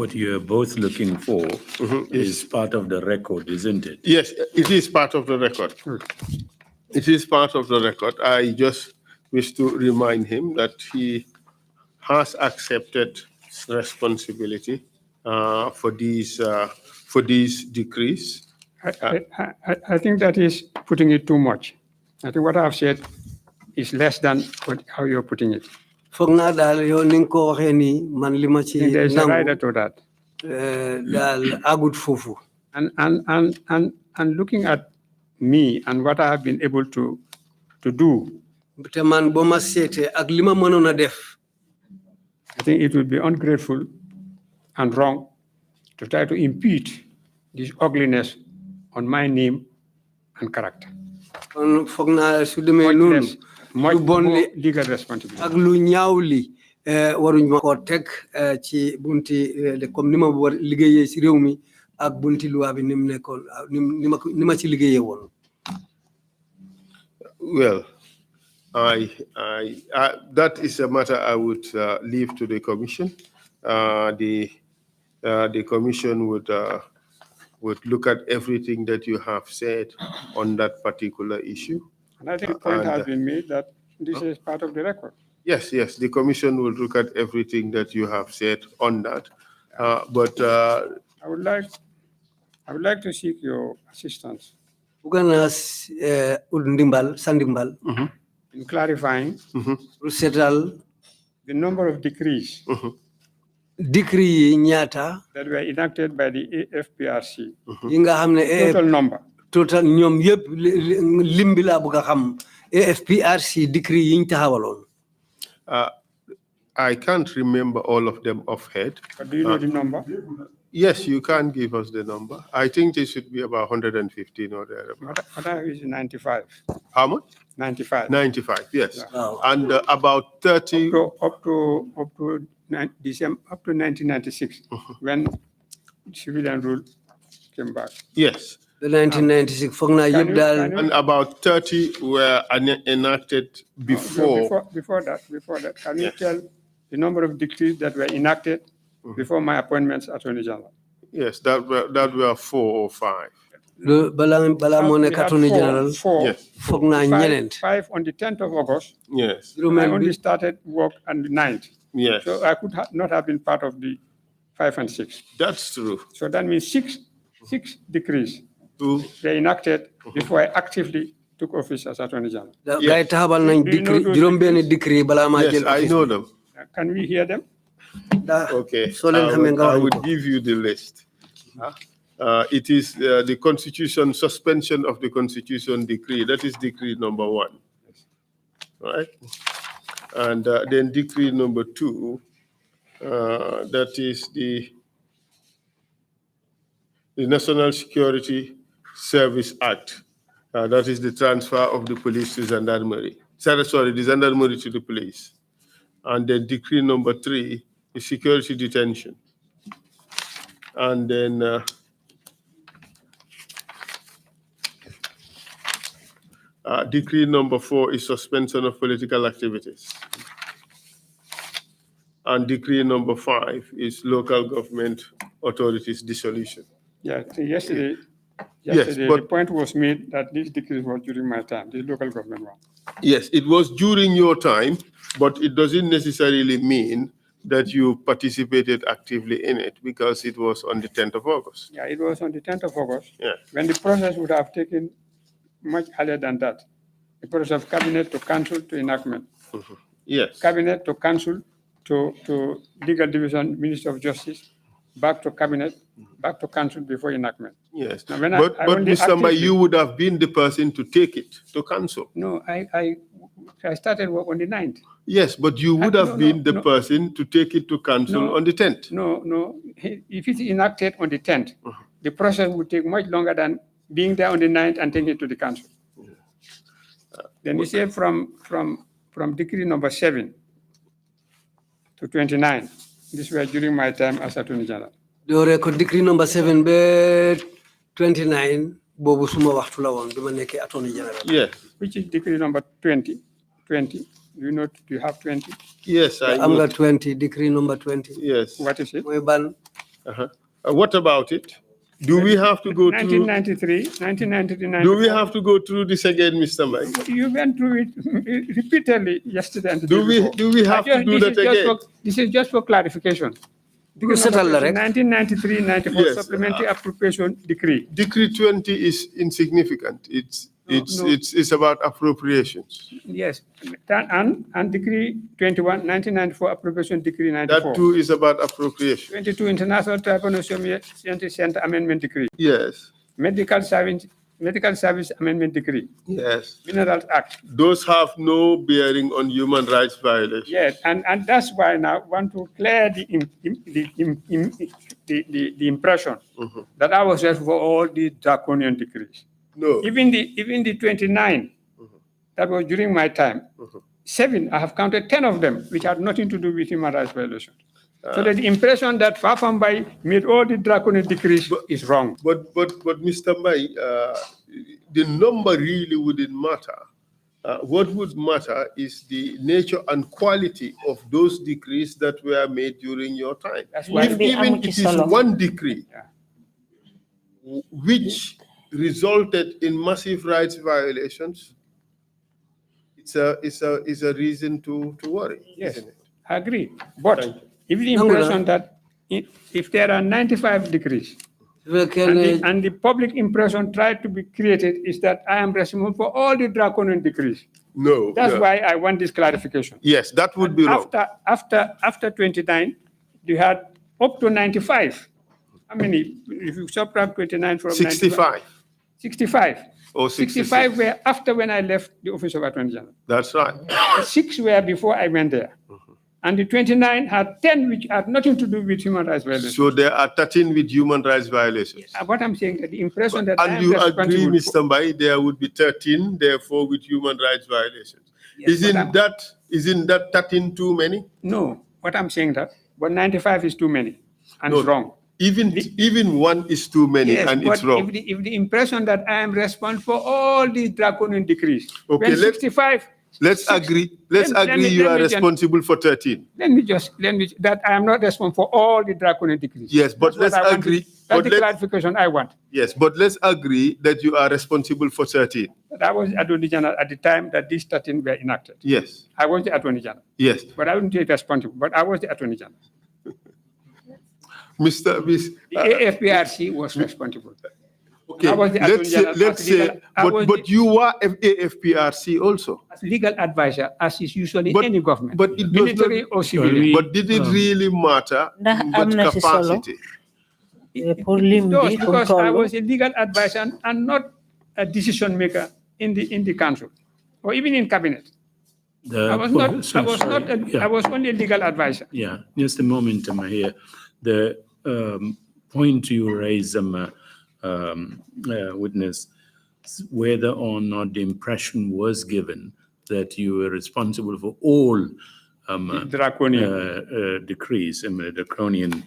what you're both looking for is part of the record, isn't it? Yes, it is part of the record. It is part of the record. I just wish to remind him that he has accepted responsibility for these decrees. I think that is putting it too much. I think what I've said is less than how you're putting it. foog naa daal yow ni nga ko waxee nii man li ma I ci think there's a rider nangu to that. daal agut foofu. And looking at me and what I have been able to do, te man boo ma seetee ak li ma mënoon a def. I think it would be ungrateful and wrong to try to impute this ugliness on my name and character. kon foog naa su demee noonu. Much lu bon more li legal responsibility. ak lu ñaaw li waruñ ma koo teg ci bunti comme ni ma war liggéeyee ci réew mi ak bunti loi bi ni mu nekkoon ni ma ci liggéeyee woon. Well, that is a matter I would leave to the commission. The commission would look at everything that you have said on that particular issue. And I think the point has been made that this is part of the record. Yes, the commission will look at everything that you have said on that. But I would like to seek your assistance in clarifying the number of decrees decree ñaata that were enacted by the AFPRC. yi nga xam ne Total number. total ñoom yëpp lim bi laa bëgg a xam AFPRC decree yi ñu taxawaloon. I can't remember all of them offhand. But do you know the number? Yes, you can give us the number. I think it should be about 115 or thereabouts. What is 95? How much? 95. 95, yes. Yeah. Wow. And about 30. Up to December, up to 1996, when civilian rule came back. Yes. The 1996 foog naa yëpp daal. And about 30 were enacted before. Before that, can you tell the number of decrees that were enacted before my appointments as Attorney General? Yes, that were 4 or 5. balaa moo nekk Attorney General. Yes. foog naa ñeneent. 5 on the 10th of August. Yes. I only started work on the 9th. Yes. So I could not have been part of the 5 and 6. That's true. So that means six decrees True. were enacted before I actively took office as Attorney General. gars yi taxawal nañ Do you know decree those juróom-benn decree balaa maa Yes, jël I office know bi. them. Can we hear them? Okay. soo leen xamee nga I wax would ko. give you the list. It is the Constitution, suspension of the Constitution decree. That is decree number 1. Right? And then decree number 2, that is the National Security Service Act. That is the transfer of the police to gendarmerie. Sorry, the gendarmerie to the police. And then decree number 3 is security detention. And then decree number 4 is suspension of political activities. And decree number 5 is local government authorities dissolution. Yeah, so yesterday Yes, the but- point was made that this decree was during my time, the local government one. Yes, it was during your time, but it doesn't necessarily mean that you participated actively in it because it was on the 10th of August. Yeah, it was on the 10th of August. Yeah. When the process would have taken much earlier than that. The process of cabinet to council to enactment. Yes. Cabinet to council to legal division, Minister of Justice, back to cabinet, back to council before enactment. Yes. Now, when But I only Mr. Mbai, actively- you would have been the person to take it to council. No, I started work on the 9th. Yes, but you would have been the person to take it to council No. on the 10th. No. If it's enacted on the 10th, the process would take much longer than being there on the 9th and taking it to the council. Then you say from decree number 7 to 29, this was during my time as Attorney General. doore ko decree number 7 ba 29 boobu suma waxtu la woon bi ma nekkee Attorney General. Yes. Which is decree number 20. Do you have 20? Yes, I am know. nga 20 decree number 20. Yes. What is it? mooy ban What about it? Do we have to go through? 1993, Do we have to go through this again, Mr. Mike? You went through it repeatedly yesterday and the Do day we before. do we have to do that again? This is just for clarification. Ko setal la rek. 1993-94 Yes, supplementary appropriation decree. Decree 20 is insignificant. It's about appropriations. Yes, and decree 21, 1994 appropriation decree 94. That too is about appropriation. 22 International Tribunal Center Amendment Decree. Yes. Medical Service Amendment Decree. Yes. Minerals Act. Those have no bearing on human rights violations. Yes, and that's why now I want to clear the impression that I was just for all the draconian decrees. No. Even the 29, that was during my time. 7, I have counted 10 of them, which had nothing to do with human rights violations. So that the impression that Fafa Mbai made all the draconian decrees is wrong. But Mr. Mbai, the number really wouldn't matter. What would matter is the nature and quality of those decrees that were made during your time. That's why Even it is one decree which resulted in massive rights violations, it's a reason to worry. Yes, isn't it? I agree. But if the impression that if there are 95 decrees, and the public impression tried to be created is that I am responsible for all the draconian decrees. No. That's why I want this clarification. Yes, that would be wrong. After 29, you had up to 95. How many? If you subtract 29 from 65. 65. Or 65 were after when I left the Office of Attorney General. That's right. 6 were before I went there. And the 29 had 10 which had nothing to do with human rights violations. So there are 13 with human rights violations. What I'm saying, the impression that I am And you agree, responsible Mr. Mbai, there would be 13, therefore, with human rights violations. Yes, Isn't that 13 too many? No, what I'm saying that, but 95 is too many, and it's wrong. Even one is too many, Yes, and but it's wrong. If the impression that I am responsible for all these draconian decrees, Okay, when 65. Let's agree you are responsible for 13. Let me that I am not responsible for all the draconian decrees. Yes, but let's agree. That's the clarification I want. Yes, but let's agree that you are responsible for 13. That I was the Attorney General at the time that these 13 were enacted. Yes. I was the Attorney General. Yes. But I wouldn't take responsible, but I was the Attorney General. The AFPRC was responsible. Okay, I was the let's say, but you were AFPRC also. As legal advisor, as is usually any government, but it military or civilian. But did it really matter what capacity? It does, because I was a legal advisor and not a decision maker in the council or even in cabinet. I was only a legal advisor. Yeah, just a moment, here. The point you raise, witness, whether or not the impression was given that you were responsible for all draconian decrees, draconian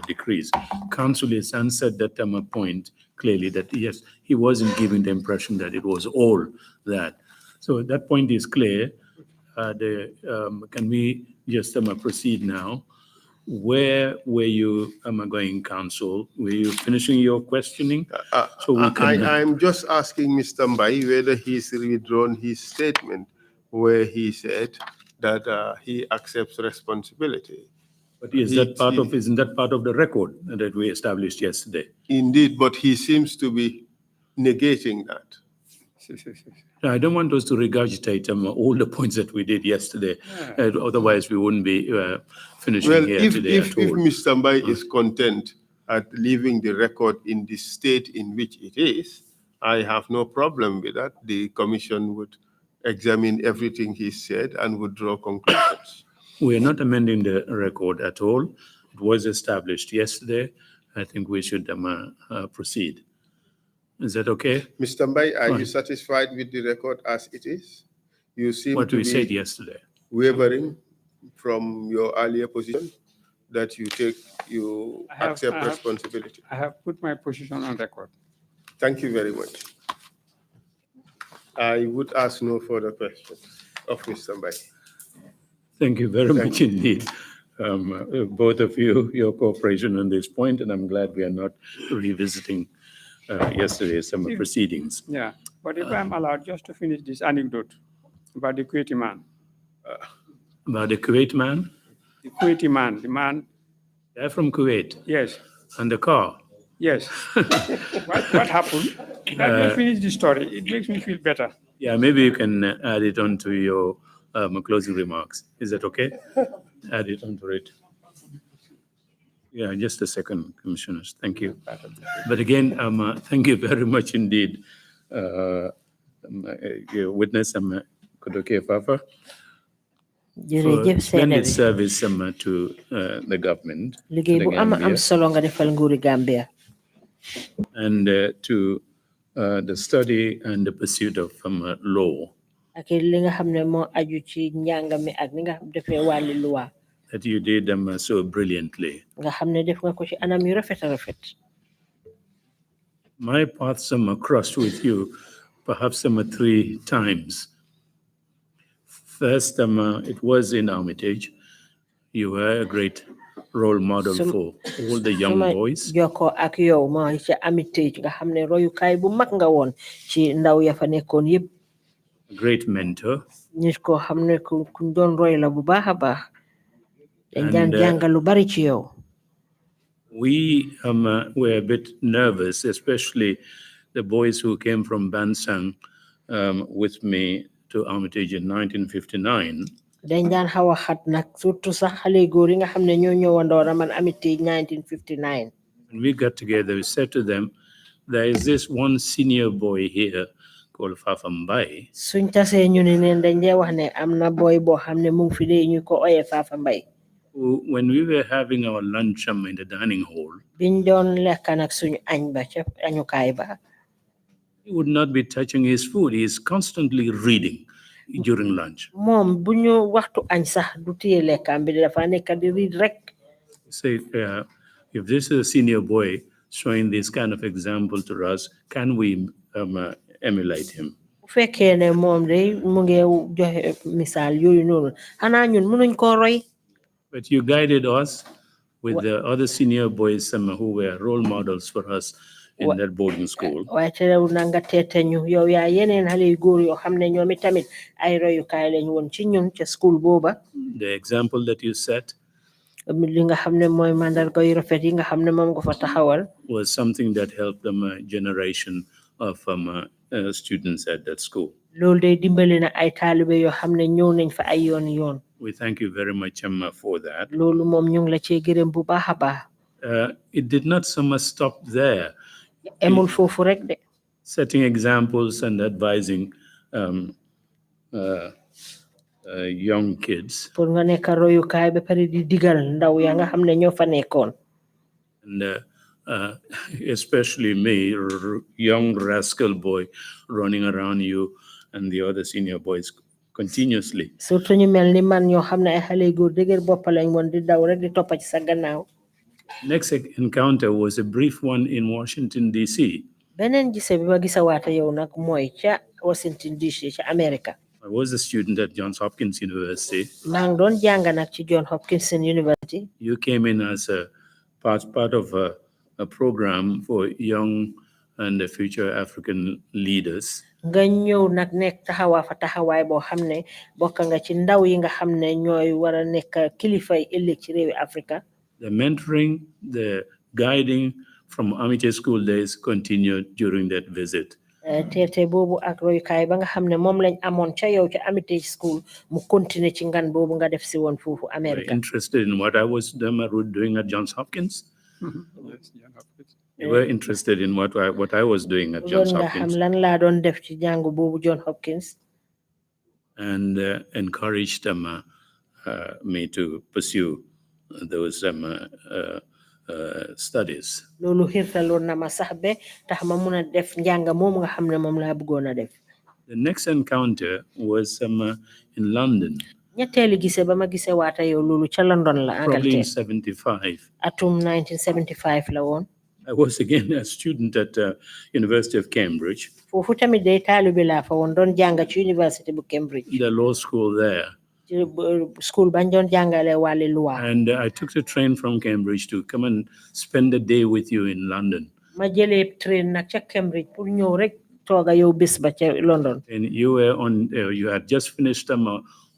decrees. Counsel has answered that point clearly that yes, he wasn't giving the impression that it was all that. So that point is clear. Can we just proceed now? Where were you going, counsel? Were you finishing your questioning? I'm just asking Mr. Mbai whether he's withdrawn his statement where he said that he accepts responsibility. But isn't that part of the record that we established yesterday? Indeed, but he seems to be negating that. I don't want us to regurgitate all the points that we did yesterday. Otherwise, we wouldn't be finishing here today if Mr. Mbai is content at leaving the record in the state in which it is, I have no problem with that. The commission would examine everything he said and would draw conclusions. We are not amending the record at all. It was established yesterday. I think we should proceed. Is that okay? Mr. Mbai, are you satisfied with the record as it is? You seem what to we be said yesterday. Wavering from your earlier position that you accept responsibility. I have put my position on record. Thank you very much. I would ask no further questions of Mr. Mbai. Thank you very much indeed. both of you, your cooperation on this point, and I'm glad we are not revisiting yesterday's summer proceedings. Yeah, but if I'm allowed just to finish this anecdote about the Kuwaiti man. About the Kuwait man? The Kuwaiti man, the man. They're from Kuwait. Yes. And the car. Yes. what happened? Let me finish the story. It makes me feel better. Yeah, maybe you can add it on to your closing remarks. Is that okay? Add it onto it. Yeah, just a second, Commissioners. Thank you. But again, thank you very much indeed, your witness, Kodoke Fafa, for splendid service to the government. Liggéey bu am solo nga defal nguuri Gambia. And to the study and the pursuit of law. Ak li nga xam ne moo aju ci njàng mi ak li nga defee wàlli loi. That you did them so brilliantly. Nga xam ne def nga ko ci anam yu rafet a rafet. My paths crossed with you perhaps 3 times. First, it was in Armitage. You were a great role model for all the young boys. Joko ak yow mo ci Armitage nga xam ne royukaay bu mag nga woon ci ndaw ya fa nekkoon yëpp. Great mentor. Nit ko xam ne ku doon roy la bu baax a baax. Dañ jàngal lu bari ci yow. We were a bit nervous, especially the boys who came from Bansang with me to Armitage in 1959. Dañ daan xaw a xat nag surtout sax xale góor yi nga xam ne ñoo ñëwandoora man Armitage 1959. When we got together, we said to them, there is this one senior boy here called Fafa Mbai. Suñ tasee ñu ne neen dañ dee wax ne am na boy boo xam ne mu ngi fi dee ñu ko oyee Fafa Mbai. When we were having our lunch in the dining hall, biñ doon lekk nag suñu añ ba ca añukaay ba. He would not be touching his food. He is constantly reading during lunch. Moom bu ñu waxtu añ sax du téye lekkaam bi dafa nekk di read rek. Say, if this is a senior boy showing this kind of example to us, can we emulate him? Bu fekkee ne moom day mu ngi joxe misaal yooyu noonu xanaa ñun mënuñ koo roy. But you guided us with the other senior boys who were role models for us in that boarding school. Waaye terewul na nga teete ñu yow yaa yeneen xale yu góor yoo xam ne ñoom itamit ay royukaay lañ woon ci ñun ca school booba. The example that you set li nga xam ne mooy mandarga yu rafet yi nga xam ne moom nga fa taxawal. Was something that helped a generation of students at that school. Loolu day dimbali na ay taalibe yoo xam ne ñëw nañ fa ay yoon. We thank you very much for that. Loolu moom ñu ngi la cee gërëm bu baax a baax. It did not stop there. Emul foofu rek de. Setting examples and advising young kids. Pour nga nekk royukaay ba pare di digal ndaw ya nga xam ne ñoo fa nekkoon. And especially me, young rascal boy running around you and the other senior boys continuously. Surtout ñu mel ni man ñoo xam ne ay xale góor dëgër bopp lañ woon di daw rek di toppa ci sa gannaaw. Next encounter was a brief one in Washington, D.C. Beneen gise bi ma gisawaata yow nag mooy ca Washington, D.C. ca America. I was a student at Johns Hopkins University. maa ngi doon jàng nag ci Johns Hopkins University. You came in as a part of a program for young and future African leaders. Nga ñëw nag nekk taxawaa fa taxawaay boo xam ne bokk nga ci ndaw yi nga xam ne ñooy war a nekk kilifay ëllëg ci réewi Afrika. The mentoring, the guiding from Armitage school days continued during that visit. Teete boobu ak royukaay ba nga xam ne moom lañ amoon ca yow ca Armitage school mu continuer ci ngan boobu nga def si woon foofu America. Interested in what I was doing at Johns Hopkins? You were interested in what I was doing at Johns Hopkins. Lan laa doon def ci jàngu boobu Johns Hopkins. And encouraged me to pursue those studies. Loolu xirtaloon na ma sax be tax ma mun a def njàng moom nga xam ne moom laa bëggoon a def. The next encounter was in London. Ñetteeli gise ba ma gise waata yow loolu ca London la Probably in 75. Atum 1975 la woon. I was again a student at University of Cambridge. Foofu tamit day taalibe laa fa woon doon jàng ci University bu Cambridge. The law school there. school bañ doon jàngale wàlli loi. And I took the train from Cambridge to come and spend a day with you in London. ma jëlee train nag ca Cambridge pour ñëw rek tooga yow bés ba ca London. And you were you had just finished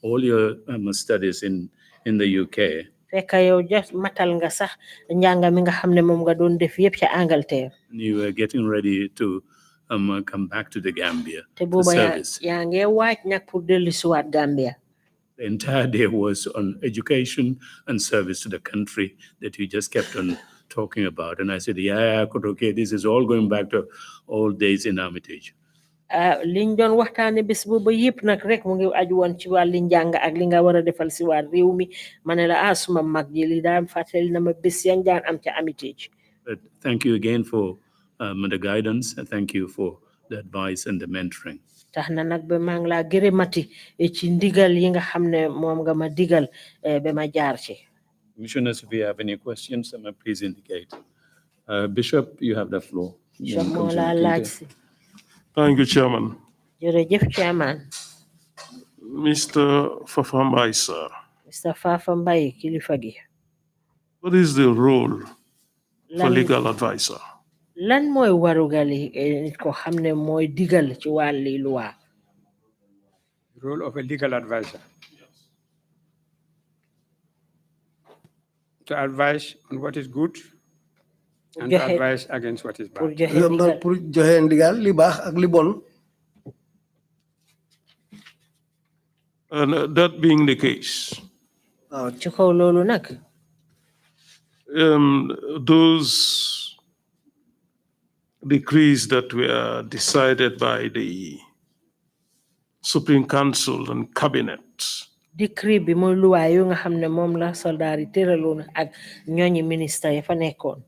all your studies in the UK. fekk yow just matal nga sax njàng mi nga xam ne moom nga doon def yëpp ca Angleterre. And you were getting ready to come back to the Gambia te for booba service. yaa ngi waaj nag pour dellusiwaat Gambia. The entire day was on education and service to the country that you just kept on talking about. And I said, yeah, okay, this is all going back to old days in Armitage. liñ doon waxtaane bés booba yëpp nag rek mu ngi aju woon ci wàlli njàng ak li nga war a defal si waa réew mi ma ne la suma mag ji li daan fàttali na ma bés yan daan am ca Armitage. But thank you again for the guidance. And thank you for the advice and the mentoring. tax na nag ba maa ngi laa gërëmati ci ndigal yi nga xam ne moom nga ma digal ba ma jaar ci. Commissioners, if you have any questions, please indicate. Bishop, you have the floor. Bishop moo laa laaj si. Thank you, Chairman. jërëjëf Chairman. Mr. Fafa Mbai, sir. Mr. Fafa Mbai kilifa gi. What is the role for legal advisor? lan mooy warugali nit ko xam ne mooy digal ci wàlli loi. The role of a legal advisor. To advise on what is good and to advise against what is bad. pour joxe ndigal li baax ak li bon. And that being the case, waaw ci kaw loolu nag. those decrees that were decided by the Supreme Council and Cabinet. Decree bi mooy loi yu nga xam ne moom la soldaar yi tëraloon ak ñooñi ministre yi fa nekkoon.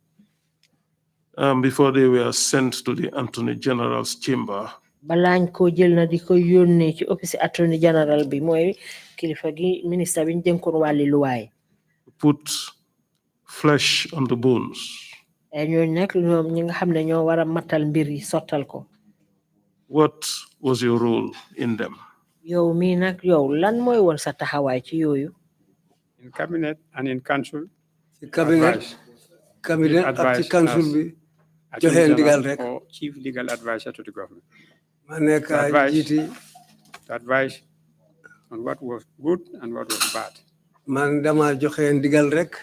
Before they were sent to the Attorney General's chamber. balaañ ko jël na di ko yónnee ci office Attorney General bi mooy kilifa gi ministre bi ñu dénkoon wàlli loi. Put flesh on the bones. ñooñu nag ñoom ñi nga xam ne ñoo war a matal mbir yi sottal ko. What was your role in them? yow mii nag yow lan mooy woon sa taxawaay ci yooyu. In cabinet and in council. ci cabinet ak ci council bi. joxe ndigal rek. or chief legal advisor to the government. ma nekk jiiti. To advise on what was good and what was bad. man dama joxe ndigal rek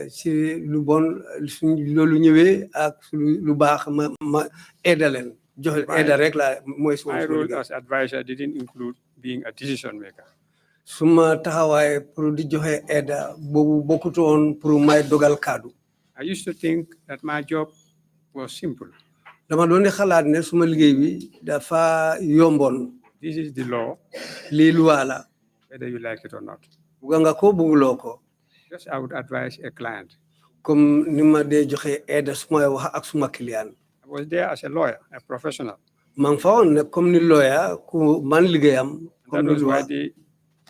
ci lu bon suñ loolu ñëwee ak lu baax ma aidaleen joxe aida rek la mooy my role as advisor didn't include being a decision maker. suma taxawaay pour di joxe aida boobu bokkutoon pour may dogal kaddu. I used to think that my job was simple. dama doon di xalaat ne suma liggéey bi dafa yomboon. This is the law. lii loi la. Whether you like it or not. buga nga ko buguloo ko. Just I would advise a client. comme ni ma dee joxe aide sumay wax ak suma client. I was there as a lawyer, a professional. maa ngi fa woon ne comme ni lawyer ku man liggéeyam. That was why they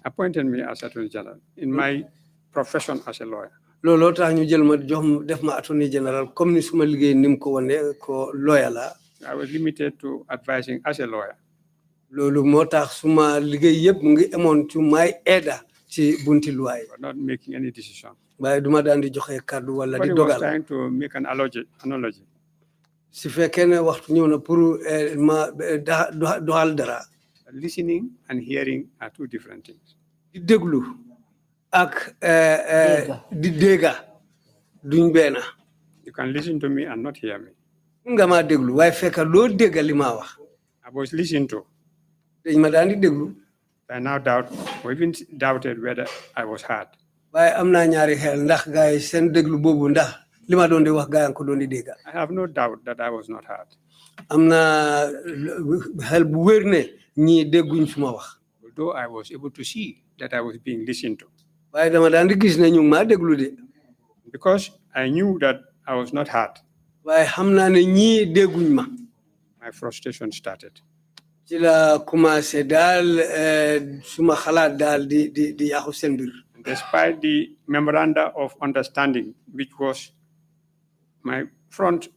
appointed me as Attorney General in my profession as a lawyer. looloo tax ñu jël ma jox def ma Attorney General comme ni suma liggéey ni mu ko wane ko lawyer la. I was limited to advising as a lawyer. loolu moo tax suma liggéey yëpp mu ngi amoon ci may aida ci bunti loi. But not making any decision. waaye duma daan di joxe kaddu wala di But I was dogal. trying to make an analogy. si fekkee ne waxtu ñëw na pour ma doxal dara. Listening and hearing are two different things. di déglu ak di dégga duñ benn. You can listen to me and not hear me. nga ma déglu waaye fekk doo dégga li ma wax. I was listened to. dañ ma daan di déglu. I now doubt, or even doubted whether I was heard. waaye am naa ñaari xel ndax gars yi seen déglu boobu ndax li ma doon di wax gars yi ko doon di dégga. I have no doubt that I was not heard. am na xel bu wér ne ñii dégguñ suma wax. Although I was able to see that I was being listened to. waaye dama daan di gis ne ñu ngi maa déglu de. Because I knew that I was not heard. waaye xam naa ne ñii dégguñ ma. My frustration started. ci la commencé daal suma xalaat daal di yàqu seen mbir. Despite the memoranda of understanding, which was my front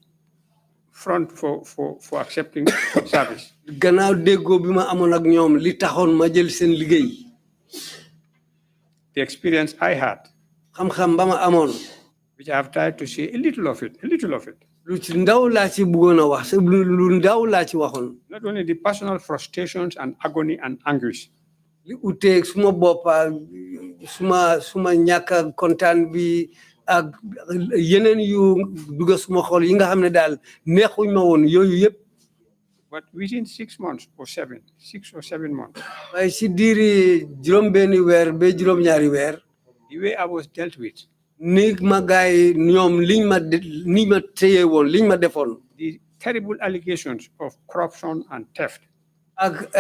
for accepting service. gannaaw déggoo bi ma amoon ak ñoom li taxoon ma jël seen liggéey. the experience I had, xam-xam ba ma amoon which I have tried to say a little of it. lu ci ndaw laa ci bëggoon a wax lu ndaw laa ci waxoon. Not only the personal frustrations and agony and anguish, li uteeg suma boppa suma ñàkk kontaan bi ak yeneen yu dugga suma xol yi nga xam ne daal neexuñ ma woon yooyu yëpp. but within 6 or 7 months, waaye si diiri juróom-benni weer ba juróom-ñaari weer. the way I was dealt with, ni ma gaay ñoom liñ ma téye woon liñ ma defoon. the terrible allegations of corruption and theft, ak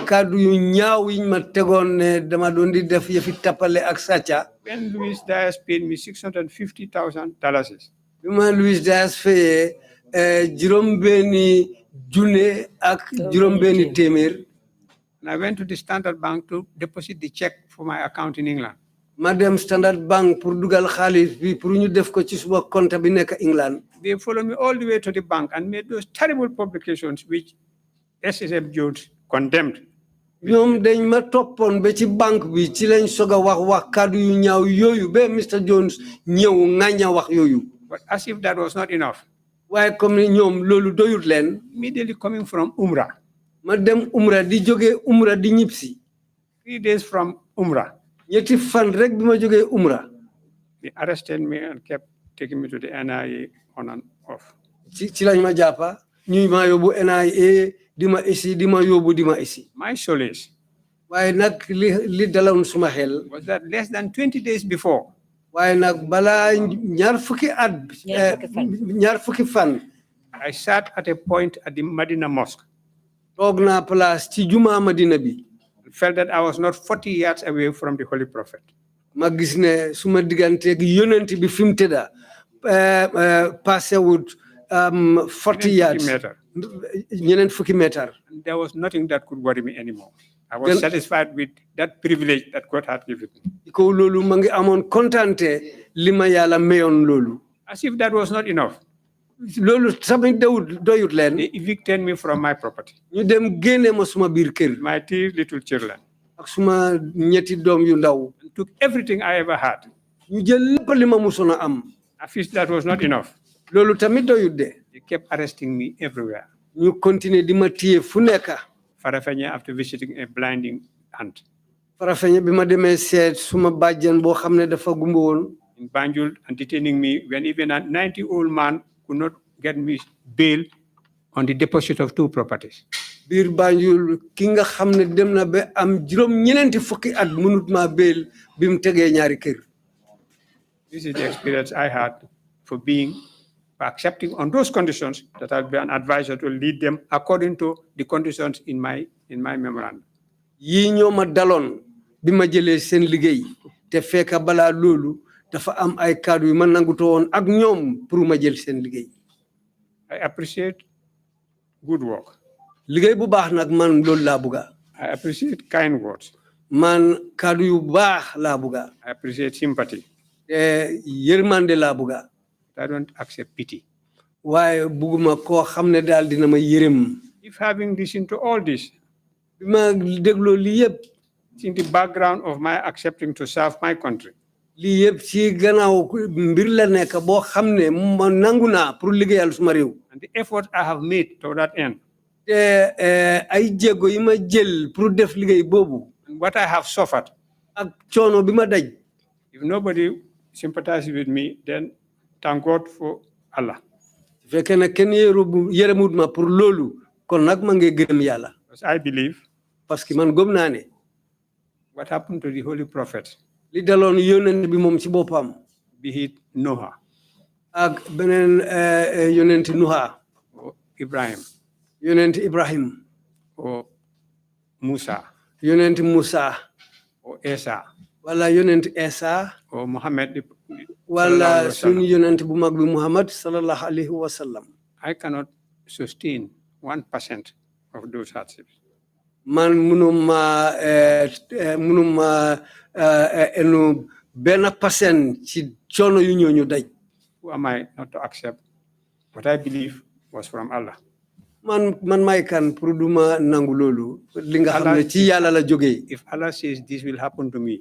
kàddu yu ñaaw yiñ ma tegoon ne dama doon di def yëfi tappale ak sàcca. when Louis Dias paid me $650,000. bi ma Louis Dias fayee juróom-benni junne ak juróom-benni téeméer. And I went to the Standard Bank to deposit the check for my account in England. ma dem Standard Bank pour dugal xaalis bi pour ñu def ko ci suma compte bi nekk England. They followed me all the way to the bank and made those terrible publications which SSF Jones condemned. ñoom dañ ma toppoon ba ci banque bi ci lañ soog a wax kàddu yu ñaaw yooyu ba Mr Jones ñëw ŋàñña wax yooyu. But as if that was not enough, waaye comme ni ñoom loolu doyut leen. immediately coming from Umrah, ma dem Umrah di jógee Umrah di ñibbisi. 3 days from Umrah, ñetti fan rek bi ma jógee Umrah. they arrested me and kept taking me to the NIA on and off. ci lañ ma jàppa ñuy ma yóbbu NIA di ma yóbbu di ma isi. My solace waaye nag li daloon suma xel. was that less than 20 days before, waaye nag balaa ñaar fukki fan. I sat at a point at the Medina Mosque. toog naa place ci juma Madina bi. Felt that I was not 40 yards away from the Holy Prophet. ma gis ne suma digganteeg yonent bi fi mu tëdda passé wut 40 yards. ñeneen fukki meter. There was nothing that could worry me anymore. I was satisfied with that privilege that God had given me. ko loolu ma ngi amoon kontante li ma yàlla mayoon loolu. As if that was not enough, loolu tamit doyut leen. they evicted me from my property. ñu dem génne ma suma biir kër. My 3 little children. ak suma ñetti doom yu ndaw. Took everything I ever had. ñu jël lépp li ma musoon a am. As if that was not enough, loolu tamit doyut de. they kept arresting me everywhere. ñu continuer di ma téye fu nekk. Farafenni, after visiting a blinding aunt. Farafenni bi ma demee seet suma bàjjen boo xam ne dafa gumba woon. In Banjul, and detaining me when even a 90-old man could not get me bail on the deposit of 2 properties. biir Banjul ki nga xam ne dem na ba am juróom-ñeneenti fukki at mënut maa bail bi mu tegee ñaari kër. This is the experience I had for accepting on those conditions that I'll be an advisor to lead them according to the conditions in my memorandum. yii ñoo ma daloon bi ma jëlee seen liggéey te fekk balaa loolu dafa am ay kàddu yu ma nangutoo woon ak ñoom pour ma jël seen liggéey. I appreciate good work. liggéey bu baax nag man loolu laa bugga. I appreciate kind words. man kàddu yu baax laa bugga. I appreciate sympathy. yërmande laa bugga. I don't accept pity. waaye bugguma koo xam ne daal dina ma yërëm. If having listened to all this, bi ma dégloo lii yëpp. in the background of my accepting to serve my country, lii yëpp ci gannaaw mbir la nekk boo xam ne ma nangu naa pour liggéeyal suma réew. and the effort I have made to that end, te ay jéego yi ma jël pour def liggéey boobu. and what I have suffered, ak coono bi ma daj. if nobody sympathizes with me, then thank God for Allah. fekkee ne kenn yërëmut ma pour loolu kon nag ma ngi gërëm yàlla. Because I believe parce que man gëm naa ne. what happened to the holy prophet, li daloon yonent bi moom ci boppam. be it Noah ak beneen yonent Nuha. or Ibrahim yonent Ibrahim. or Musa yonent Musa. or Isa wala yonent Isa. or Muhammad. wala suñu yonent bu mag bi Muhammad sallallahu alayhi wa sallam. I cannot sustain 1% of those hardships. man munuma enu benn % ci coono yu ñooñu daj. Who am I not to accept what I believe was from Allah? man may kan pour duma nangu loolu li nga xam ne ci yàlla la jógee. If Allah says this will happen to me,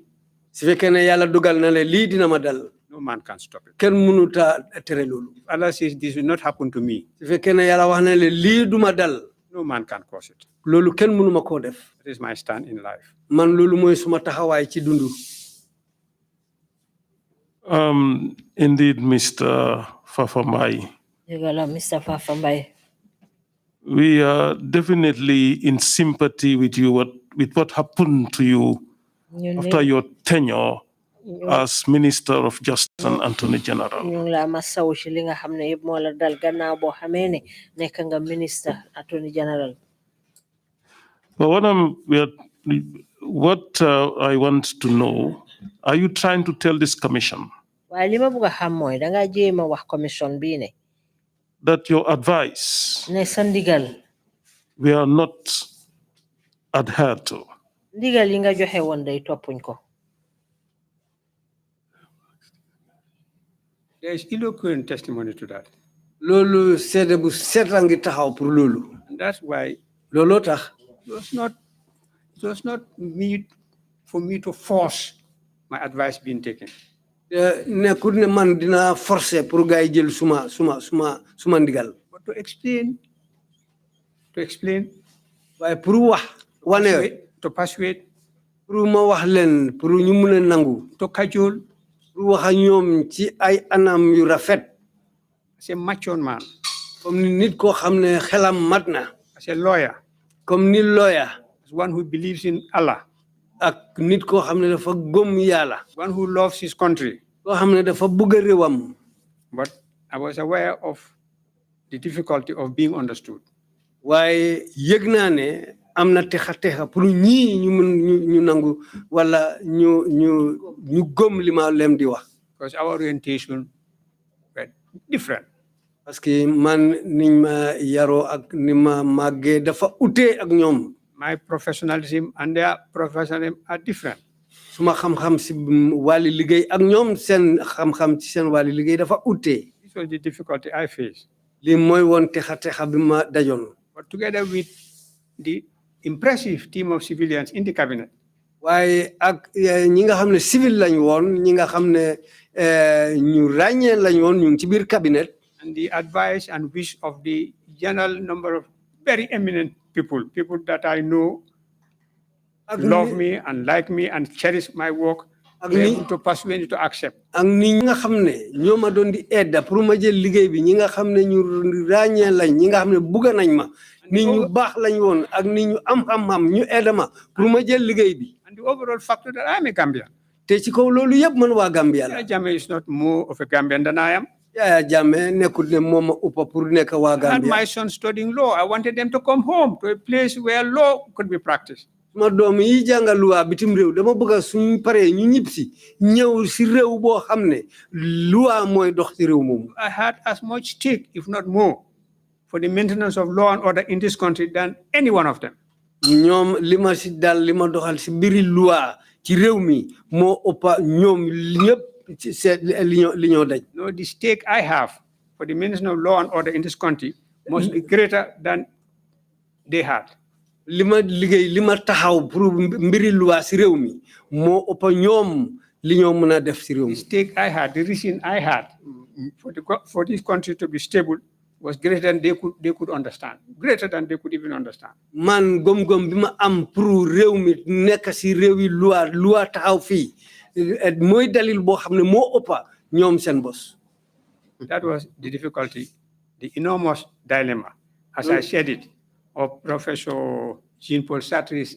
su fekkee ne yàlla dugal na le lii dina ma dal no man can stop it. kenn mënuta tere loolu If Allah says this will not happen to me, su fekkee ne yàlla wax na le lii duma dal no man can cause it. loolu kenn mënuma koo def That is my stand in life. man loolu mooy suma taxawaay ci dundu Indeed, Mr. Fafa Mbai, Mr. Fafa Mbai. we are definitely in sympathy with you, with what happened to you after your tenure as Minister of Justice and Attorney General. ñu ngi la masawu ci li nga xam ne yëpp moo la dal gannaaw boo xamee ne nekk nga minister Attorney General. But what I want to know, are you trying to tell this commission waaye li ma bëgg a xam mooy da nga jéem a wax commission bii ne that your advice ne sa ndigal we are not adhered to? ndigal yi nga joxe woon day toppuñ ko. There is eloquent testimony to that. loolu seede bu set a ngi taxaw pour loolu And that's why looloo tax it was not for me to force my advice being taken. nekkul ne man dina forcer pour gars yi jël suma ndigal But to explain, waaye pour wax wane to persuade, pour ma wax leen pour ñu mun a nangu to cajole, pour wax ak ñoom ci ay anam yu rafet as a mature man, comme ni nit koo xam ne xelam mat na as a lawyer, comme ni lawyer as one who believes in Allah, ak nit koo xam ne dafa gëm yàlla one who loves his country. koo xam ne dafa bëgg réewam But I was aware of the difficulty of being understood. waaye yëg naa ne am na texa pour ñii ñu mun ñu nangu wala ñu gëm li ma leen di wax Because our orientation were different. parce que man niñ ma yaroo ak ni ma màggee dafa utee ak ñoom My professionalism and their professionalism are different. suma xam-xam si wàlli liggéey ak ñoom seen xam-xam ci seen wàlli liggéey dafa utee This was the difficulty I faced. li mooy woon texa bi ma dajoon But together with the impressive team of civilians in the cabinet, waaye ak ñi nga xam ne civil lañ woon ñi nga xam ne ñu ràññee lañ woon ñu ngi ci biir cabinet and the advice and wish of the general number of very eminent people that I know love me and like me and cherish my work, were able to persuade me to accept. ak ni nga xam ne ñoo ma doon di aide pour ma jël liggéey bi ñi nga xam ne ñu ràññee lañ ñi nga xam ne bugg nañ ma ni ñu baax lañ woon ak ni ñu am xam-xam ñu aide ma pour ma jël liggéey bi And the overall factor that I'm a Gambian. te ci kaw loolu yëpp man waa Gambia la Yaya Jammeh is not more of a Gambian than I am. Yaya Jammeh nekkul ne moom a uppa pour nekk waa I had Gambia my son studying law. I wanted them to come home to a place where law could be practiced. ma doom yi jàngal luwaa bitim réew dama bëgg a suñ paree ñu ñib si ñëw si réew boo xam ne luwaa mooy dox ci réew moomu I had as much stake, if not more, for the maintenance of law and order in this country than any one of them. ñoom li ma si dal li ma doxal si mbiri luwaa ci réew mi moo ëppa ñoom ñëpp ci seet li ñoo daj No, the stake I have for the maintenance of law and order in this country must be greater than they had. li ma liggéey li ma taxaw pour mbiri luwaa si réew mi moo ëppa ñoom li ñoo mën a def si réew The mi stake I had, the reason I had for this country to be stable was greater than they could understand, greater than they could even understand. man gom-gom bi ma am pour réew mi nekk si réew yi luwaa taxaw fii mooy dalil boo xam ne moo ëppa ñoom seen bos That was the difficulty, the enormous dilemma, as I said it, of Professor Jean-Paul Sartre's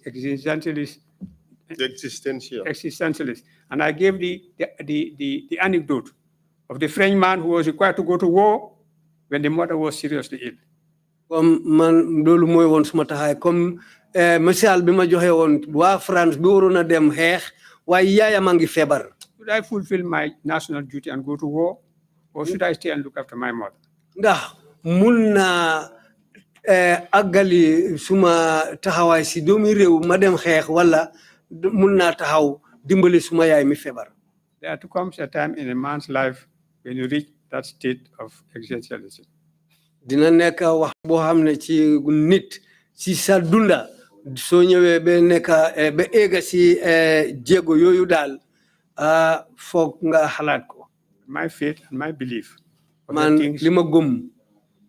existentialist. And I gave the anecdote of the French man who was required to go to war when the mother was seriously ill. comme man loolu mooy woon suma taxaay comme misaal bi ma joxe woon waa France bi waroon a dem xeex waaye yaayam a ngi feebar Should I fulfill my national duty and go to war, or should I stay and look after my mother? ndax mun naa àggali suma taxawaay si doomi réew ma dem xeex wala mun naa taxaw dimbali suma yaay mi feebar There comes a time in a man's life when you reach that state of existentialism. dina nekk wax boo xam ne ci nit si sa dunda soo ñëwee ba nekk ba éega si jéego yooyu daal foog nga xalaat ko. My faith and my belief of Man that li ma gëm.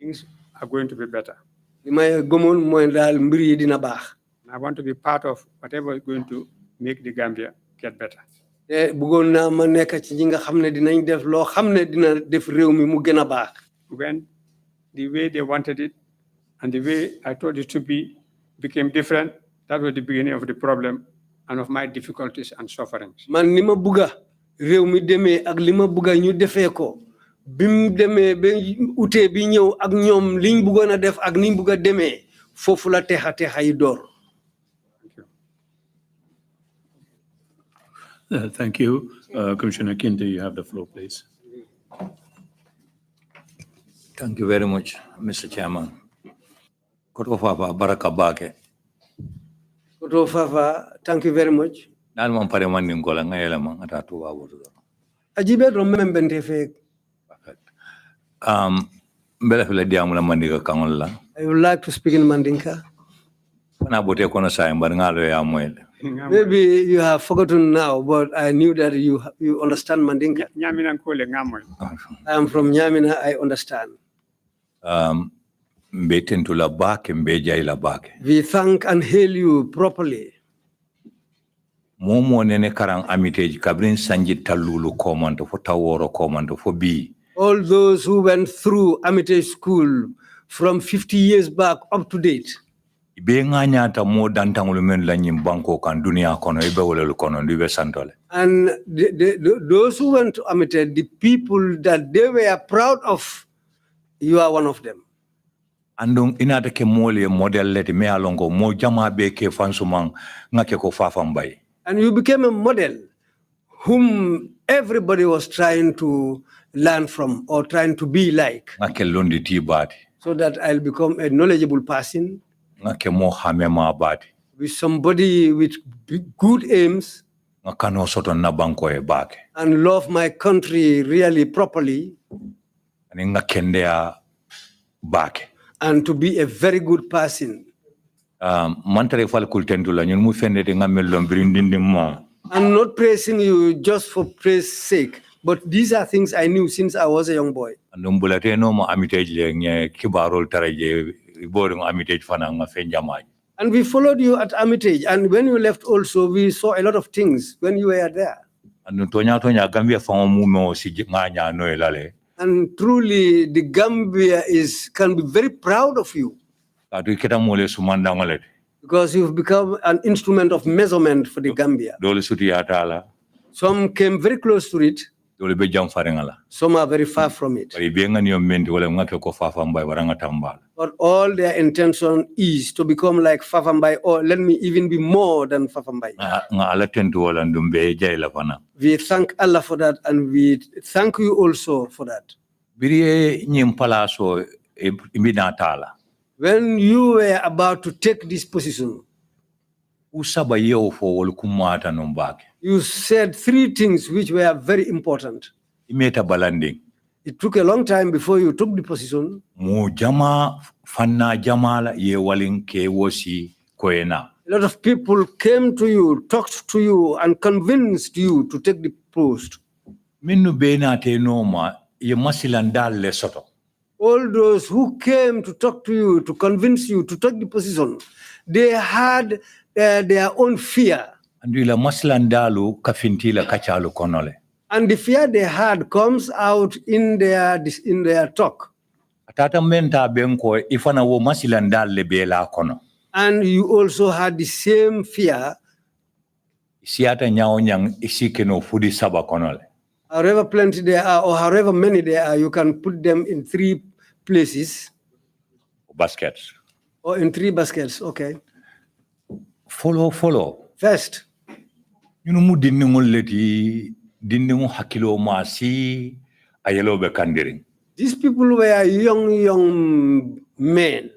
things are going to be better. Li may gëmoon mooy daal mbir yi dina baax. I want to be part of whatever is going to make the Gambia get better. te bëggoon naa ma nekk ci ñi nga xam ne dinañ def loo xam ne dina def réew mi mu gën a baax. When the way they wanted it and the way I thought it to be became different, that was the beginning of the problem and of my difficulties and sufferings. Man ni ma bëgga réew mi demee ak li ma bëgga ñu defee ko bi mu demee ba utee bi ñëw ak ñoom liñ bëggoon a def ak niñ bëgg a demee foofu la texa yi door. Thank you. Commissioner Kinte, you have the floor, please. Thank you very much, Mr. Chairman. Koto Fafa, baraka bake. Koto Fafa, thank you very much. Nan man pare man ningola ngayela man atatu wa bodo. Ajibe do membente fe. Mbele fele diamula mandiga kangola. I would like to speak in Mandinka. Na bote kono sa mbar ngalo ya mwele. Maybe you have forgotten now, but I knew that you understand Mandinka. I am from Nyamina, I understand. We thank and hail you properly. Momo nene karang amiteji kabrin sanjit talulu komando for taworo komando for B. All those who went through Amite School from 50 years back up to date. And those who went to Amite, the people that they were proud of, you are one of them. Andung inata ke mole model leti me alongo mo jama be ke fansumang ngake ko Fafa Mbai. And you became a model whom everybody was trying to learn from or trying to be like. Ngake londi ti bati. So that I'll become a knowledgeable person. Ngake mo hamema bati. With somebody with good aims. Ngakano soto na banko e bake. And love my country really properly. And ngakendea bake. And to be a very good person. Mantare fal kultendula nyun mu fende de ngamel mo. I'm not praising you just for praise sake, but these are things I knew since I was a young boy. Andumbulate no mo amitage le nye kibarol taraje boring amitage fana nga fenjamaj. And we followed you at Armitage, and when you left also, we saw a lot of things when you were there. And tonya Gambia fanga mumo si nganya no elale. And truly, the Gambia can be very proud of you. Because you've become an instrument of measurement for the Gambia. Some came very close to it. Some are very far from it. But all their intention is to become like Fafa Mbai, or let me even be more than Fafa Mbai. We thank Allah for that, and we thank you also for that. When you were about to take this position, you said three things which were very important. It took a long time before you took the position. A lot of people came to you, talked to you, and convinced you to take the post. All those who came to talk to you, to convince you to take the position, they had their own fear. And the fear they had comes out in their talk. And you also had the same fear. However plenty there are, or however many there are, you can put them in three places. Baskets. Or in three baskets, okay. Follow. First. You know, these people were young men.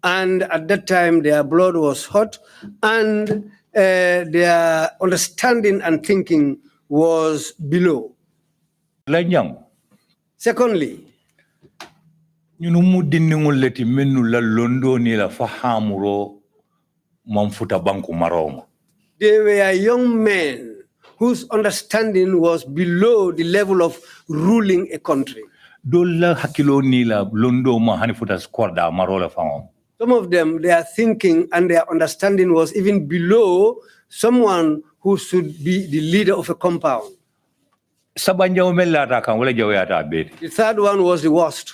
And at that time, their blood was hot, and their understanding and thinking was below. Secondly, they were young men whose understanding was below the level of ruling a country. Dolla hakilo nila londo ma hanifuta skorda marola fangom. Some of them, their thinking and their understanding was even below someone who should be the leader of a compound. Sabanjawo mellata kan wala jawyata be. The third one was the worst.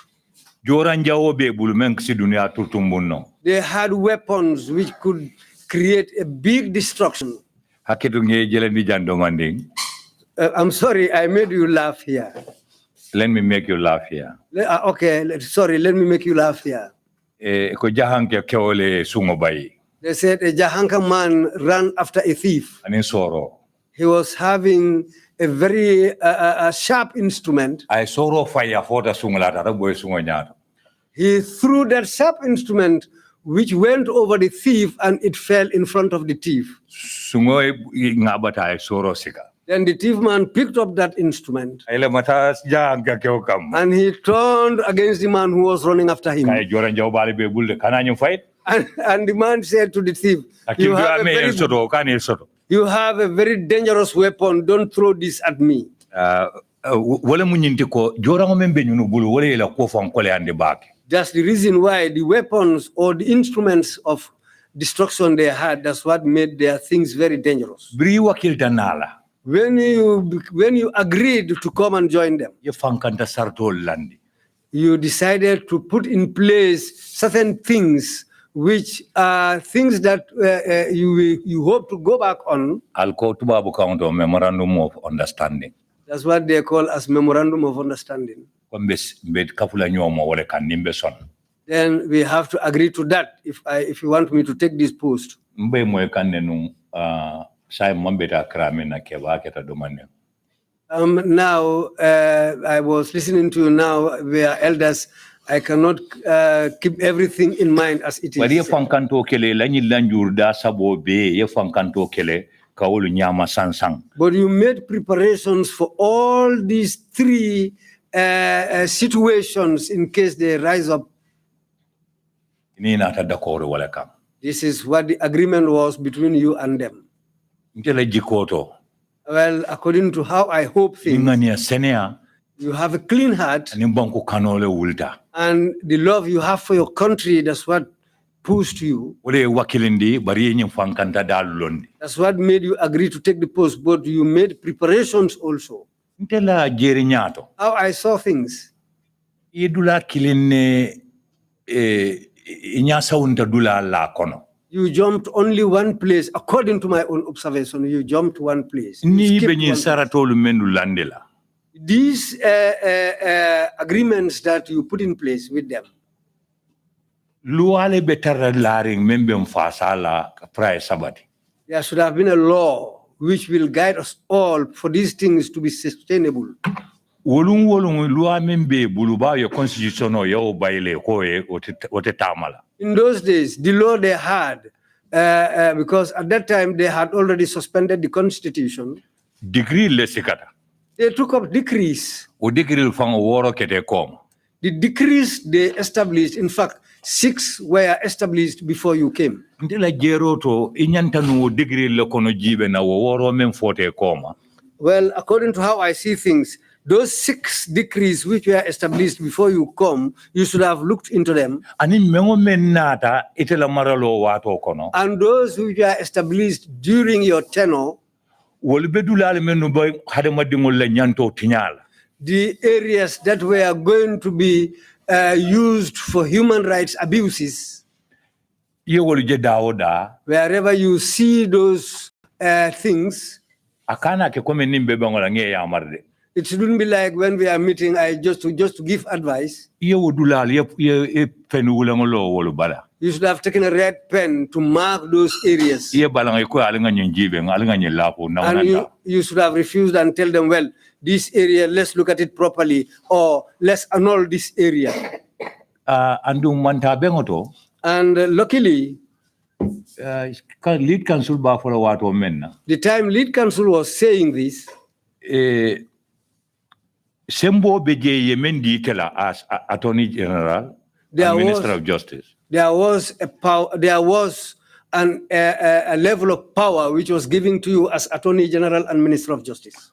Joranjawo be bulumen si dunia turtumbunno. They had weapons which could create a big destruction. Hakitu nge jelendi jandomanding. I'm sorry, I made you laugh here. Let me make you laugh here. Okay, sorry, let me make you laugh here. Ko jahanke kewole sungo bayi. They said a Jahanka man ran after a thief. Anin soro. He was having a very sharp instrument. Ay soro fire fota sungulata ta boy sungo nyato. He threw that sharp instrument which went over the thief and it fell in front of the thief. Sungo ngabata ay soro sika. Then the thief man picked up that instrument Ele mata jahanke kewkam. and he turned against the man who was running after him. Kay joranjawo bali be bulde kananyo fight. And the man said to the thief, you have a very dangerous weapon. Don't throw this at me. Wala munyinti ko jorango membe nyunu bulu wala ila ko fon kole ande bake. That's the reason why the weapons or the instruments of destruction they had, that's what made their things very dangerous. Bri wakil tanala. When you agreed to come and join them, Ye fankanta sartol landi. you decided to put in place certain things which are things that you hope to go back on. Alko tubabu kaunto memorandum of understanding. That's what they call as memorandum of understanding. Then we have to agree to that if you want me to take this post. Now, I was listening to you now, we are elders. I cannot keep everything in mind as it is. But you made preparations for all these three situations in case they rise up. This is what the agreement was between you and them. Well, according to how I hope things, you have a clean heart, and the love you have for your country, that's what pushed you. That's what made you agree to take the post, but you made preparations also. How I saw things. You jumped only one place, according to my own observation. You jumped one place. These agreements that you put in place with them. There should have been a law which will guide us all for these things to be sustainable. In those days, the law they had, because at that time they had already suspended the constitution. They took up decrees. The decrees they established, in fact, 6 were established before you came. Well, according to how I see things, those 6 decrees which were established before you come, you should have looked into them. And those which were established during your tenure, the areas that were going to be used for human rights abuses, wherever you see those things, it shouldn't be like when we are meeting, just to give advice. You should have taken a red pen to mark those areas. And you should have refused and tell them, well, this area, let's look at it properly, or let's annul this area. And luckily, lead counsel the time lead counsel was saying this, Sembo Beje Yemendi Tela as Attorney General and Minister of Justice. There was and a level of power which was given to you as Attorney General and Minister of Justice.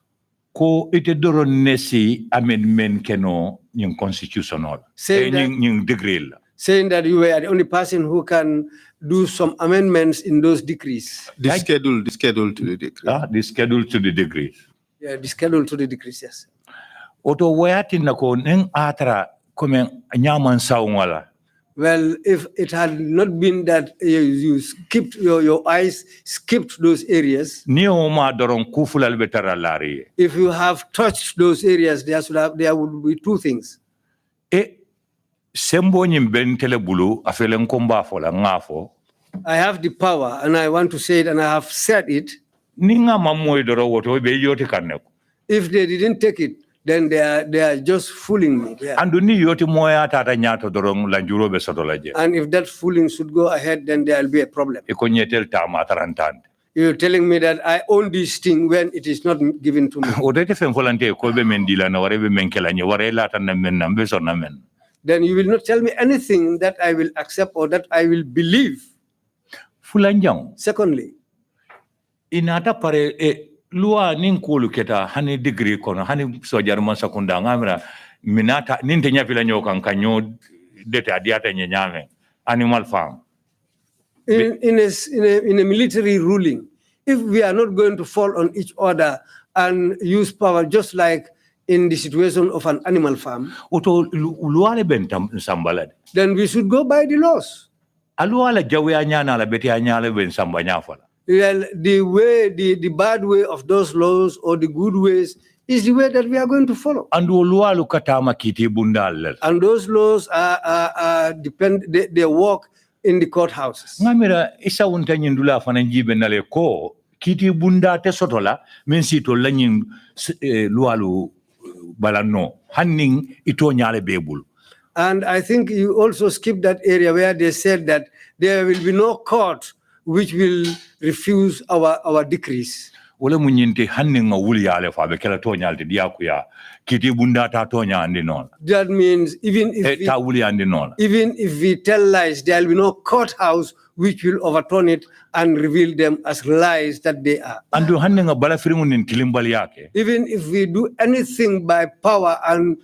Ko ite doro nesi amendment keno yung constitutional. Saying that- Yung degree la. Saying that you were the only person who can do some amendments in those decrees. The schedule to the decree. The schedule to the degree. Yeah, the schedule to the decrees, yes. Oto wayati na ko neng atra kome nyaman saungala. Well, if it had not been that you skipped, your eyes skipped those areas, Ni oma doron kufulal betara lari. if you have touched those areas, there would be two things. Sembo nyimben telebulu afelen komba fola ngafo. I have the power and I want to say it and I have said it. Ninga mamoy doro woto be yoti kaneko. If they didn't take it, then they are just fooling me. Yeah. Andu ni yoti moya tata nyato doron lanjuro be sotolaje. And if that fooling should go ahead, then there will be a problem. Iko nyetel tama tarantante. You're telling me that I own this thing when it is not given to me. Odete fen volante ko be mendila na warebe menkela nye warela tan na men na beso na men. Then you will not tell me anything that I will accept or that I will believe. Fulanjang. Secondly, Inata pare lua ninkulu keta hani degree kono hani sojar man sakunda ngamra minata ninte nyapila nyoka kanyo dete adiata nyanyame animal farm. in a military ruling, if we are not going to fall on each other and use power just like in the situation of an animal farm, Oto luale bentam sambalad. then we should go by the laws. Aluala jawe anyana la beti anyala ben sambanya fala. Well, the bad way of those laws or the good ways is the way that we are going to follow. Andu lualu katama kiti bundal. And those laws they work in the courthouses. Ngamira isa unta nyindula fana njibe nale ko kiti bunda te sotola men sito lanyin lualu balano hanning ito nyale bebul. And I think you also skipped that area where they said that there will be no court which will refuse our decrees. Wala munyinti hanning nga wuli yale fa be kala to nyalti diakuya kiti bunda ta to nyandi non. That means even Ta wuli andi non. even if we tell lies, there will be no courthouse which will overturn it and reveal them as lies that they are. Andu hanning nga bala firimu nin kilimbali yake. Even if we do anything by power and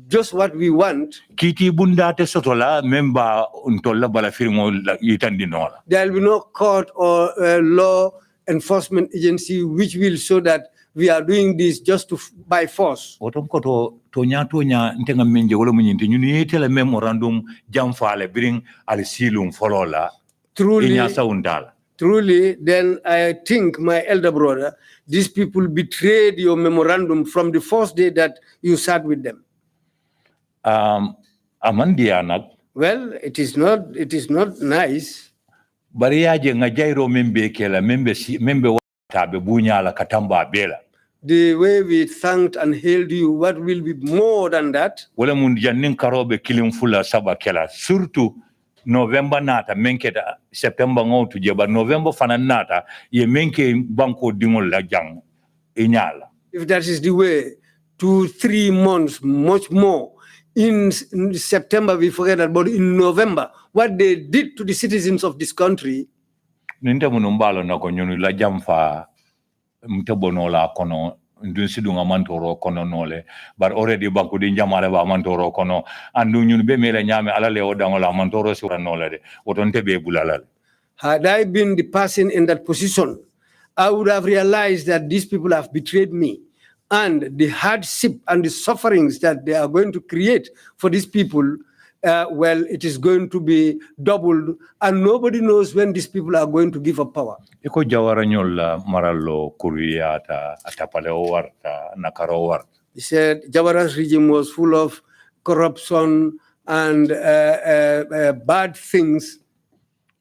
just what we want, Kiti bunda te sotola memba untola bala firimu yitandi non. there will be no court or law enforcement agency which will show that we are doing this just by force. Otom koto tonya ntenga menje wala munyinti nyuni yetela memorandum jamfale bring alisilum folola inya saundala. Truly, then I think, my elder brother, these people betrayed your memorandum from the first day that you sat with them. Amandianak Well, it is not nice. bariyaje nga jairo membe kela membe watabe bunyala katamba bela. The way we thanked and hailed you, what will be more than that? Wala mun jannin karobe kilim fula saba kela surtout November nata menketa September ngotu jeba November fana nata ye menke banko dingol la jang inyala. If that is the way, 2-3 months, much more. In September, we forget that, but in November, what they did to the citizens of this country. Ninte munumbalo na konyunu la jamfa mtebono la kono ndunsidunga mantoro kono nole but already banku di jamale ba mantoro kono andu nyun be mele nyame ala le odango la mantoro sura nole de wotonte be bulala. Had I been the person in that position, I would have realized that these people have betrayed me, and the hardship and the sufferings that they are going to create for these people, well, it is going to be doubled, and nobody knows when these people are going to give up power. Iko jawara nyola maralo kuriata atapale warta nakaro warta. He said Jawara's regime was full of corruption and bad things.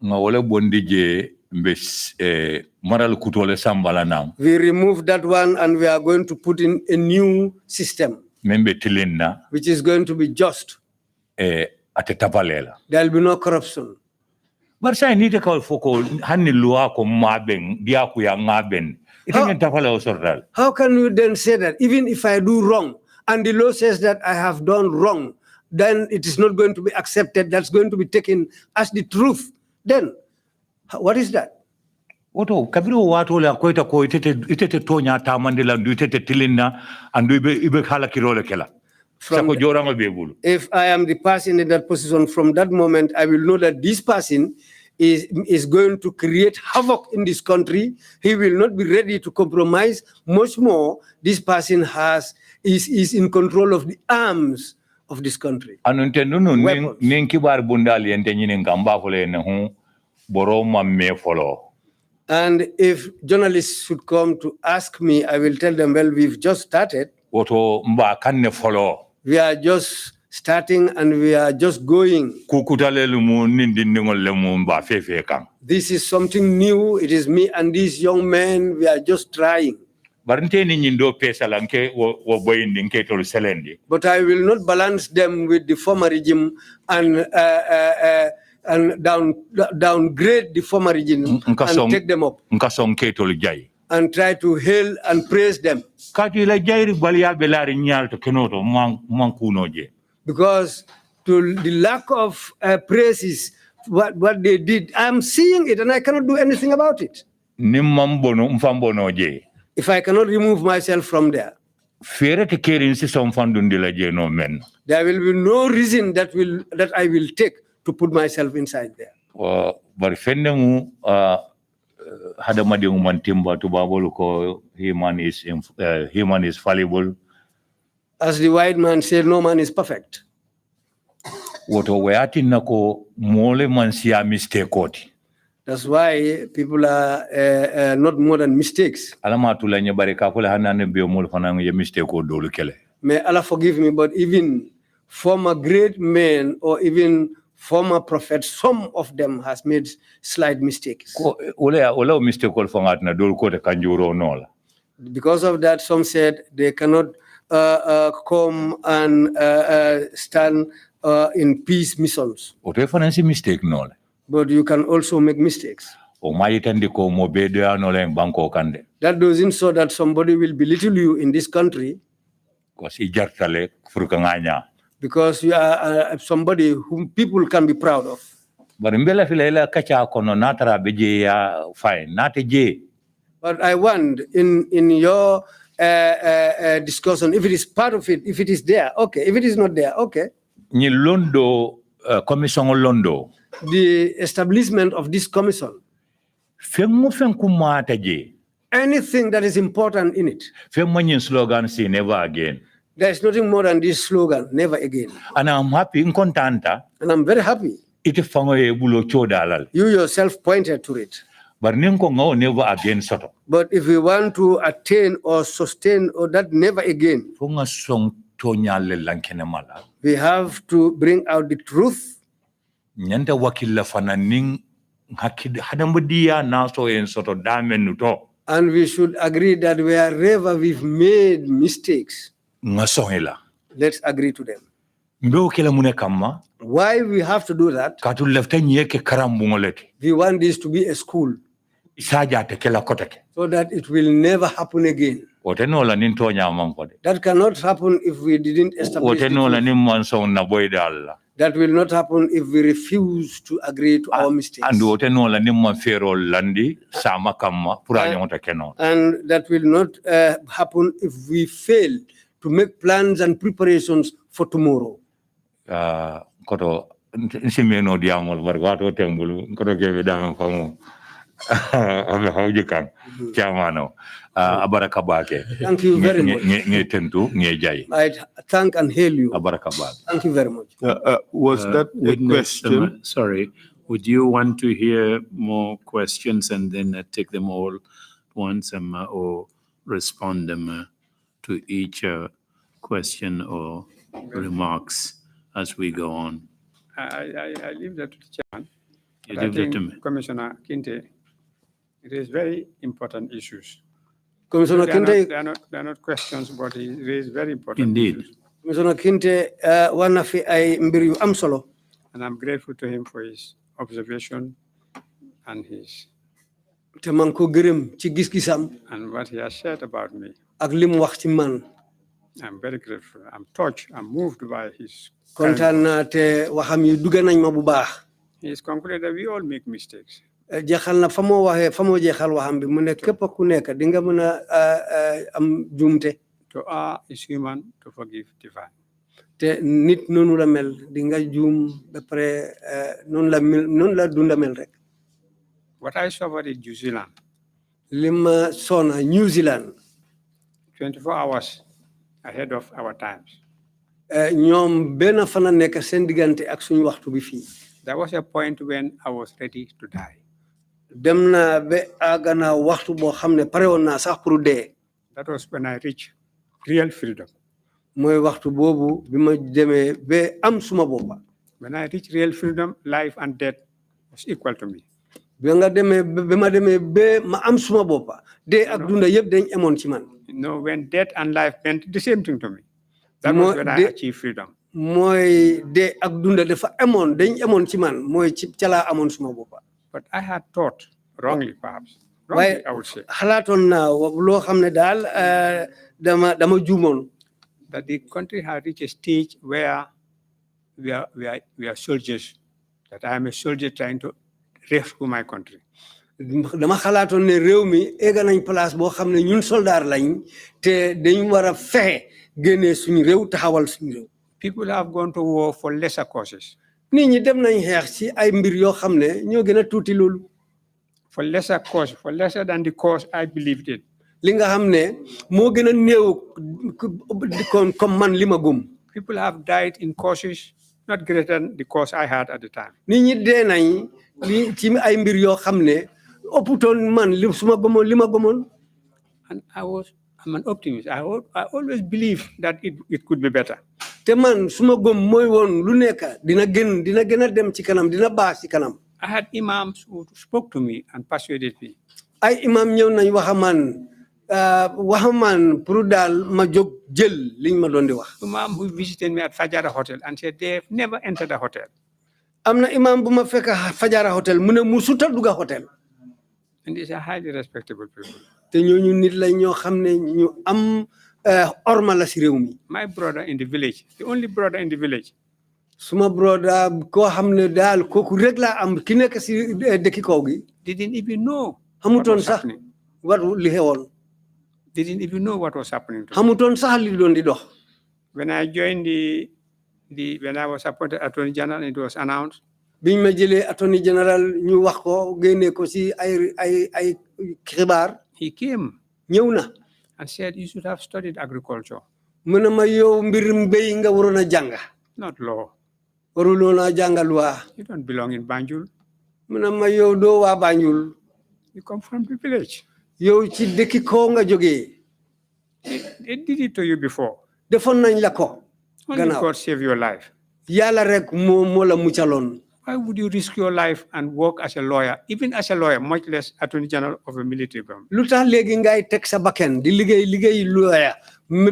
Nga wole bondije mbe maral kutole sambala nam. We removed that one and we are going to put in a new system, Membe tilinna which is going to be just. atetapalela. There will be no corruption. Barsa ni te kawal foko hanni luwa ko maben diaku ya ngaben. Itenge tapala osordal. How can you then say that even if I do wrong and the law says that I have done wrong, then it is not going to be accepted, that's going to be taken as the truth? Then What is that? Oto kabiru watu la koita ko itete tonya tamande la ndu itete tilinna andu ibe khala kirole kela. Sako joranga bebulu. If I am the person in that position, from that moment, I will know that this person is going to create havoc in this country. He will not be ready to compromise. Much more, this person is in control of the arms of this country. Anunte nunu ninkibar bundali ente nyine ngamba fole na hu boroma me follow. And if journalists should come to ask me, I will tell them, well, we've just started. Oto mba kanne follow. We are just starting and we are just going. This is something new. It is me and these young men. We are just trying. But I will not balance them with the former regime and downgrade the former regime and take them up and try to hail and praise them. Because to the lack of praises, what they did, I'm seeing it and I cannot do anything about it. If I cannot remove myself from there, there will be no reason that I will take to put myself inside there. Human is fallible. As the white man said, no man is perfect. That's why people are not more than mistakes. May Allah forgive me, but even former great men or even former prophets, some of them has made slight mistakes. Because of that, some said they cannot come and stand in peace missions. But you can also make mistakes. That doesn't show that somebody will belittle you in this country because you are somebody whom people can be proud of. But I want in your discussion, if it is part of it, if it is there, okay. If it is not there, okay. The establishment of this commission, anything that is important in it, slogan say never again. There is nothing more than this slogan, never again. And I'm happy, and I'm very happy. You yourself pointed to it. But never again. But if we want to attain or sustain or that never again, we have to bring out the truth. And we should agree that wherever we've made mistakes, let's agree to them. Why we have to do that? We want this to be a school so that it will never happen again. That cannot happen if we didn't establish it. That will not happen if we refuse to agree to our mistakes. And that will not happen if we fail to make plans and preparations for tomorrow. Thank you very much. I thank and hail you. Thank you very much. Was that a question? Sorry, would you want to hear more questions and then take them all once or respond them to each question or remarks as we go on? I leave that to the chairman. You leave that to me. Commissioner Kinte, it is very important issues. Commissioner Kinte, they are not questions, but it is very important. Indeed. Issues. Commissioner Kinte, one of I mbiri am solo. And I'm grateful to him for his observation and his and what he has said about me. I'm very grateful. I'm touched. I'm moved by his. He is concluded that we all make mistakes. jeexal na fa moo waxee fa moo jeexal waxam bi mu ne képp ku nekk di nga mën a am juumte. To err is human, to forgive divine. te nit noonu la mel di nga juum ba pare noonu la dunda mel rek. What I suffered in New Zealand. Lima sona New Zealand. 24 hours ahead of our times. ñoom benn fana nekk seen diggante ak suñu waxtu bi fii. There was a point when I was ready to die. dem na ba àggana waxtu boo xam ne pare woon naa sax pour dee. That was when I reached real freedom. mooy waxtu boobu bi ma demee ba am suma boppa. When I reached real freedom, life and death was equal to me. bi nga demee ba ma demee ba ma am suma boppa dee ak dunda yëpp dañ emoon ci man. No, when death and life meant the same thing to me. That was when I achieved freedom. mooy dee ak dunda dafa emoon dañ emoon ci man mooy ci ca laa amoon suma boppa. But I had thought wrongly, perhaps. Wrongly, I would say. xalaatoon naa loo xam ne daal dama juumoon. That the country had reached a stage where we are soldiers. That I am a soldier trying to rescue my country. dama xalaatoon ne réew mi egga nañ place boo xam ne ñun soldaar lañ te dañ war a fexe génnee suñu réew taxawal suñu réew. People have gone to war for lesser causes. nit ñi dem nañ xeex ci ay mbir yoo xam ne ñoo gën a tuuti loolu. For lesser cause, for lesser than the cause I believed in. li nga xam ne moo gën a néew comme man li ma gëm. People have died in causes not greater than the cause I had at the time. nit ñi dee nañ li ci ay mbir yoo xam ne ëpputoon man li suma gëmoon li ma gëmoon. And I'm an optimist. I always believe that it could be better. te man suma gëm mooy woon lu nekk dina gën a dem ci kanam dina baax ci kanam. I had imams who spoke to me and persuaded me. ay imam ñëw nañ waxamaan pour daal ma jóg jël liñ ma doon di wax. Imam who visited me at Fajara Hotel and said they've never entered a hotel. am na imam bu ma fekk Fajara Hotel mu ne musuta dugga hotel. And these are highly respectable people. te ñooñu nit lañ ñoo xam ne ñu am orma la si réew mi. My brother in the village, the only brother in the village. suma brother koo xam ne daal kooku rek laa am ki nekk si dëkki kaw gi. Didn't even know. xamutoon sax li xewoon. Didn't even know what was happening to me. xamutoon sax li doon di dox. When I joined when I was appointed Attorney General, it was announced. biñ ma jëlee Attorney General ñu wax ko génne ko si ay xibaar. He came. ñëw na. And said you should have studied agriculture. mu ne ma yow mbir mbéy nga waroon a jàng. Not law. waruloon a jàngal waa. You don't belong in Banjul. mu ne ma yow doo waa Banjul. You come from the village. yow ci dëkki ko nga jógee. They did it to you before. defoon nañ la ko. Only God save your life. yàlla rek moo la muccaloon. Why would you risk your life and work as a lawyer, even as a lawyer, much less Attorney General of a military government? lu tax léegi ngay teg sa bakkan di liggéey lawyer mu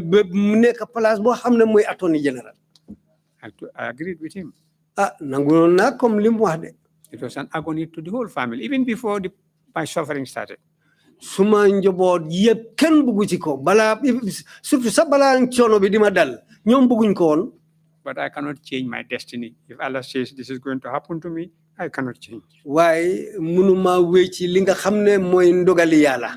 nekk place boo xam ne mooy Attorney General. I agreed with him. nanguloon naa comme li mu wax de. It was an agony to the whole family, even before my suffering started. suma njaboot yëpp kenn buggu ci ko surtout sa balaa coono bi di ma dal ñoom bugguñ ko woon. But I cannot change my destiny. If Allah says this is going to happen to me, I cannot change. waaye mënuma wéy ci li nga xam ne mooy ndogali yàlla.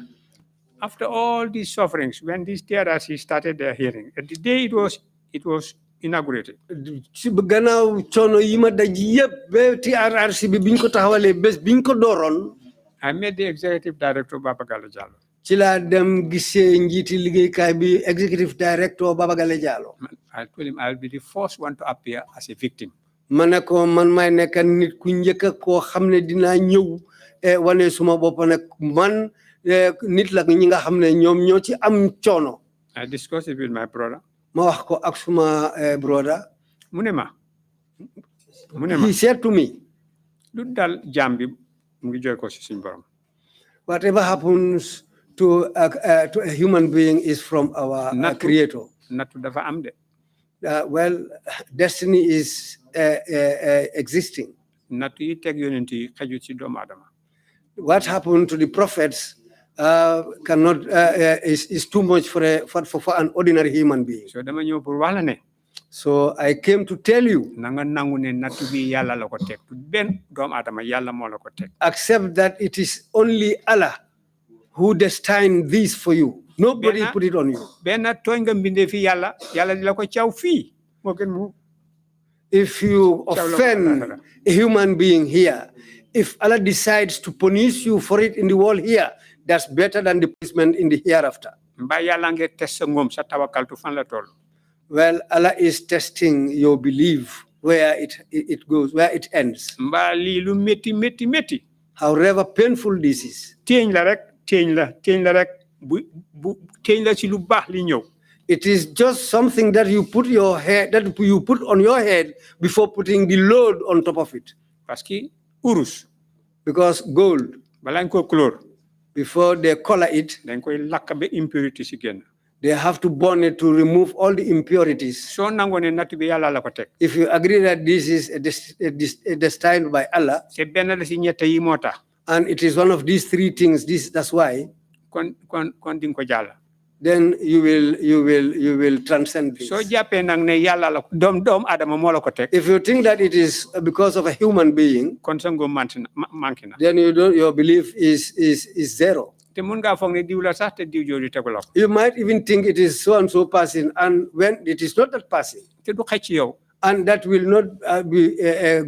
After all these sufferings, when this Trrc started their hearing, at the day it was inaugurated. ci gannaaw coono yi ma daj yëpp ba Trrc bi biñ ko taxawalee bés biñ ko dooroon. I met the executive director, Baba Gale Jallo. ci laa dem gisee njiiti liggéeykaay bi executive director Baba Gale Jallo. I told him I'll be the first one to appear as a victim. ma ne ko man may nekk nit ku njëkk koo xam ne dinaa ñëw wane suma bopp nag man nit la ñi nga xam ne ñoom ñoo ci am coono. I discussed it with my brother. ma wax ko ak suma brother. Munema. he said to me. lu dal jambi mu ngi joy ko ci suñu borom. Whatever happens to a human being is from our creator. Natu dafa am de. Well, destiny is existing. Natu yi teg yonent yi xaju ci doomu adama. What happened to the prophets is too much for an ordinary human being. So dama ñëw pour wax la ne. So I came to tell you, nanga nangu ne nattu bi yalla la ko tek ben doom adama yalla mo la ko tek accept that it is only Allah who destined this for you. Nobody put it on you. ben tooñ nga mbinde fi yalla yalla di la ko ciaw fi mo gën mu If you offend a human being here, if Allah decides to punish you for it in the world here, that's better than the punishment in the hereafter. mba yalla nga test sa ngom sa tawakkal tu fan la tol. Well, Allah is testing your belief where it goes, where it ends. Mba li lu metti. However painful this is. Teñ la rek bu teñ la ci lu bax li ñew. It is just something that you put on your head before putting the load on top of it. Parce que urus, because gold, balañ ko couleur, before they color it, dañ koy lakk be impurity ci genn. They have to burn it to remove all the impurities. So nangone natt bi yalla la ko tek. If you agree that this is destined by Allah, c'est ben la ci ñett yi motax. And it is one of these three things, that's why, kon ding ko jall. Then you will transcend this. So jappé nak ne yalla la dom adama mo la ko tek. If you think that it is because of a human being, kon sango mankina. then your belief is zero. Te mun nga fogg ne diw la sax te diw joju tegul ko. You might even think it is so and so person, and when it is not that person, te du xecc yow. And that will not be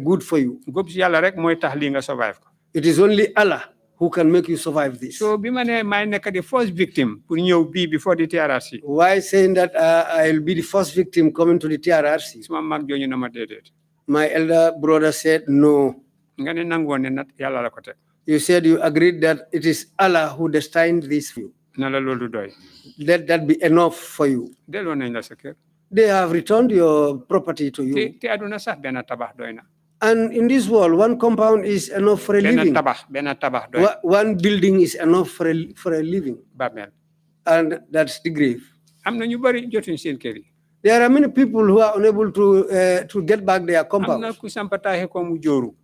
good for you. Gob ci yalla rek moy tax li nga survive ko. It is only Allah who can make you survive this. So bima ne may nek the first victim pour ñew bi before the TRRC. Why saying that I'll be the first victim coming to the TRRC? Suma mag joñu na ma dedet. My elder brother said no. Nga ne nangone nat yalla la ko tek. You said you agreed that it is Allah who destined this for you. Na la lolu doy. Let that be enough for you. Delo nañ la sa kër. They have returned your property to you. Te aduna sax ben tabax doyna. And in this world, one compound is enough for a living. Ben tabax doy. One building is enough for a living. Bamel. And that's the grave. Am na ñu bari jotuñ seen kër yi. There are many people who are unable to get back their compound. Am na ku sampataxe ko mu joru.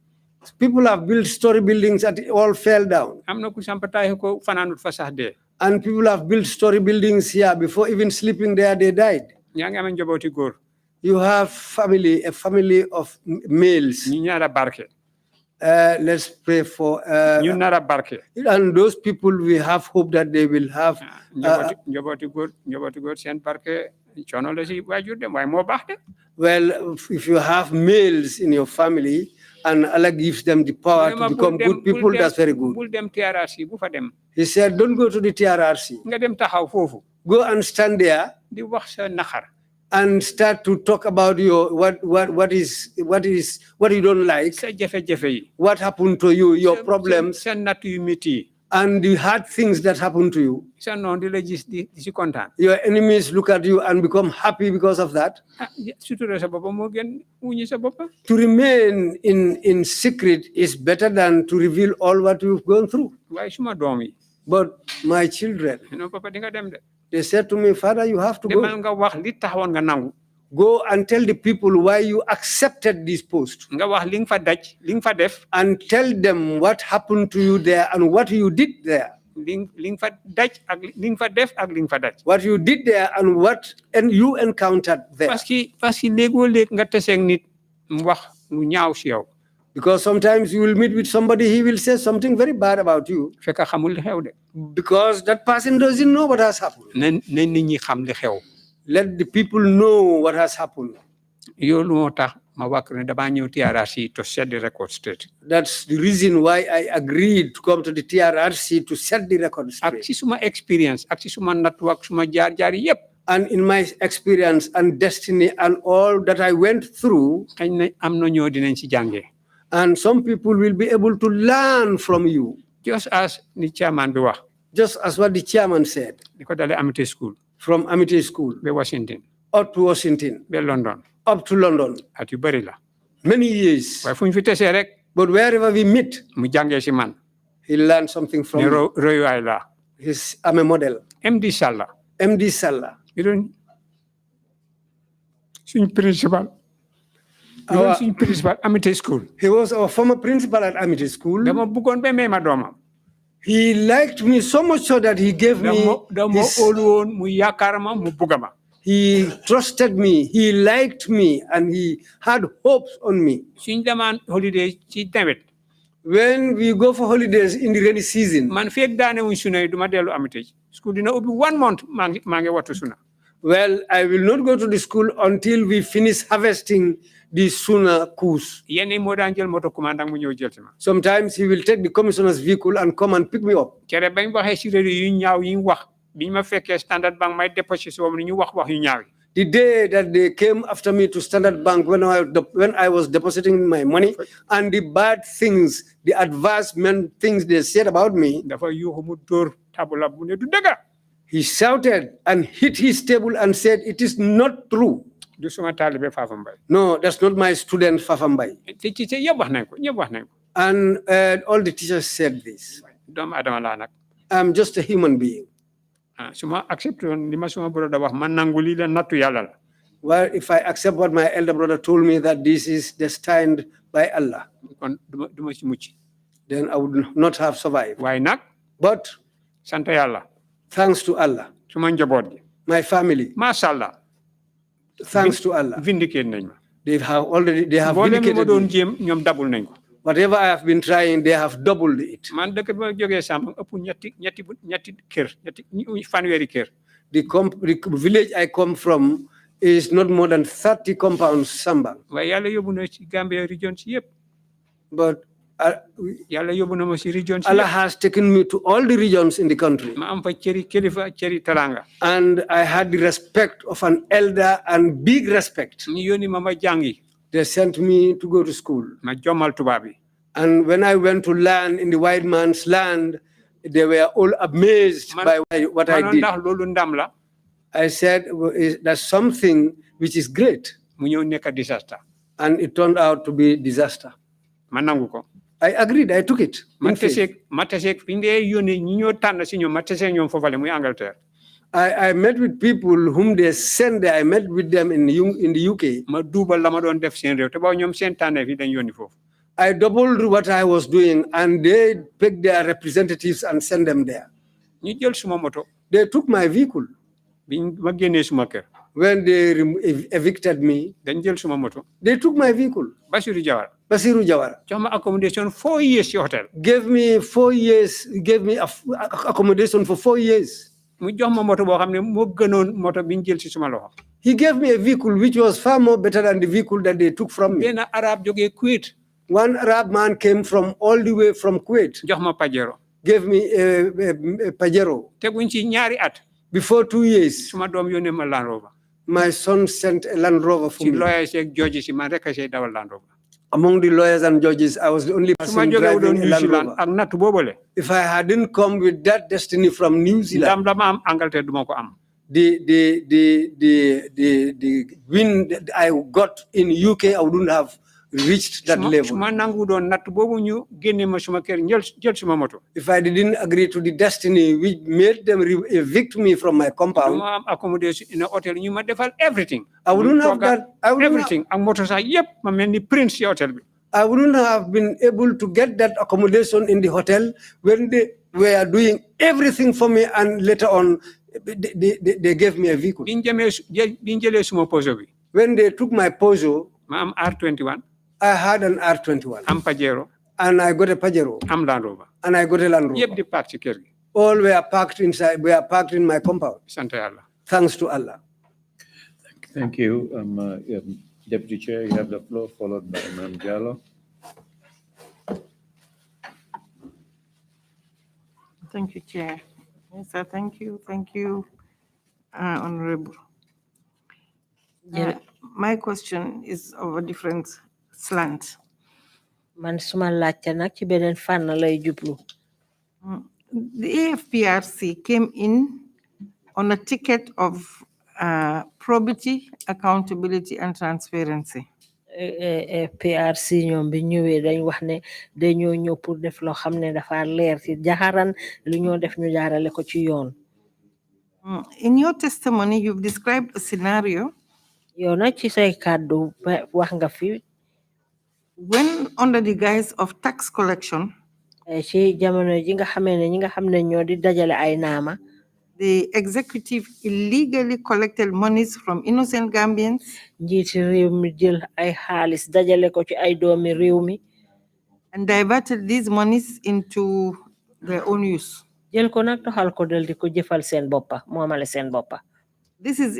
People have built story buildings that all fell down. Am na ku sampataxe ko fananut fa sax de. And people have built story buildings here before even sleeping there, they died. Ña nga am njaboti góor. You have a family of males. Ñu ñara barke. Let's pray for. Ñu nara barke. And those people, we have hope that they will have. Njaboti góor seen barke coono la si waajur dem waaye moo baax de. Well, if you have males in your family and Allah gives them the power to become good people, that's very good. Bul dem TRRC bu fa dem. He said, don't go to the TRRC. Nga dem taxaw foofu. Go and stand there. Di wax sa naxar. And start to talk about your what you don't like. Sa jafe-jafe yi. What happened to you, your problems. Sa natt yu metti. And the hard things that happen to you. Sa noon di la gis di si kontaan. Your enemies look at you and become happy because of that. Sutura sa bopp moo gën wuñi sa bopp. To remain in secret is better than to reveal all what you've gone through. Waaye suma doom yi. But my children, papa di nga dem de. They said to me, Father, you have to go. Demal nga wax li taxawoon nga nangu. Go and tell the people why you accepted this post. Nga wax li nga fa daj, li nga fa def. And tell them what happened to you there and what you did there. Li nga fa daj ak li nga fa def ak li nga fa daj. What you did there and what you encountered there. Parce que léegoo-léeg nga teseeg nit mu wax lu ñaaw si yow. Because sometimes you will meet with somebody, he will say something very bad about you. Fekk xamul li xew de. Because that person doesn't know what has happened. Nañ nit ñi xam li xew. Let the people know what has happened. Yow lu moo tax ma wax ne damaa ñëw TRRC to set the record straight. That's the reason why I agreed to come to the TRRC to set the record straight. Ak ci suma experience, ak ci suma nattu ak suma jaar-jaar yépp. And in my experience and destiny and all that I went through, xëy na am na ñoo dinañ ci jàngee. And some people will be able to learn from you. Just as the chairman bi wax. Just as what the chairman said. Di ko dalee Amity School. From Amity School. Be Washington. Up to Washington. Be London. Up to London. At yu bari la. Many years. Waaye fu ñu fi tesee rek. But wherever we meet. Mu jàngee si man. He learned something from me. Royuwaay la. I'm a model. MD Salla. MD Salla. You don't. Suñ principal. Suñ principal Amity School. He was our former principal at Amity School. Dama bëggoon ba may ma doomam. He liked me so much so that he gave me. Dama óolu woon mu yaakaar ma mu bëgg ma. He trusted me, he liked me, and he had hopes on me. suñ demaan holiday ci nawet When we go for holidays in the rainy season, man feeg daane wuñ suna yi duma dellu amité school dina ubbi 1 month maa ngi wattu suna well, I will not go to the school until we finish harvesting the sooner coups. yenn moo daan jël moto commandant mu ñëw jël si ma Sometimes he will take the commissioner's vehicle and come and pick me up. kere bañ waxee si réew yu ñaaw yi wax biñ ma fekkee Standard Bank may déposé si woom ni ñu wax yu ñaaw The day that they came after me to Standard Bank when I was depositing my money, and the bad things, the advancement things they said about me, dafa yuuxu mu dóor tabula bu ne du dëgga he shouted and hit his table and said, "It is not true." du suma taalibe Fafa Mbai No, that's not my student, Fafa Mbai. te ci yëpp wax nañ ko ñëpp wax nañ ko And all the teachers said this. doomu adama laa nag I'm just a human being. suma accepté woon li ma suma broda wax man nangu lii la nattu yàlla la Well, if I accept what my elder brother told me that this is destined by Allah, kon duma ci mucc then I would not have survived. waaye nag But sant yàlla thanks to Allah, suma njaboot gi my family, macha allah thanks to Allah, vindicate nañ ma they have mboolem li ma vindicated doon me. jéem ñoom dabul nañ ko Whatever I have been trying, they have doubled it. man dëkk bi ma jógee Samba ëpp ñetti kër fanweeri kër The village I come from is not more than 30 compounds, Samba. waaye yàlla yóbbu na ci Gambia region si yëpp But yàlla yóbbu na ma si region si Allah yëpp has taken me to all the regions in the country. ma am fa cëri kilifa cëri talanga And I had the respect of an elder and big respect. ñu yónni ma jàngi They sent me to go to school. ma jommal tubaab yi And when I went to land in the white man's land, they were all amazed by what I did. ndax loolu ndam la I said, that's something which is great. mu ñëw nekk disaster And it turned out to be disaster. ma nangu ko I agreed, I took it. ma in faith. teseeg fi ndee yónni ñi ñoo tànn si ñoom ma teseeg ñoom foofale muy Angleterre I met with people whom they sent there. I met with them in the UK. ma duubal la ma doon def seen réew te boo ñoom seen tànneef yi dañ yónni foofu I doubled what I was doing, and they picked their representatives and sent them there. ñu jël suma moto They took my vehicle. biñ ma génnee suma kër When they evicted me, dañ jël suma moto they took my vehicle. Basiru Jawara Basiru Jawara jox ma accommodation 4 years ci hotel gave me 4 years, gave me accommodation for 4 years. mu jox ma moto boo xam ne moo gënoon moto biñ jël ci suma loxo He gave me a vehicle which was far more better than the vehicle that they took from me. benn arab jógee Kuwait One Arab man came from all the way from Kuwait, jox ma Pajero gave me a Pajero. teguñ ci ñaari at Before 2 years, suma doom yónnee ma Land Rover my son sent a Land Rover for ci me. lawyers yeeg judges yi man rek a see dawal Land Rover Among the lawyers and judges, I was the only suma person jógee doon driving a New Land Zealand Rover. ak natt boobale If I hadn't come with that destiny from New Zealand, ndam dama am Angleterre duma ko am the win that I got in UK, I wouldn't have reached that level. suma nangu doon natt boobu ñu génne ma suma kër jël suma moto If I didn't agree to the destiny which made them evict me from my compound, duma am accommodation in a hotel ñu ma defal everything I wouldn't have that. everything ak moto sax yëpp ma mel ni prince ci hotel bi I wouldn't have been able to get that accommodation in the hotel when they were doing everything for me, and later on, they gave me a vehicle. biñ jëlee suma poso bi When they took my Peugeot, ma am R21 I had an R21, am Pajero and I got a Pajero, am Land Rover and I got a Land yëpp Rover. di park ci kër gi All were parked in my compound, sant yàlla thanks to Allah. Thank you. Deputy Chair, you have the floor, followed by Imam Jallo. Thank you, Chair. Yes, sir, thank you, Honorable. My question is of a different slant. Man suma laajte nag ci beneen fànn lay jublu. The AFPRC came in on a ticket of probity, accountability, and transparency. PRC ñoom bi ñëwee dañ wax ne dañoo ñëw pour def loo xam ne dafa leer ci jaxaran lu ñoo def ñu jaarale ko ci yoon. In your testimony, you've described a scenario yow nag ci say kàddu wax nga fi when under the guise of tax collection, ci jamono ji nga xamee ne ñi nga xam ne ñoo di dajale ay naama. the executive illegally collected monies from innocent Gambians njiiti réew mi jël ay xaalis dajale ko ci ay doomi réew mi and diverted these monies into their own use. jël ko nag toxal ko dal di ko jëfal seen boppa moomale seen boppa. This is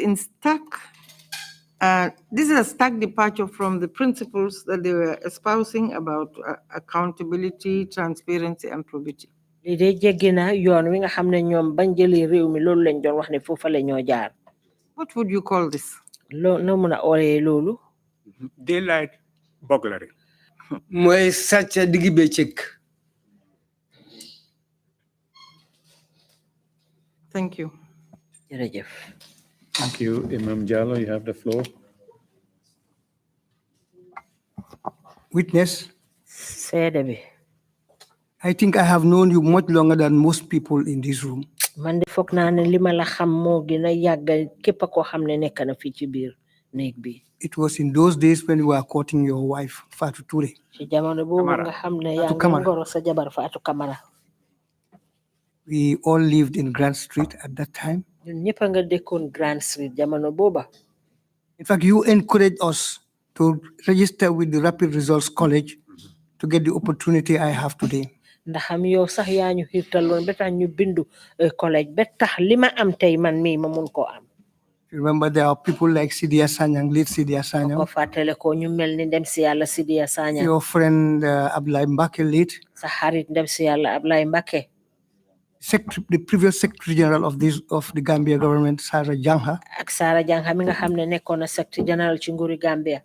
a stark departure from the principles that they were espousing about accountability, transparency, and probity. li dee jéggi na yoon wi nga xam ne ñoom bañ jëlee réew mi loolu lañ doon wax ne foofa la ñoo jaar. What would you call this? no mun a ooyee loolu. Daylight burglary. mooy sàcc diggi bëccëg. Thank you. jërëjëf. Thank you, Imam Jallo. You have the floor. Witness, seede bi. I think I have known you much longer than most people in this room. man de foog naa ne li ma la xam moo gën a yàgg képp koo xam ne nekk na fii ci biir néeg bi. It was in those days when you were courting your wife, Fatou Touré. ci jamono boobu nga xam ne yaa ngi ngoro sa jabar Fatou Camara. We all lived in Grand Street at that time. ñun ñëpp nga dëkkoon Grand Street jamono booba. In fact, you encouraged us to register with the Rapid Results College to get the opportunity I have today. ndax am yow sax yaa ñu xiirtaloon ba tax ñu bindu collège ba tax li ma am tey man mii ma mun koo am. Remember, there are people like Sidia Sanyang, late Sidia Sanyang. ko fàttale ko ñu mel ni dem si yàlla Sidia Sanyang. Your friend Ablaye Mbake, late. sa xarit dem si yàlla Ablaye Mbake. The previous Secretary General of the Gambia government, Sarah Jangha. ak Sarah Jangha mi nga xam ne nekkoon na Secretary General ci nguuri Gambia.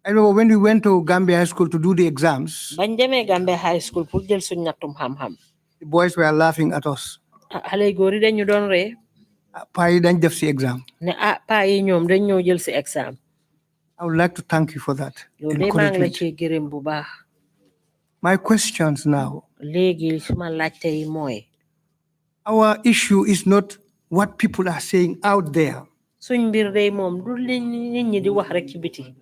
I remember when we went to Gambia High School to do the exams. bañ demee Gambia High School pour jël suñ nattum xam-xam. The boys were laughing at us. xale góor yi dañu doon ree. Paa yi dañ def si exam. ne paa yi ñoom dañ ñoo jël si exam. I would like to thank you for that. yow de maa ngi la ci gërëm bu baax. My questions now. léegi suma laajte yi mooy. Our issue is not what people are saying out there. suñ mbir day moom du li nit ñi di wax rek ci biti.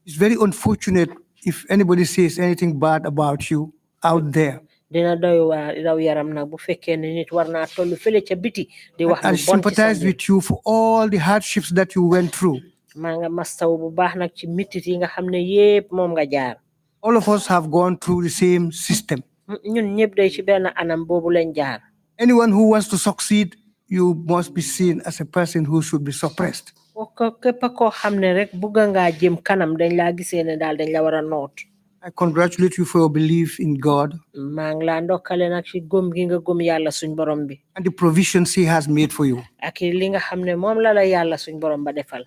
It's very unfortunate if anybody says anything bad about you out there. dina doy waar daw yaram nag bu fekkee ne nit war naa tollu fële ca biti di wax I sympathize with you for all the hardships that you went through. maa nga mastaw bu baax nag ci mitit yi nga xam ne yépp moom nga jaar. All of us have gone through the same system. ñun ñëpp day ci benn anam boobu lañ jaar. Anyone who wants to succeed, you must be seen as a person who should be suppressed. képp koo xam ne rek bugga ngaa jëm kanam dañ laa gisee ne daal dañ la war a noot. I congratulate you for your belief in God. maa ngi laa ndokkale nag ci gëm gi nga gëm yàlla suñ borom bi. And the provisions he has made for you. ak li nga xam ne moom la yàlla suñ borom ba defal.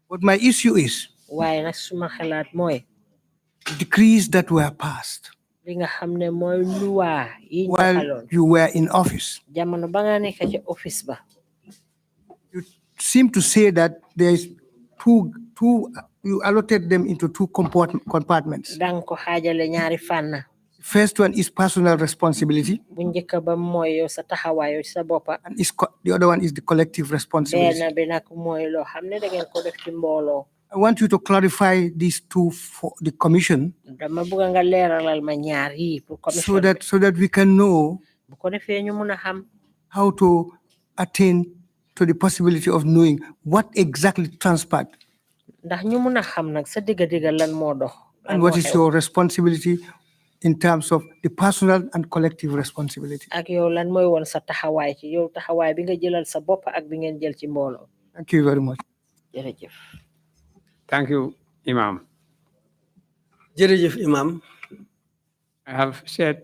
But my issue is waaye nag suma xalaat mooy. decrees that were passed li nga xam ne mooy luwaa yi ñu while you were in office. jamono ba nga nekk ci office ba. You seem to say that there is you allotted them into two compartments. dang ko xaajale ñaari fànn. The first one is personal responsibility. bu njëkk ba mooy yow sa taxawaay yow sa boppa. And the other one is the collective responsibility. benn bi nag mooy loo xam ne da ngeen ko def ci mbooloo. I want you to clarify these two for the commission dama bëgg nga leeralal ma ñaar yi pour commission so that we can know bu ko defee ñu mun a xam. how to attain to the possibility of knowing what exactly transpired. ndax ñu mun a xam nag sa digga lan moo dox. And what is your responsibility in terms of the personal and collective responsibility. ak yow lan mooy woon sa taxawaay ci yow taxawaay bi nga jëlal sa bopp ak bi ngeen jël ci mbooloo. Thank you very much. jërëjëf. Thank you, Imam. jërëjëf Imam. I have said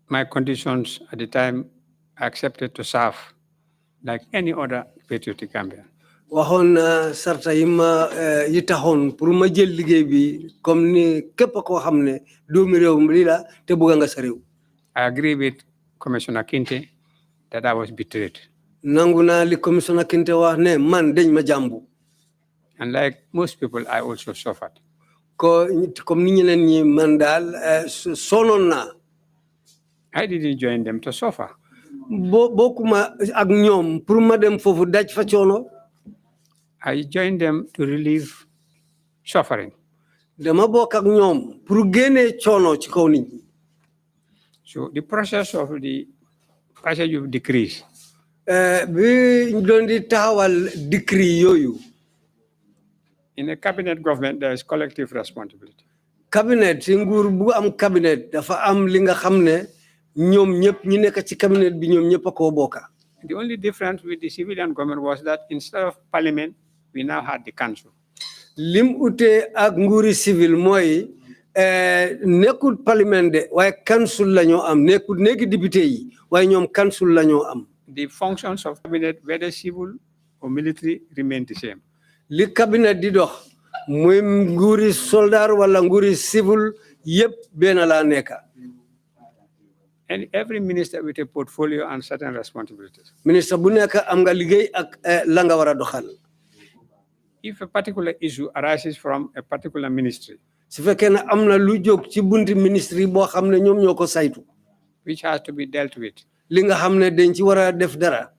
my conditions at the time I accepted to serve like any other patriotic Gambian. waxoon sarta yi ma yi taxoon pour ma jël liggéey bi comme ni képp koo xam ne doomi réew mi lii la te bëgg nga sa réew. I agree with Commissioner Kinte that I was betrayed. nangu naa li commissioner Kinte wax ne man dañ ma jàmbu. And like most people, I also suffered. Comme ni ñeneen ñi man daal sonoon naa. I didn't join them to suffer. bokkuma ak ñoom pour ma dem foofu daj fa coono. I joined them to relieve suffering. dama bokk ak ñoom pour génnee coono ci kaw nit ñi. So the process of the passage of decrees bi doon di taxawal decree yooyu. In a cabinet government, there is collective responsibility. Cabinet si nguur bu am cabinet dafa am li nga xam ne ñoom ñëpp ñi nekk ci cabinet bi ñoom ñëpp a koo bokka. The only difference with the civilian government was that instead of parliament, we now had the council. Lim ute ak nguuri civil mooy nekkul parlement de waaye council la ñoo am nekkul nekki député yi waaye ñoom council la ñoo am. The functions of cabinet, whether civil or military, remain the same. Li cabinet di dox muy nguuri soldat wala nguuri civil yëpp benn laa nekka. And every minister with a portfolio and certain responsibilities. Ministre bu nekk am nga liggéey ak la nga war a doxal. If a particular issue arises from a particular ministry, su fekkee ne am na lu jóg ci bunti ministre boo xam ne ñoom ñoo ko saytu. which has to be dealt with, li nga xam ne dañ ci war a def dara.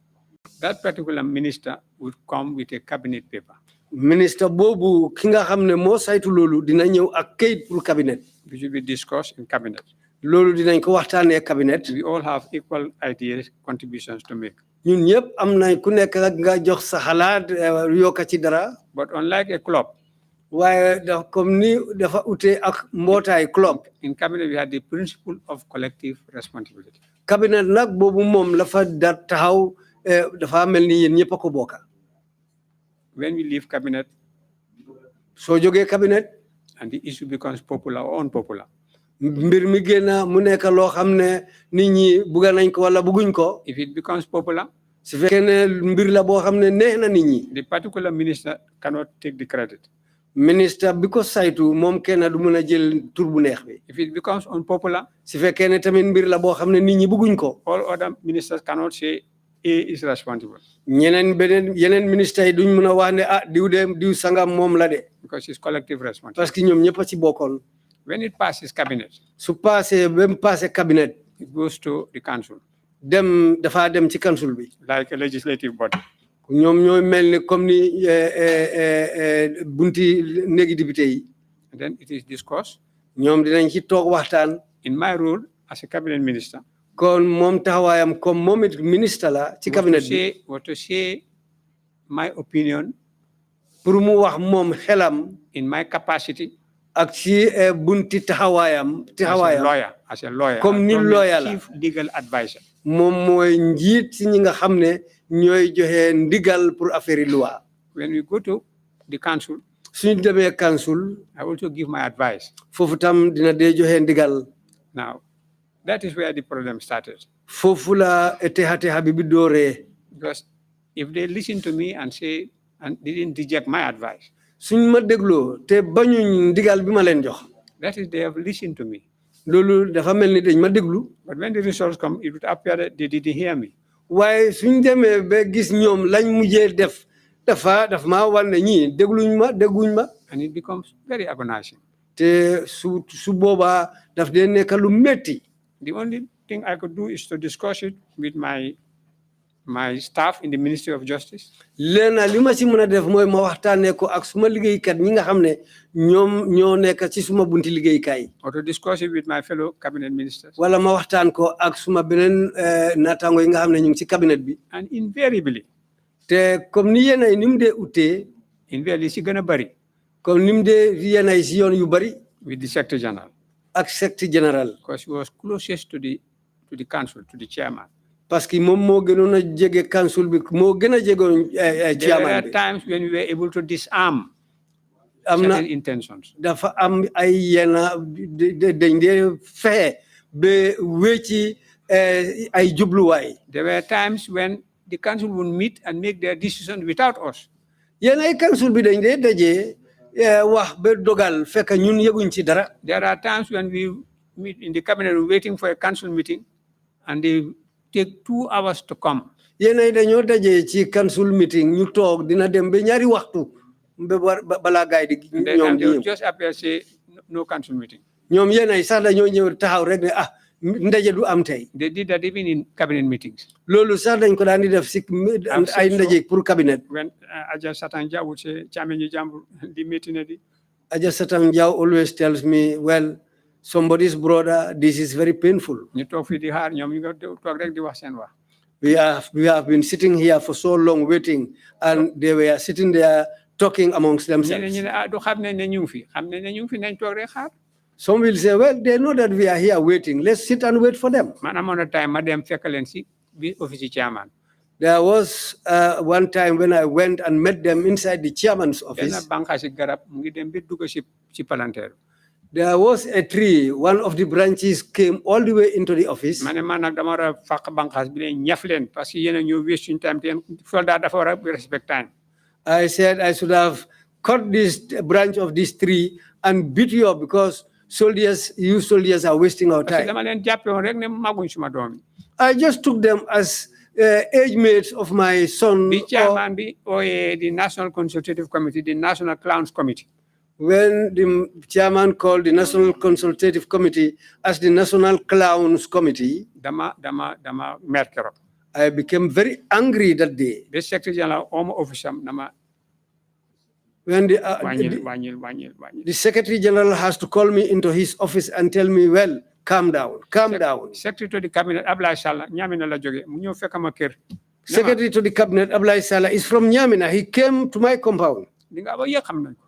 that particular minister would come with a cabinet paper. Ministre boobu ki nga xam ne moo saytu loolu dina ñëw ak kayit pour cabinet. Which will be discussed in cabinet. Loolu dinañ ko waxtaanee cabinet. We all have equal ideas, contributions to make. ñun ñëpp am nañ ku nekk nga jox sa xalaat yokk ci dara. But unlike a club, waaye dafa comme ni dafa ute ak mbootaay club. in cabinet we had the principle of collective responsibility. Cabinet nag boobu moom la fa da taxaw dafa mel ni yéen ñëpp a ko bokka. When we leave cabinet, soo jógee cabinet, and the issue becomes popular or unpopular, mbir mi génn mu nekk loo xam ne nit ñi bugga nañ ko wala bugguñ ko. if it becomes popular, su fekkee ne mbir la boo xam ne neex na nit ñi. the particular minister cannot take the credit. Minister bi ko saytu moom kenn du mën a jël tur bu neex bi. If it becomes unpopular, su fekkee ne tamit mbir la boo xam ne nit ñi bugguñ ko. all other ministers cannot say A is responsible. yeneen ministère yi duñ mën a wax ne diw sangam moom la de. Because it's collective responsibility. parce que ñoom ñëpp a ci bokkoon. When it passes cabinet, su passé ba mu passé cabinet. it goes to the council. dafa dem ci council bi. Like a legislative body. ñoom ñooy mel ni comme ni bunti néegi député yi. And then it is discussed. ñoom dinañ ci toog waxtaan. In my role as a cabinet minister, kon moom taxawaayam comme moom it ministre la ci cabinet bi. what to say my opinion, pour mu wax moom xelam. in my capacity, ak ci bunti taxawaayam. as a lawyer, comme ni lawyer la. chief legal advisor. moom mooy njiit ci ñi nga xam ne ñooy joxe ndigal pour affaire loi. When we go to the council, suñu demee council. I also give my advice. foofu tam dina dee joxe ndigal. Now, that is where the problem started. foofu la texa bi dooree. Because if they listen to me and say, and didn't reject my advice, suñ ma dégloo te bañuñ ndigal bi ma leen jox. that is, they have listened to me. loolu dafa mel ni dañ ma déglu. But when the results come, it would appear that they didn't hear me. waaye suñ demee ba gis ñoom lañ mujjee def dafa maa war ne ñii dégguñ ma. And it becomes very agonizing. te su boobaa daf dee nekk lu metti. The only thing I could do is to discuss it with my staff in the Ministry of Justice. Léena li ma ci mën a def mooy ma waxtaanee ko ak suma liggéeykat ñi nga xam ne ñoom ñoo nekk ci suma bunti liggéeykaay. Or to discuss it with my fellow cabinet ministers. wala ma waxtaan ko ak suma beneen naataango yi nga xam ne ñu ngi ci cabinet bi. And invariably, te comme ni yéen ay ni mu dee utee. invariably si gën a bari. comme ni mu dee yéen ay si yoon yu bari. with the Secretary General. ak Secretary General. Because he was closest to the council, to the chairman. parce que moom moo gënoon a jege council bi moo gën a jegoon chairman bi. There are times when we were able to disarm certain intentions. dafa am ay yenn dañ dee fexe ba wécci ay jubluwaay. There were times when the council would meet and make their decisions without us. Yéen ay council bi dañ dee dajee wax ba dogal fekk ñun yëguñ ci dara. There are times when we meet in the cabinet waiting for a council meeting and they take 2 hours to come. Yéen ay dañoo dajee ci council meeting ñu toog dina dem ba ñaari waxtu ba balaa gaay di ñoom they just appear say no council meeting. ñoom yéen ay sax dañoo ñëw taxaw rek ne ndaje du am tey. They did that even in cabinet meetings. loolu sax dañ ko daan di def si ay ndaje pour cabinet. When Aja Satang Jah would say chairman yi jàmbur di meeting di. Aja Satang Jah always tells me, well, somebody's brother, this is very painful. ñu toog fii di xaar ñoom ñu nga toog rek di wax seen wax. We have been sitting here for so long waiting, and they were sitting there talking amongst themselves. Some will say, well, they know that we are here waiting. Let's sit and wait for them. There was one time when I went and met them inside the chairman's office. There was a tree. One of the branches came all the way into the office. I said I should have cut this branch of this tree and beat you up because you soldiers are wasting our time. I just took them as age mates of my son. The chairman the National Consultative Committee, the National Clowns Committee. When the chairman called the National Consultative Committee as the National Clowns Committee, I became very angry that day. The Secretary General officer When the Secretary General has to call me into his office and tell me, well, calm down, calm down. Secretary to the Cabinet, Ablai Sala, Nyamina la joge, mu ñew fekk ma kër. Secretary to the Cabinet, Ablai Sala, is from Nyamina. He came to my compound. Li nga ba xam nañ ko.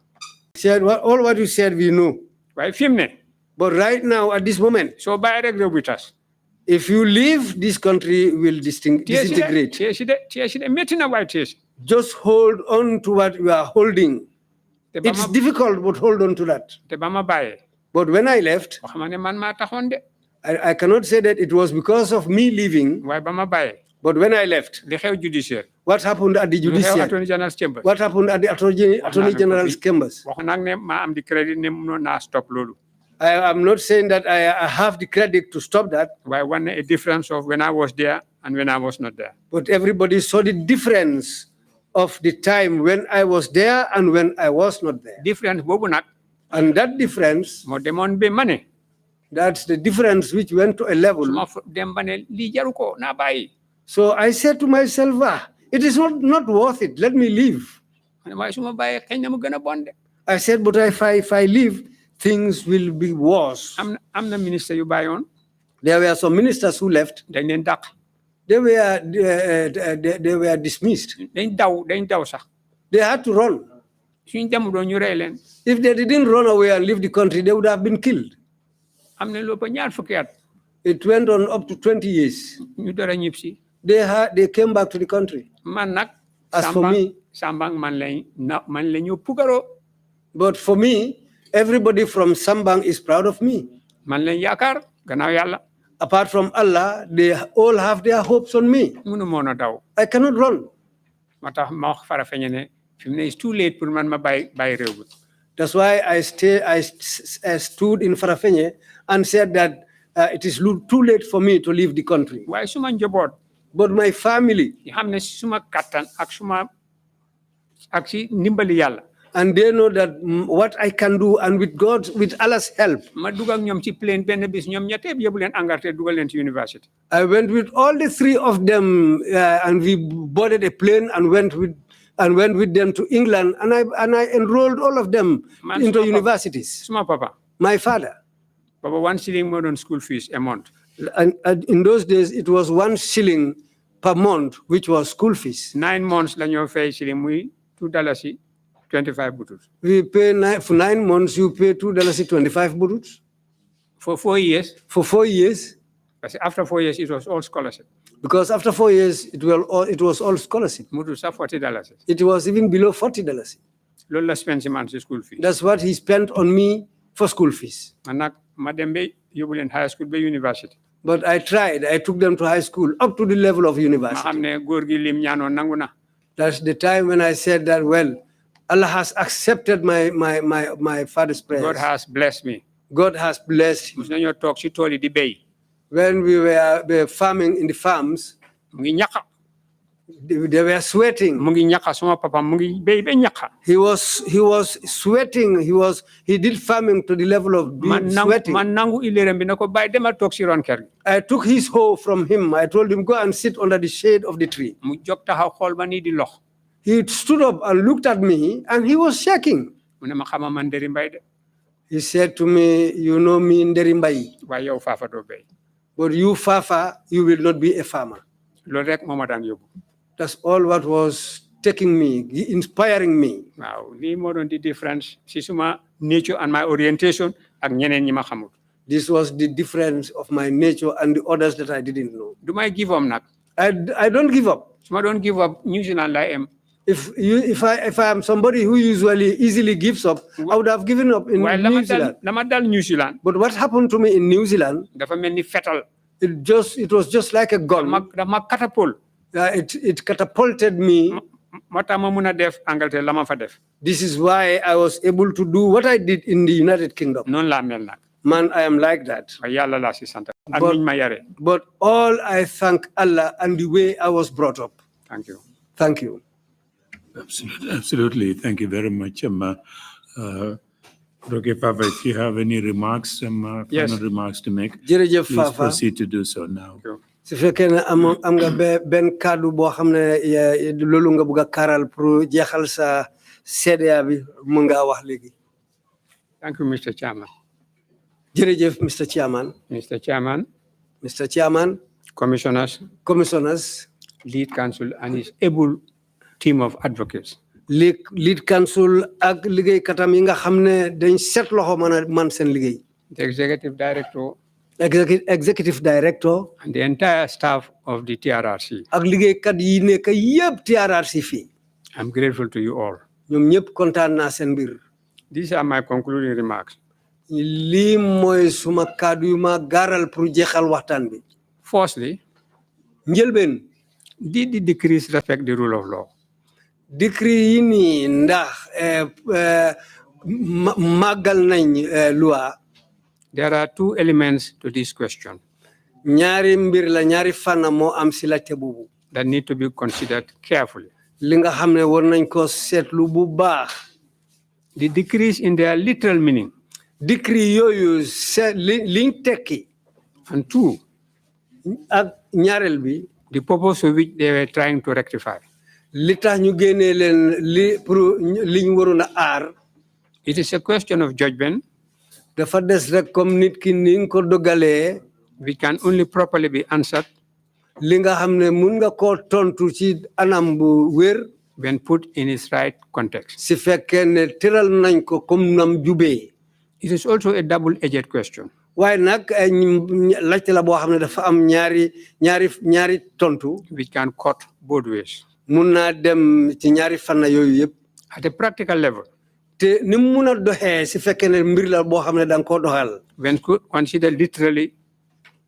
He said, well, all what you said, we know. Waaye fi mu ne. But right now, at this moment, so bàyyi rek réew bi tas. If you leave, this country will disintegrate. Just hold on to what you are holding. It's difficult, but hold on to that. But when I left, I cannot say that it was because of me leaving. But when I left, what happened at the Judicial? What happened at the Attorney General's chambers? I am not saying that I have the credit to stop that. Why one a difference of when I was there and when I was not there. But everybody saw the difference of the time when I was there and when I was not there. Difference, and that difference, money. That's the difference which went to a level. So I said to myself, it is not worth it. Let me leave. I said, but if I leave, things will be worse. I'm the minister you buy on. There were some ministers who left. They were dismissed. They had to run. If they didn't run away and leave the country, they would have been killed. It went on up to 20 years. They came back to the country. As for me, but for me, everybody from Sambang is proud of me. Apart from Allah, they all have their hopes on me. I cannot run. It's too late for man buy. That's why I stood in Farafenye and said that it is too late for me to leave the country. Why so man jobot? But my family, and they know that what I can do, and with Allah's help, I went with all the three of them, and we boarded a plane and went with them to England, and I enrolled all of them into universities. My father. Papa, 1 shilling more than school fees a month. And in those days, it was 1 shilling per month, which was school fees. 9 months, you pay shilling, $2.25 butus. We pay for 9 months. You pay $2.25 butus. For 4 years. For 4 years. After 4 years, it was all scholarship. Because after 4 years, it was all scholarship. $40. It was even below $40. That's what he spent on me for school fees. High school, university. But I tried. I took them to high school, up to the level of university. That's the time when I said that, well, Allah has accepted my father's prayers. God has blessed me. God has blessed him. When we were farming in the farms, they were sweating. He was sweating. He did farming to the level of being sweating. I took his hoe from him. I told him, go and sit under the shade of the tree. He stood up and looked at me, and he was shaking. He said to me, you know me in Nderi Mbai. But you, Fafa, you will not be a farmer. loolu rek moo ma daan yóbbu. That's all what was taking me, inspiring me. waaw lii moo doon di difference si suma nature and my orientation ak ñeneen ñi ma xamul. This was the difference of my nature and the others that I didn't know. du may give up nag. I don't give up. su ma doon give up New Zealand lay am. If I am somebody who usually easily gives up, I would have given up in New Zealand. Dama dal New Zealand. But what happened to me in New Zealand? dafa mel ni fetal. It was just like a gun. dama catapult. It catapulted me. moo tax ma mun a def Angleterre la ma fa def. This is why I was able to do what I did in the United Kingdom. noonu laa mel nag. Man, I am like that. yàlla laa si sant. ak niñ ma yare. But all I thank Allah and the way I was brought up. Thank you. Thank you. Absolutely. Thank you very much. Okay, Fafa, if you have any remarks, final remarks to make, Jërëjëf please Fafa. proceed to do so now. su fekkee ne am nga benn kàddu boo xam ne loolu nga bëgg a karal pour jeexal sa CDA bi mu nga wax léegi. Thank you, Mr. Chairman. Jërëjëf Mr. Chairman. Mr. Chairman. Mr. Chairman. Commissioners. Lead counsel and his able team of advocates. Lead counsel ak liggéeykatam yi nga xam ne dañ set loxo man seen liggéey. The executive director. Executive director. And the entire staff of the TRRC. ak liggéeykat yi nekk yëpp TRRC fii. I'm grateful to you all. ñoom ñëpp kontaan naa seen mbir. These are my concluding remarks. lii mooy suma kàddu yu ma gaaral pour jeexal waxtaan bi. Firstly, njëlbeen. did the decrees respect the rule of law? Decree yi nii ndax màggal nañ loi. There are two elements to this question. ñaari mbir la ñaari fànn moo am si laajte boobu. That need to be considered carefully. li nga xam ne war nañ ko seetlu bu baax. The decrees in their literal meaning. Decree yooyu liñ tekki. And two, ak ñaareel bi. the purpose of which they were trying to rectify. li tax ñu génnee leen pour liñ waroon a aar. It is a question of judgment. dafa des rek comme nit ki ni nga ko dogalee. which can only properly be answered. li nga xam ne mun nga koo tontu ci anam bu wér. when put in its right context. si fekkee ne tëral nañ ko comme nam jubee. It is also a double-edged question. waaye nag laajte la boo xam ne dafa am ñaari tontu. which can cut both ways. mun naa dem ci ñaari fànn yooyu yëpp. At a practical level. te ni mu mun a doxee si fekkee ne mbir la boo xam ne da nga koo doxal. when considered literally.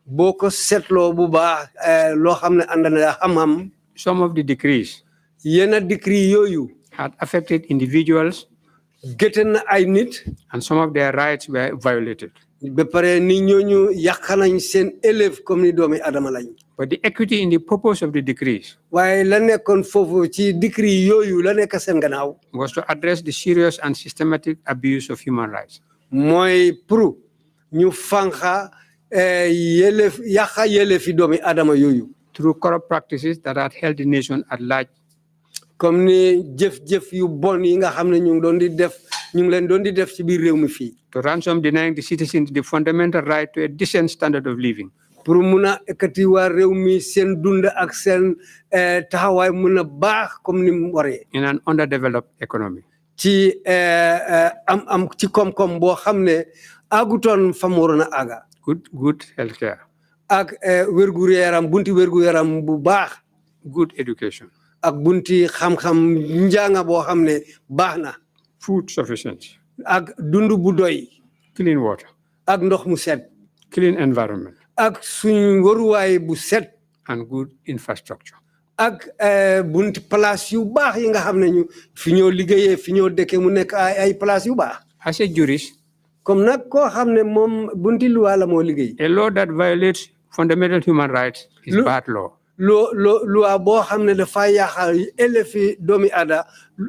boo ko seetloo bu baax loo xam ne ànd na xam-xam. some of the decrees. yenn decree yooyu. had affected individuals. gëte na ay nit. and some of their rights were violated. ba pare ni ñooñu yàq nañ seen élève comme ni doomi adama lañ. but the equity in the purpose of the decrees. waaye la nekkoon foofu ci decree yooyu la nekk seen gannaaw. was to address the serious and systematic abuse of human rights. mooy pour ñu fanxa yàqa yelleefi doomi adama yooyu. through corrupt practices that had held the nation at large. comme ni jëf-jëf yu bon yi nga xam ne ñu ngi leen doon di def ci biir réew mi fii. to ransom denying the citizens the fundamental right to a decent standard of living. pour mun a ekkati waa réew mi seen dund ak seen taxawaay mun a baax comme ni mu waree. in an underdeveloped economy. ci ci koom-koom boo xam ne àggutoon fa mu waroon a àgga. good healthcare. ak wér-gu-yaram bunti wér-gu-yaram bu baax. good education. ak bunti xam-xam njàng boo xam ne baax na. food sufficiency. ak dund bu doy. clean water. ak ndox mu set. clean environment. ak suñu waruwaay bu set. and good infrastructure. ak bunti place yu baax yi nga xam ne ñu fi ñoo liggéeyee fi ñoo dëkkee mu nekk ay place yu baax. as a jurist. comme nag koo xam ne moom bunti luwa la moo liggéey. a law that violates fundamental human rights is bad law. luwa boo xam ne dafa yàqal élève doomi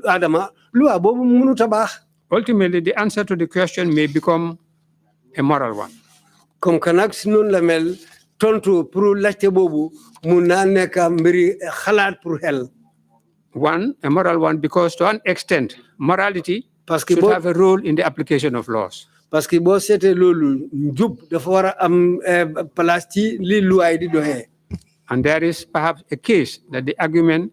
adama luwa boobu mënut a baax. ultimately the answer to the question may become a moral one. comme que nag si noonu la mel tontu pour laajte boobu mun naa nekk mbiri xalaat pour xel. one, a moral one, because to an extent morality should have a role in the application of laws. parce que boo seetee loolu njub dafa war a am place ci li luwaay di doxee. And there is perhaps a case that the argument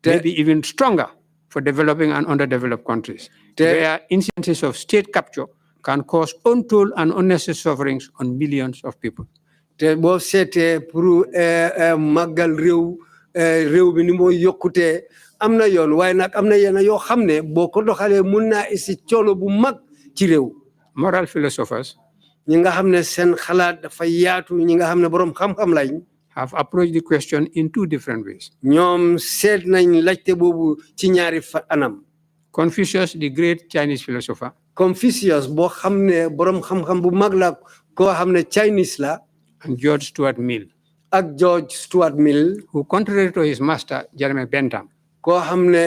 may be even stronger for developing and underdeveloped countries, where instances of state capture can cause untold and unnecessary sufferings on millions of people. te boo seetee pour màggal réew bi ni mooy yokkutee am na yoon waaye nag am na yenn yoo xam ne boo ko doxalee mun naa isi coono bu mag ci réew. Moral philosophers ñi nga xam ne seen xalaat dafa yaatu ñi nga xam ne borom xam-xam lañ have approached the question in two different ways. ñoom seet nañ laajte boobu ci ñaari anam. Confucius, the great Chinese philosopher, Confucius boo xam ne borom xam-xam bu mag la koo xam ne Chinese la. and George Stuart Mill, ak George Stuart Mill, who contrary to his master, Jeremy Bentham, koo xam ne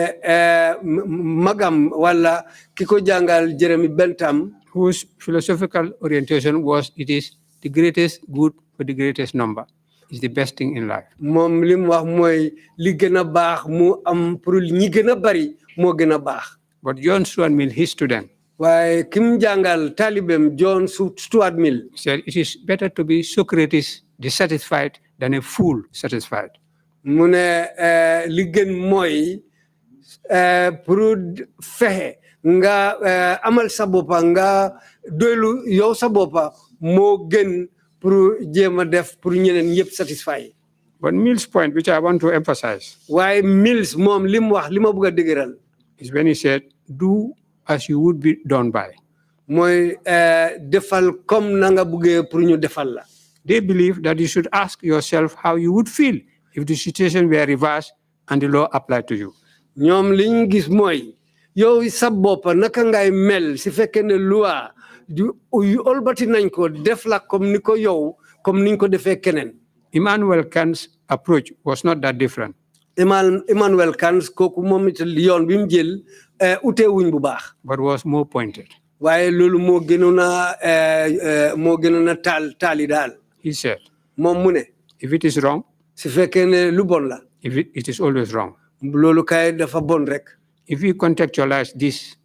magam wala ki ko jàngal Jeremy Bentham, whose philosophical orientation was it is the greatest good for the greatest number, is the best thing in life. moom li mu wax mooy li gën a baax mu am pour ñi gën a bari moo gën a baax. But John Stuart Mill, his student, waaye ki mu jàngal talibem John Stuart Mill said it is better to be Socrates dissatisfied than a fool satisfied. mu ne li gën mooy pour fexe nga amal sa boppa nga doylu yow sa boppa moo gën pour jéem a def pour ñeneen ñëpp satisfy. But Mill's point, which I want to emphasize, waaye Mills moom li mu wax li ma bëgg a dëgëral is when he said, do as you would be done by. mooy defal comme na nga bëggee pour ñu defal la. They believe that you should ask yourself how you would feel if the situation were reversed and the law applied to you. ñoom li ñu gis mooy yow sa bopp naka ngay mel si fekkee ne loi yu olbati nañ ko def la comme ni ko yow comme niñ ko defee keneen. Immanuel Kant's approach was not that different. Immanuel Kant kooku moom it yoon bi mu jël ute wuñ bu baax. But was more pointed. waaye loolu moo gënoon a taali daal. He said, moom mu ne. if it is wrong, su fekkee ne lu bon la. if it is always wrong. loolu kay dafa bon rek. If we contextualize this,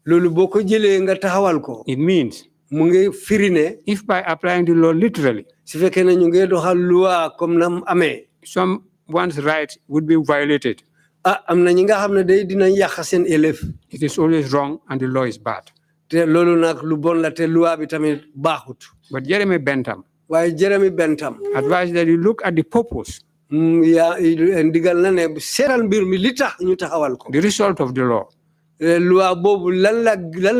loolu boo ko jëlee nga taxawal ko. it means mu ngi firi ne. if by applying the law literally, su fekkee ne ñu ngi doxal loi comme nam amee. someone's rights would be violated. am na ñi nga xam ne day dinañ yàq seen élève. It is always wrong and the law is bad. te loolu nag lu bon la te loi bi tamit baaxut. But Jeremy Bentham waaye Jeremy Bentham advised that you look at the purpose, yaa ndigal na ne seeral mbir mi li tax ñu taxawal ko. the result of the law. loi boobu lan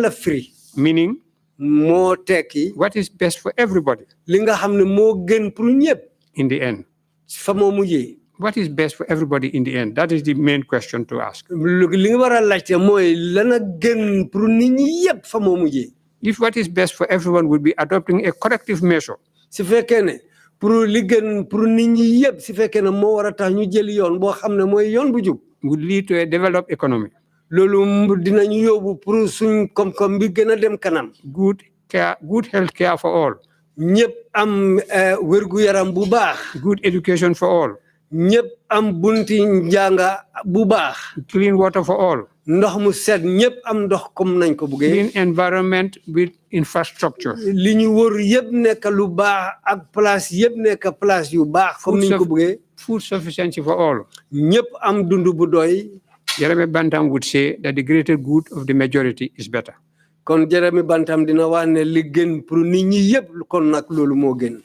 la firi. Meaning, moo tekki. what is best for everybody li nga xam ne moo gën pour ñëpp. in the end. fa moo mujjee. What is best for everybody in the end? That is the main question to ask. li nga war a laajte mooy lan a gën pour nit ñi yëpp fa moo mujjee. If what is best for everyone would be adopting a corrective measure, su fekkee ne pour li gën pour nit ñi yëpp su fekkee ne moo war a tax ñu jël yoon boo xam ne mooy yoon bu jub. would lead to a developed economy. loolu dinañu yóbbu pour suñ koom-koom bi gën a dem kanam. Good health care for all. ñëpp am wérgu yaram bu baax. Good education for all. ñëpp am bunti njànga bu baax. Clean water for all. ndox mu set ñëpp am ndox comme nañ ko buggee. Clean environment with infrastructure. li ñu wër yëpp nekk lu baax ak place yëpp nekk place yu baax comme niñ ko buggee. Food sufficiency for all. ñëpp am dund bu doy. Jeremy Bentham would say that the greater good of the majority is better. kon Jeremy Bentham dina wax ne li gën pour nit ñi yëpp kon nag loolu moo gën.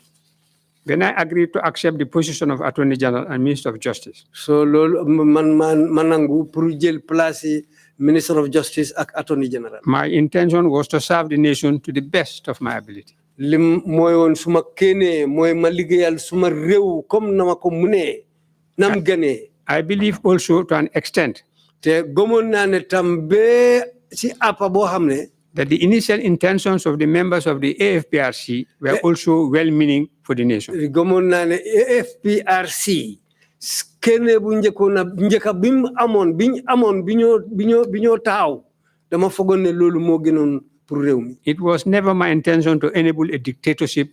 When I agreed to accept the position of Attorney General and Minister of Justice, so loolu man nangu pour jël place yi Minister of Justice ak Attorney General. my intention was to serve the nation to the best of my ability. lim mooy woon suma kéenee mooy ma liggéeyal suma réew comme na ma ko munee nam gënee. I believe also to an extent te gëmoon naa ne tam ba si appa boo xam ne. that the initial intentions of the members of the AFPRC were also well-meaning for the nation. gëmoon naa ne AFPRC kéenee bu njëkka bi mu amoon bi ñoo taxaw dama fogoon ne loolu moo gënoon pour réew mi. It was never my intention to enable a dictatorship,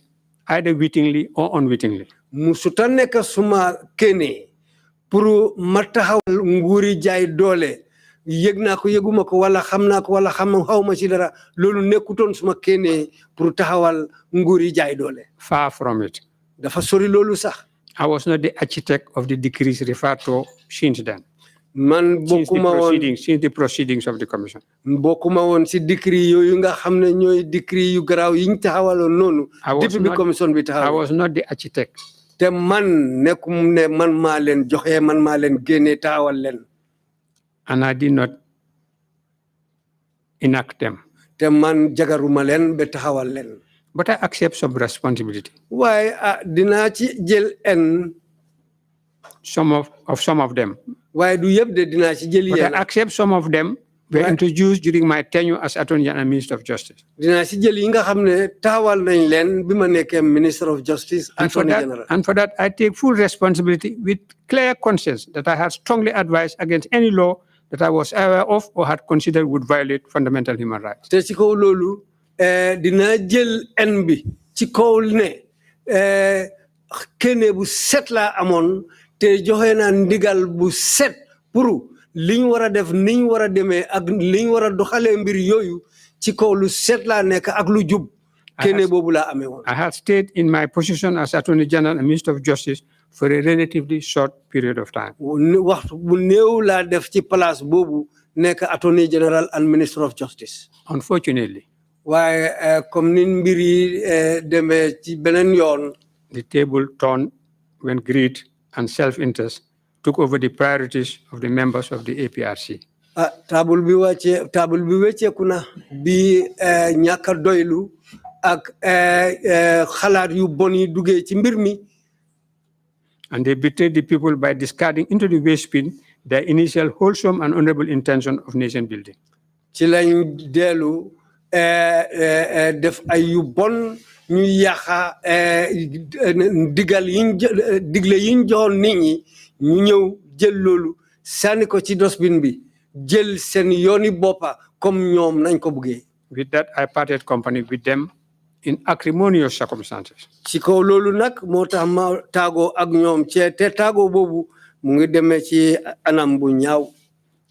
either wittingly or unwittingly. musuta nekk suma kéenee pour ma taxawal nguuri jaay doole. yëg naa ko yëguma ko wala xam naa ko wala xawma ci dara loolu nekkutoon suma kéenee pour taxawal nguur yi jaay doole. Far from it. dafa sori loolu sax. I was not the architect of the decrees referred to since then. Man Since the proceedings of the commission. Bokuma won si decree yoyu nga xamne ñoy decree yu graw yiñ taxawalo nonu depuis bi commission bi taxaw. I was not the architect. Te man nekum ne man ma len joxe man ma len gene taxawal len. And I did not enact them. Te man jagaruma len be taxawal len. But I accept some responsibility. Why dina ci jël en some of them. Why do you de dina ci jël But I accept some of them were introduced during my tenure as Attorney General and Minister of Justice. Dina ci jël yi nga xamne taxawal nañ len bima nekké Minister of Justice and for that I take full responsibility with clear conscience that I had strongly advised against any law that I was aware of or had considered would violate fundamental human rights. Te ci ko lolu dina jël en bi ci kaw ne kene bu set la amone te joxe na ndigal bu set pour liñ wara def niñ wara démé ak liñ wara doxale mbir yoyu ci kaw lu set la nek ak lu jub kene bobu la amé won. I had stayed in my position as Attorney General and Minister of Justice for a relatively short period of time. Waxtu bu neew la def ci place bobu nek Attorney General and Minister of Justice. Unfortunately, waaye comme ni mbir yi demee ci beneen yoon. The table turned when greed and self-interest took over the priorities of the members of the APRC. Table bi wecceeku na bi ñàkk a doylu ak xalaat yu bon yi duggee ci mbir mi. And they betrayed the people by discarding into the waste bin their initial wholesome and honorable intention of nation building. Ci lañ dellu def ay yu bon ñu yaxa digle yiñ joxoon nit ñi ñu ñëw jël loolu sànni ko ci dosbin bi jël seen yooni boppa comme ñoom nañ ko buggee. With that, I parted company with them in acrimonious circumstances. Ci kaw loolu nag moo tax ma tàggoo ak ñoom te tàggoo boobu mu ngi demee ci anam bu ñaaw.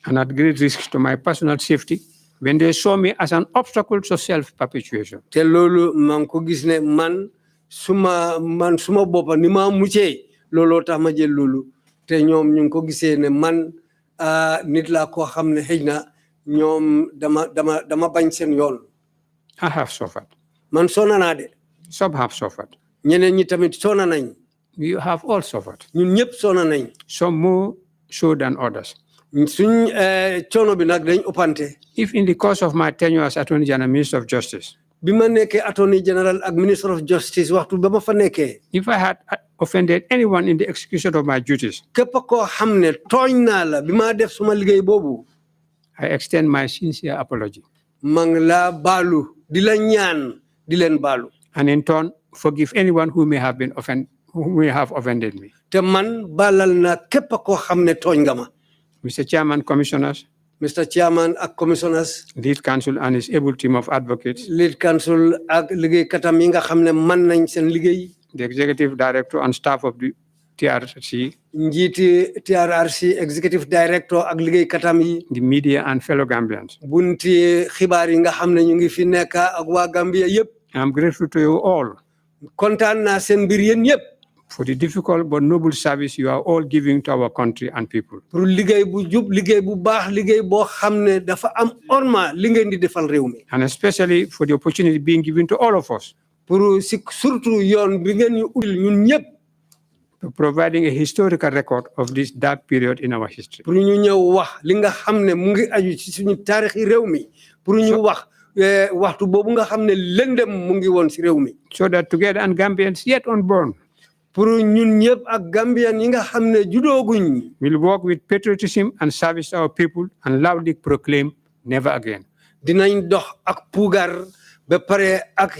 And at great risk to my personal safety when they saw me as an obstacle to self-perpetuation. Te loolu man ko gis ne man suma boppa ni ma muccee looloo tax ma jël loolu te ñoom ñu ngi ko gisee ne man nit laa koo xam ne xëy na ñoom dama bañ seen yoon. I have suffered. Man sonna naa de. Some have suffered. Ñeneen ñi tamit sonna nañ. You have all suffered. Ñun ñëpp sonna nañ. Some more so than others. Suñ coono bi nag dañ ëppante. If in the course of my tenure as Attorney General and Minister of Justice, bi ma nekkee Attorney General ak Minister of Justice waxtu ba ma fa nekkee. If I had offended anyone in the execution of my duties, képp koo xam ne tooñ naa la bi ma def suma liggéey boobu. I extend my sincere apology. Mang la baalu di la ñaan di leen baalu. And in turn, forgive anyone who may have offended me. Te man balal na képp koo xam ne tooñ nga ma. Mr. Chairman, Commissioners, Mr. Chairman ak Commissioners, Lead Counsel and his able team of advocates, Lead Counsel ak liggéeykatam yi nga xam ne man nañ seen liggéey. The Executive Director and staff of the Trrc, njiiti Trrc Executive Director ak liggéeykatam yi. the media and fellow Gambians. Bunti xibaar yi nga xam ne ñu ngi fi nekk ak waa Gambia yëpp. I'm grateful to you all. Kontaan naa seen mbir yéen yëpp. For the difficult but noble service you are all giving to our country and people. Pour liggéey bu jub liggéey bu baax liggéey boo xam ne dafa am orma li ngeen di defal réew mi. And especially for the opportunity being given to all of us. Pour surtout yoon bi ngeen ñu ubbil ñun ñëpp. Providing a historical record of this dark period in our history. Pour ñu ñëw wax li nga xam ne mu ngi aju ci suñu taarixi réew mi. Pour ñu wax waxtu boobu nga xam ne lëndëm mu ngi woon ci réew mi. So that together and Gambians yet unborn. Pour ñun ñëpp ak Gambian yi nga xam ne judooguñ. We'll work with patriotism and service to our people and loudly proclaim never again. Dinañ dox ak puugar ba pare ak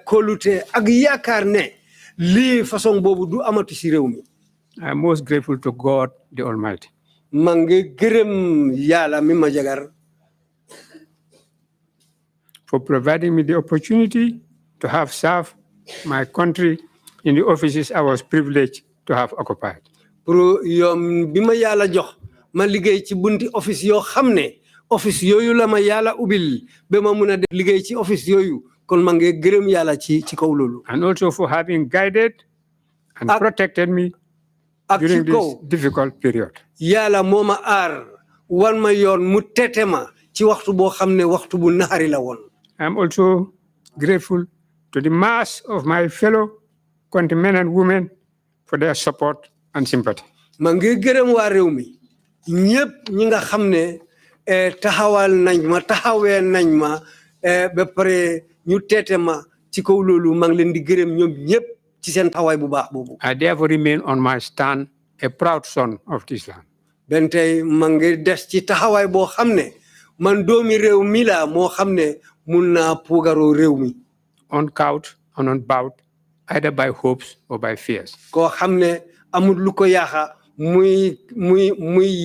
kóolute ak yaakaar ne lii façon boobu du amati ci réew mi. I am most grateful to God the Almighty. maa ngi gërëm Yàlla mi ma jagar. For providing me the opportunity to have served my country in the offices I was privileged to have occupied. Pour yoom bi ma Yàlla jox ma liggéey ci bunti office yoo xam ne office yooyu la ma Yàlla ubbil ba ma mun a def liggéey ci office yooyu kon maa ngi gërëm Yàlla ci kaw loolu. And also for having guided and protected me ak ci during this kaw difficult period. yàlla moo ma aar wan ma yoon mu tete ma ci waxtu boo xam ne waxtu bu naxari la woon. I'm also grateful to the mass of my fellow countrymen and women for their support and sympathy. ma ngi gërëm waa réew mi ñëpp ñi nga xam ne taxawal nañ ma taxawee nañ ma ba pare ñu tete ma ci kaw loolu ma ngi leen di gërëm ñoom ñëpp ci seen taxawaay bu baax boobu. I therefore remain on my stand a proud son of this land. ben tey ma ngi des ci taxawaay boo xam ne man doomi réew mi la moo xam ne mun naa puugaroo réew mi. Uncowed and unbowed either by hopes or by fears. koo xam ne amul lu ko yaaxa muy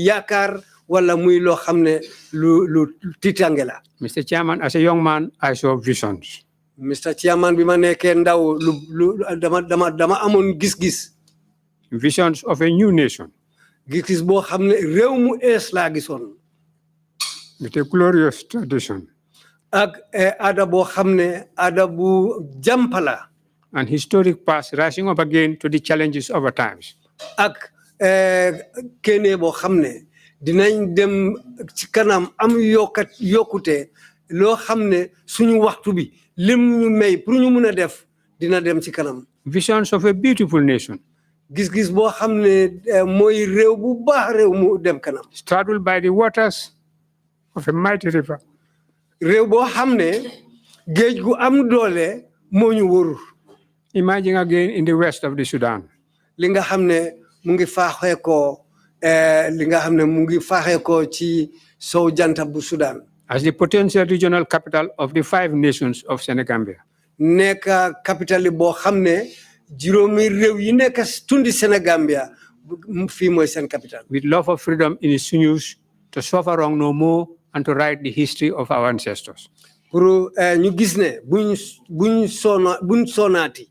yaakaar wala muy loo xam ne lu tiitange la. Mr. Chairman, as a young man, I saw visions. Mr. Chairman, bi ma nekkee ndaw dama amoon gis-gis. Visions of a new nation. Gis-gis boo xam ne réew mu ees laa gisoon. With a glorious tradition. ak aada boo xam ne aada bu jàmpala. An historic past rising up again to the challenges of our times. ak kene boo xam ne dinañ dem ci kanam am yokkute loo xam ne suñu waxtu bi lim ñu may pour ñu mun a def dina dem ci kanam. Visions of a beautiful nation. Gis-gis boo xam ne mooy réew bu baax réew mu dem kanam. Straddled by the waters of a mighty river. réew boo xam ne géej gu am doole moo ñu wóor. Imagine again in the west of the Sudan. li nga xam ne mu ngi faaxee ko li nga xam ne mu ngi faaxee ko ci sow janta bu Sudan. As the potential regional capital of the 5 nations of Senegambia. nekk capital boo xam ne juróomi réew yi nekk tundi Senegambia fii mooy seen capital. With love of freedom in its sinews to suffer wrong no more and to write the history of our ancestors. pour ñu gis ne buñ sonaati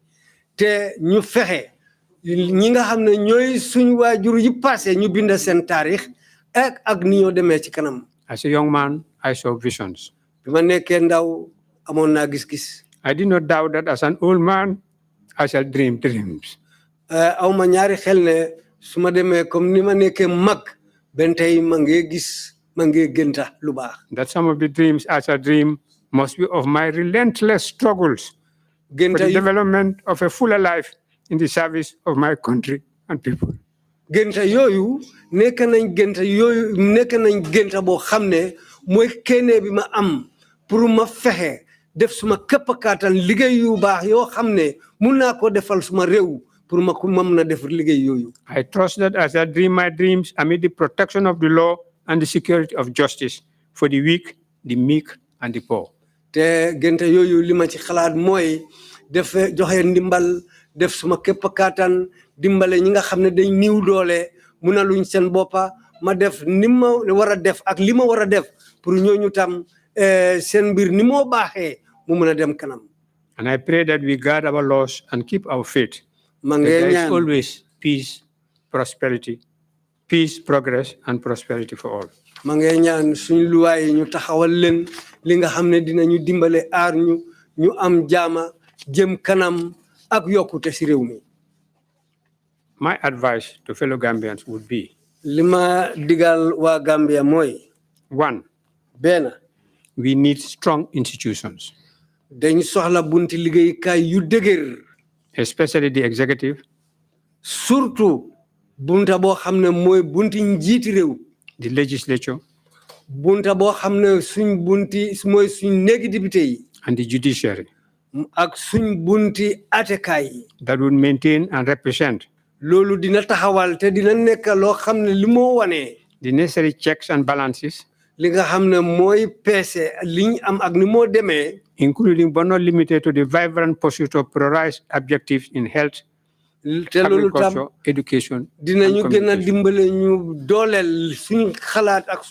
te ñu fexe ñi nga xam ne ñooy suñu waajur yi passé ñu bind seen taarix ak ni ñoo demee ci kanam. As a young man, I saw visions. bi ma nekkee ndaw amoon naa gis-gis. I did not doubt that as an old man, I shall dream dreams. aw ma ñaari xel ne su ma demee comme ni ma nekkee mag ben tey ma ngi gis ma ngi gënta lu baax. That some of the dreams I shall dream must be of my relentless struggles for the development of a fuller life in the service of my country and people. Gënta yooyu nekk nañ gënta boo xam ne mooy kene bi ma am pour ma fexe def suma këpp kàttan liggéey yu baax yoo xam ne mun naa ko defal suma réew pour ma mën a def liggéey yooyu. I trust that as I dream my dreams amid the protection of the law and the security of justice for the weak, the meek, and the poor. te gënta yooyu li ma ci xalaat mooy def joxe ndimbal def suma képp kàttan dimbale ñi nga xam ne dañ niw doole mun a luñ seen boppa ma def ni ma war a def ak li ma war a def pour ñooñu tam seen mbir ni moo baaxee mu mun a dem kanam. And I pray that we guard our laws and keep our faith. ma That ngee there is ñaan always peace, prosperity, peace, progress, and prosperity for all. ma ngee ñaan suñu luwaay ñu taxawal leen li nga xam ne dinañu dimbale aar ñu am jaama jëm kanam ak yokkute si réew mi. My advice to fellow Gambians would be, li ma digal waa Gambia mooy 1, benn we need strong institutions, dañ soxla bunti liggéeykaay yu dëgër especially the executive, surtout bunta boo xam ne mooy bunti njiiti réew. the legislature, bunta boo xam ne suñ bunti mooy suñ néegi député yi and the judiciary ak suñ bunti atekaay yi. that would maintain and represent loolu dina taxawal te dina nekk loo xam ne li moo wane the necessary checks and balances, li nga xam ne mooy peese liñ am ak ni moo demee. including but not limited to the vibrant pursuit of prioritized objectives in health, te loolu tam agriculture, education, dinañu and gën a communication. dimbale ñu dooleel suñ xalaat ak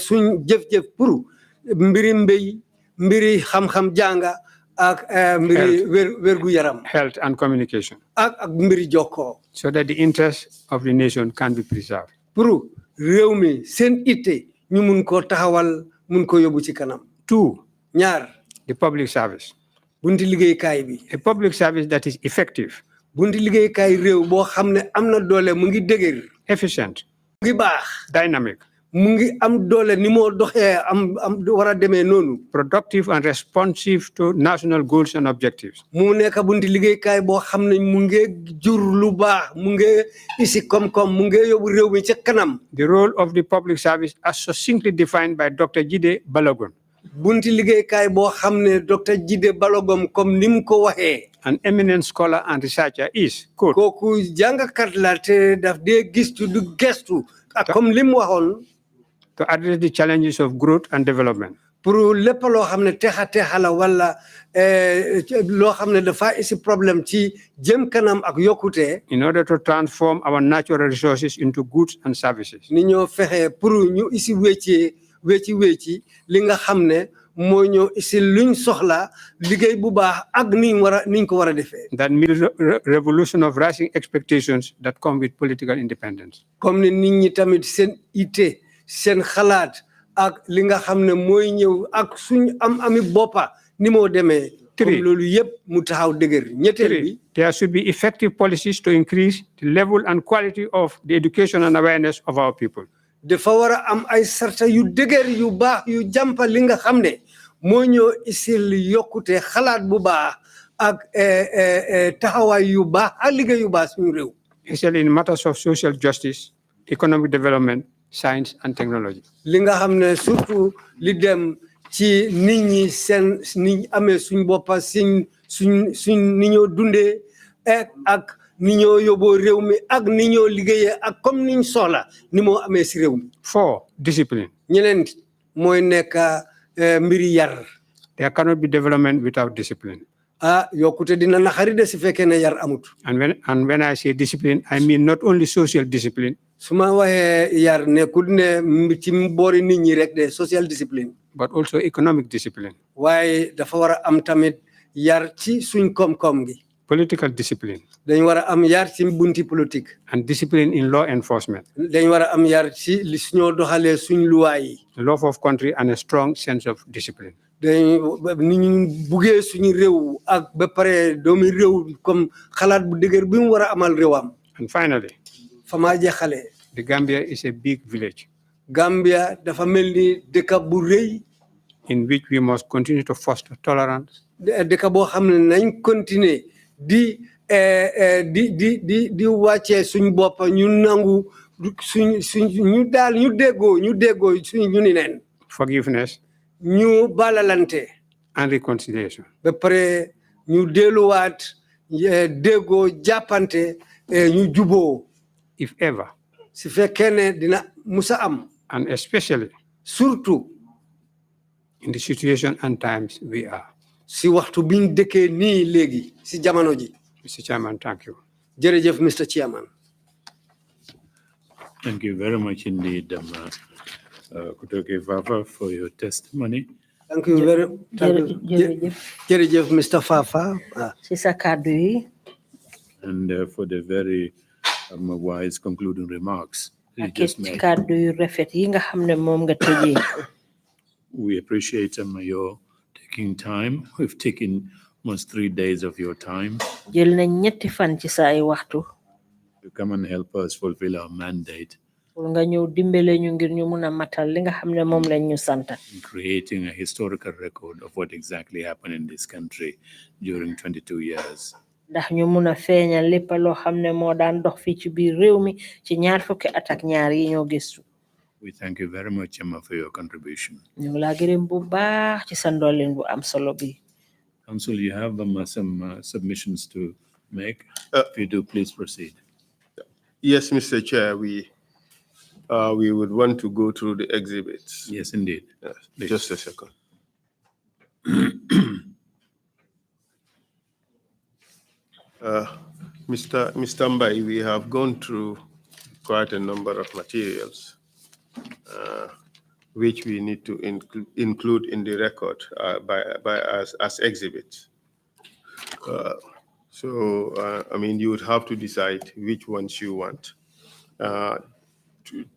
suñ jëf-jëf pour mbiri mbéy mbiri xam-xam jànga ak mbiri wérgu yaram Health and communication, ak mbiri jokkoo so that the interests of the nation can be preserved. pour réew mi seen itte ñu mun koo taxawal mun ko yóbbu ci kanam. 2, ñaar the public service, bunti liggéeykaay bi a public service that is effective, bunti liggéeykaay réew boo xam ne am na doole mu ngi dëgër efficient, mu ngi baax dynamic, mu ngi am doole ni moo doxee am war a demee noonu productive and responsive to national goals and objectives. mu nekk bunti liggéeykaay boo xam ne mu ngi jur lu baax mu ngi isi koom-koom mu ngi yóbbu réew mi ca kanam. The role of the public service as succinctly defined by Dr. Jide Balogun, bunti liggéeykaay boo xam ne Dr. Jide Balogom comme ni mu ko waxee. an eminent scholar and researcher, is, quote, kooku jàngkat la te daf dee gistu du gestu ak comme li mu waxoon. to address the challenges of growth and development. pour lépp loo xam ne texa la wala loo xam ne dafa isi problème ci jëm kanam ak yokkute. In order to transform our natural resources into goods and services. ni ñoo fexe pour ñu isi wecci li nga xam ne moo ñoo isi luñ soxla liggéey bu baax ak niñ ko war a defee. That revolution of rising expectations that come with political independence. comme ni nit ñi tamit seen ité seen xalaat ak li nga xam ne mooy ñëw ak suñ ami boppa ni moo demee. comme loolu yëpp mu taxaw dëgër. ñetteel bi. There should be effective policies to increase the level and quality of the education and awareness of our people. dafa war a am ay sarta yu dëgër yu baax yu jàmpa li nga xam ne moo ñoo isil yokkute xalaat bu baax ak taxawaay yu baax ak liggéey yu baax suñu réew. Especially in matters of social justice, economic development, science and technology. li nga xam ne surtout li dem ci nit ñi seen ni amee suñ boppa suñ ni ñoo dundee ak ni ñoo yóbboo réew mi ak ni ñoo liggéeyee ak comme niñ soxla ni moo amee si réew mi. 4, discipline. ñeneen mooy nekk mbiri yar. There cannot be development without discipline. yokkute dina naxari de si fekkee ne yar amut. And when I say discipline, I mean not only social discipline. su ma waxee yar nekkul ne ci boori nit ñi rek de social discipline. But also economic discipline. waaye dafa war a am tamit yar ci suñ koom-koom gi. Political discipline. dañ war a am yar ci bunti politique. And discipline in law enforcement. dañ war a am yar ci li suñoo doxalee suñ luwaay yi. Love of country and a strong sense of discipline. dañ ni ñu buggee suñu réew ak ba pare doomi réew comme xalaat bu dëgër bi mu war a amal réewam. And finally, fa maa jeexalee. the Gambia is a big village. Gambia dafa mel ni dëkk bu rëy. In which we must continue to foster tolerance. dëkk boo xam ne nañ continuer di wàccee suñ bopp ñu nangu ñu daal ñu déggoo suñ ñu ni neen. Forgiveness. ñu balalante. And reconciliation. ba pare ñu delluwaat déggoo jàppante ñu juboo. If ever. si fekkee ne dina musa am. And especially. surtout. In the situation and times we are. si waxtu biñ dëkkee nii léegi si jamono ji. Mr. Chairman, thank you. jërëjëf Mr. Chairman. Thank you very much indeed, Kutoke Fafa, for your testimony. Thank you very much. Jërëjëf Mr. Fafa. si sa kàddu yi. And for the very wise concluding remarks you just made. kàddu yu rafet yi nga xam ne moom nga tëjee. We appreciate your taking time. We've taken almost 3 days of your time jël na ñetti fan ci sa ay waxtu. to come and help us fulfill our mandate. pour nga ñëw dimbale ñu ngir ñu mun a matal li nga xam ne moom lañ ñu sant. In creating a historical record of what exactly happened in this country during 22 years. ndax ñu mun a feeñal lépp loo xam ne moo daan dox fii ci biir réew mi ci ñaar fukki at ak ñaar yi ñoo gëstu. We thank you very much, Emma, for your contribution. ñu ngi laa gërëm bu baax ci sa ndolleen bu am solo bi. Council, you have some submissions to make. If you do, please proceed. Yes, Mr. Chair, we would want to go through the exhibits. Yes, indeed. Yes, just a second. Mr. Mbai, we have gone through quite a number of materials which we need to include in the record by us as exhibits. I mean, you would have to decide which ones you want.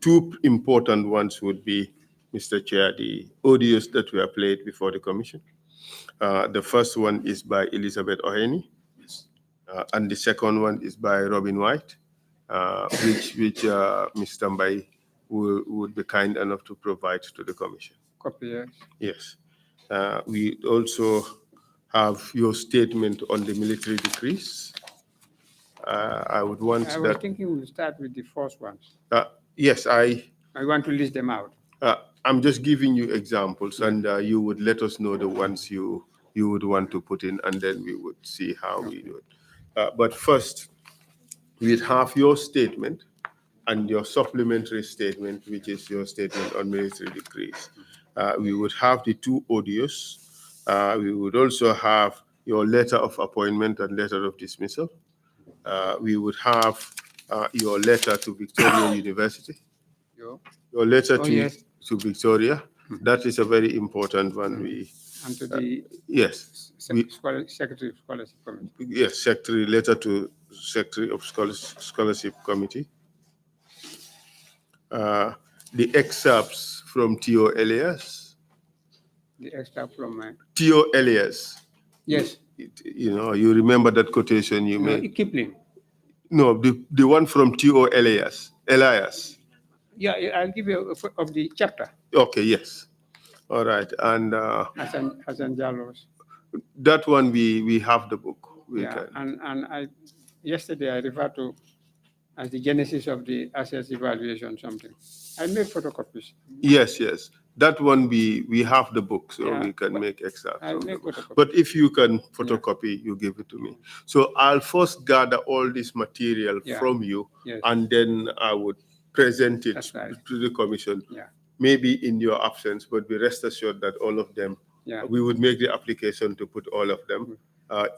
Two important ones would be, Mr. Chair, the audios that were played before the commission. The first one is by Elizabeth Oheni. Yes. And the second one is by Robin White, which Mr. Mbai would be kind enough to provide to the commission. Copy, yes. Yes. We also have your statement on the military decrees. I would want I was that. thinking we'll start with the first ones. Yes, I want to list them out. I'm just giving you examples, and you would let us know the ones you would want to put in, and then we would see how we do it. But first, we'd have your statement and your supplementary statement, which is your statement on military decrees. We would have the two audios. We would also have your letter of appointment and letter of dismissal. We would have your letter to Victoria University. Your letter to Victoria. That is a very important one. And to the yes. Secretary of Scholarship Committee. Yes, letter to Secretary of Scholarship Committee. The excerpts from Theo Elias. The excerpt from Theo Elias. Yes. You remember that quotation you made? Kipling. No, the one from Theo Elias. Yeah, I'll give you of the chapter. Okay, yes. All right. And Hassan Jallo's. That one we have the book. And yesterday I referred to as the genesis of the assets evaluation something. I made photocopies. Yes. That one we have the book, so we can make excerpts. But if you can photocopy, you give it to me. So I'll first gather all this material from you, and then I would present it to the commission. Maybe in your absence, but be rest assured that all of them, we would make the application to put all of them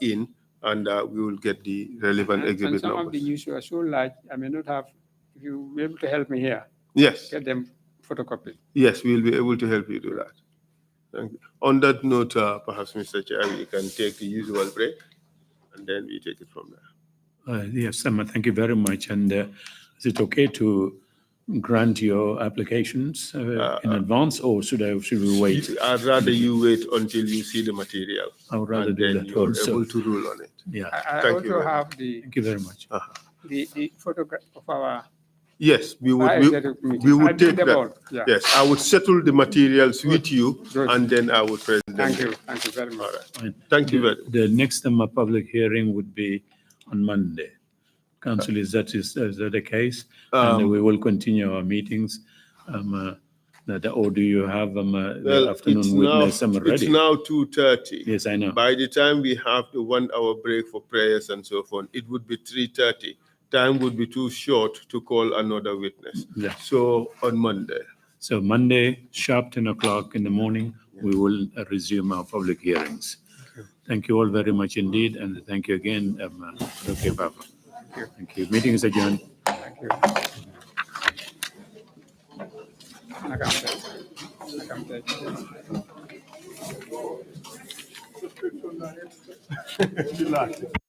in, and we will get the relevant exhibit and some numbers. Of the issues are so large, I may not have, if you will be able to help me here. Yes. Get them photocopied. Yes, we'll be able to help you do that. Thank you. On that note, perhaps, Mr. Chair, we can take the usual break, and then we take it from there. Yes, thank you very much. And is it okay to grant your applications in advance, or should we wait? I'd rather you wait until you see the material. I would rather and do then that you're also. able to rule on it. Yeah. I also have the. Thank you very much. The photograph of our. Yes, we would take that. Yeah. Yes, I would settle the materials with you, and then I would present them. Thank you very much. All right. Thank you very much. The next public hearing would be on Monday. Council, is that the case? And we will continue our meetings. Or do you have the afternoon witness ready? It's now 2:30. Yes, I know. By the time we have the 1 hour break for prayers and so on, it would be 3:30. Time would be too short to call another witness. Yeah. So on Monday. So Monday, sharp 10 o'clock in the morning, we will resume our public hearings. Thank you all very much indeed, and thank you again, Dr. Fafa. Thank you. Meeting is adjourned. Thank you. I can take.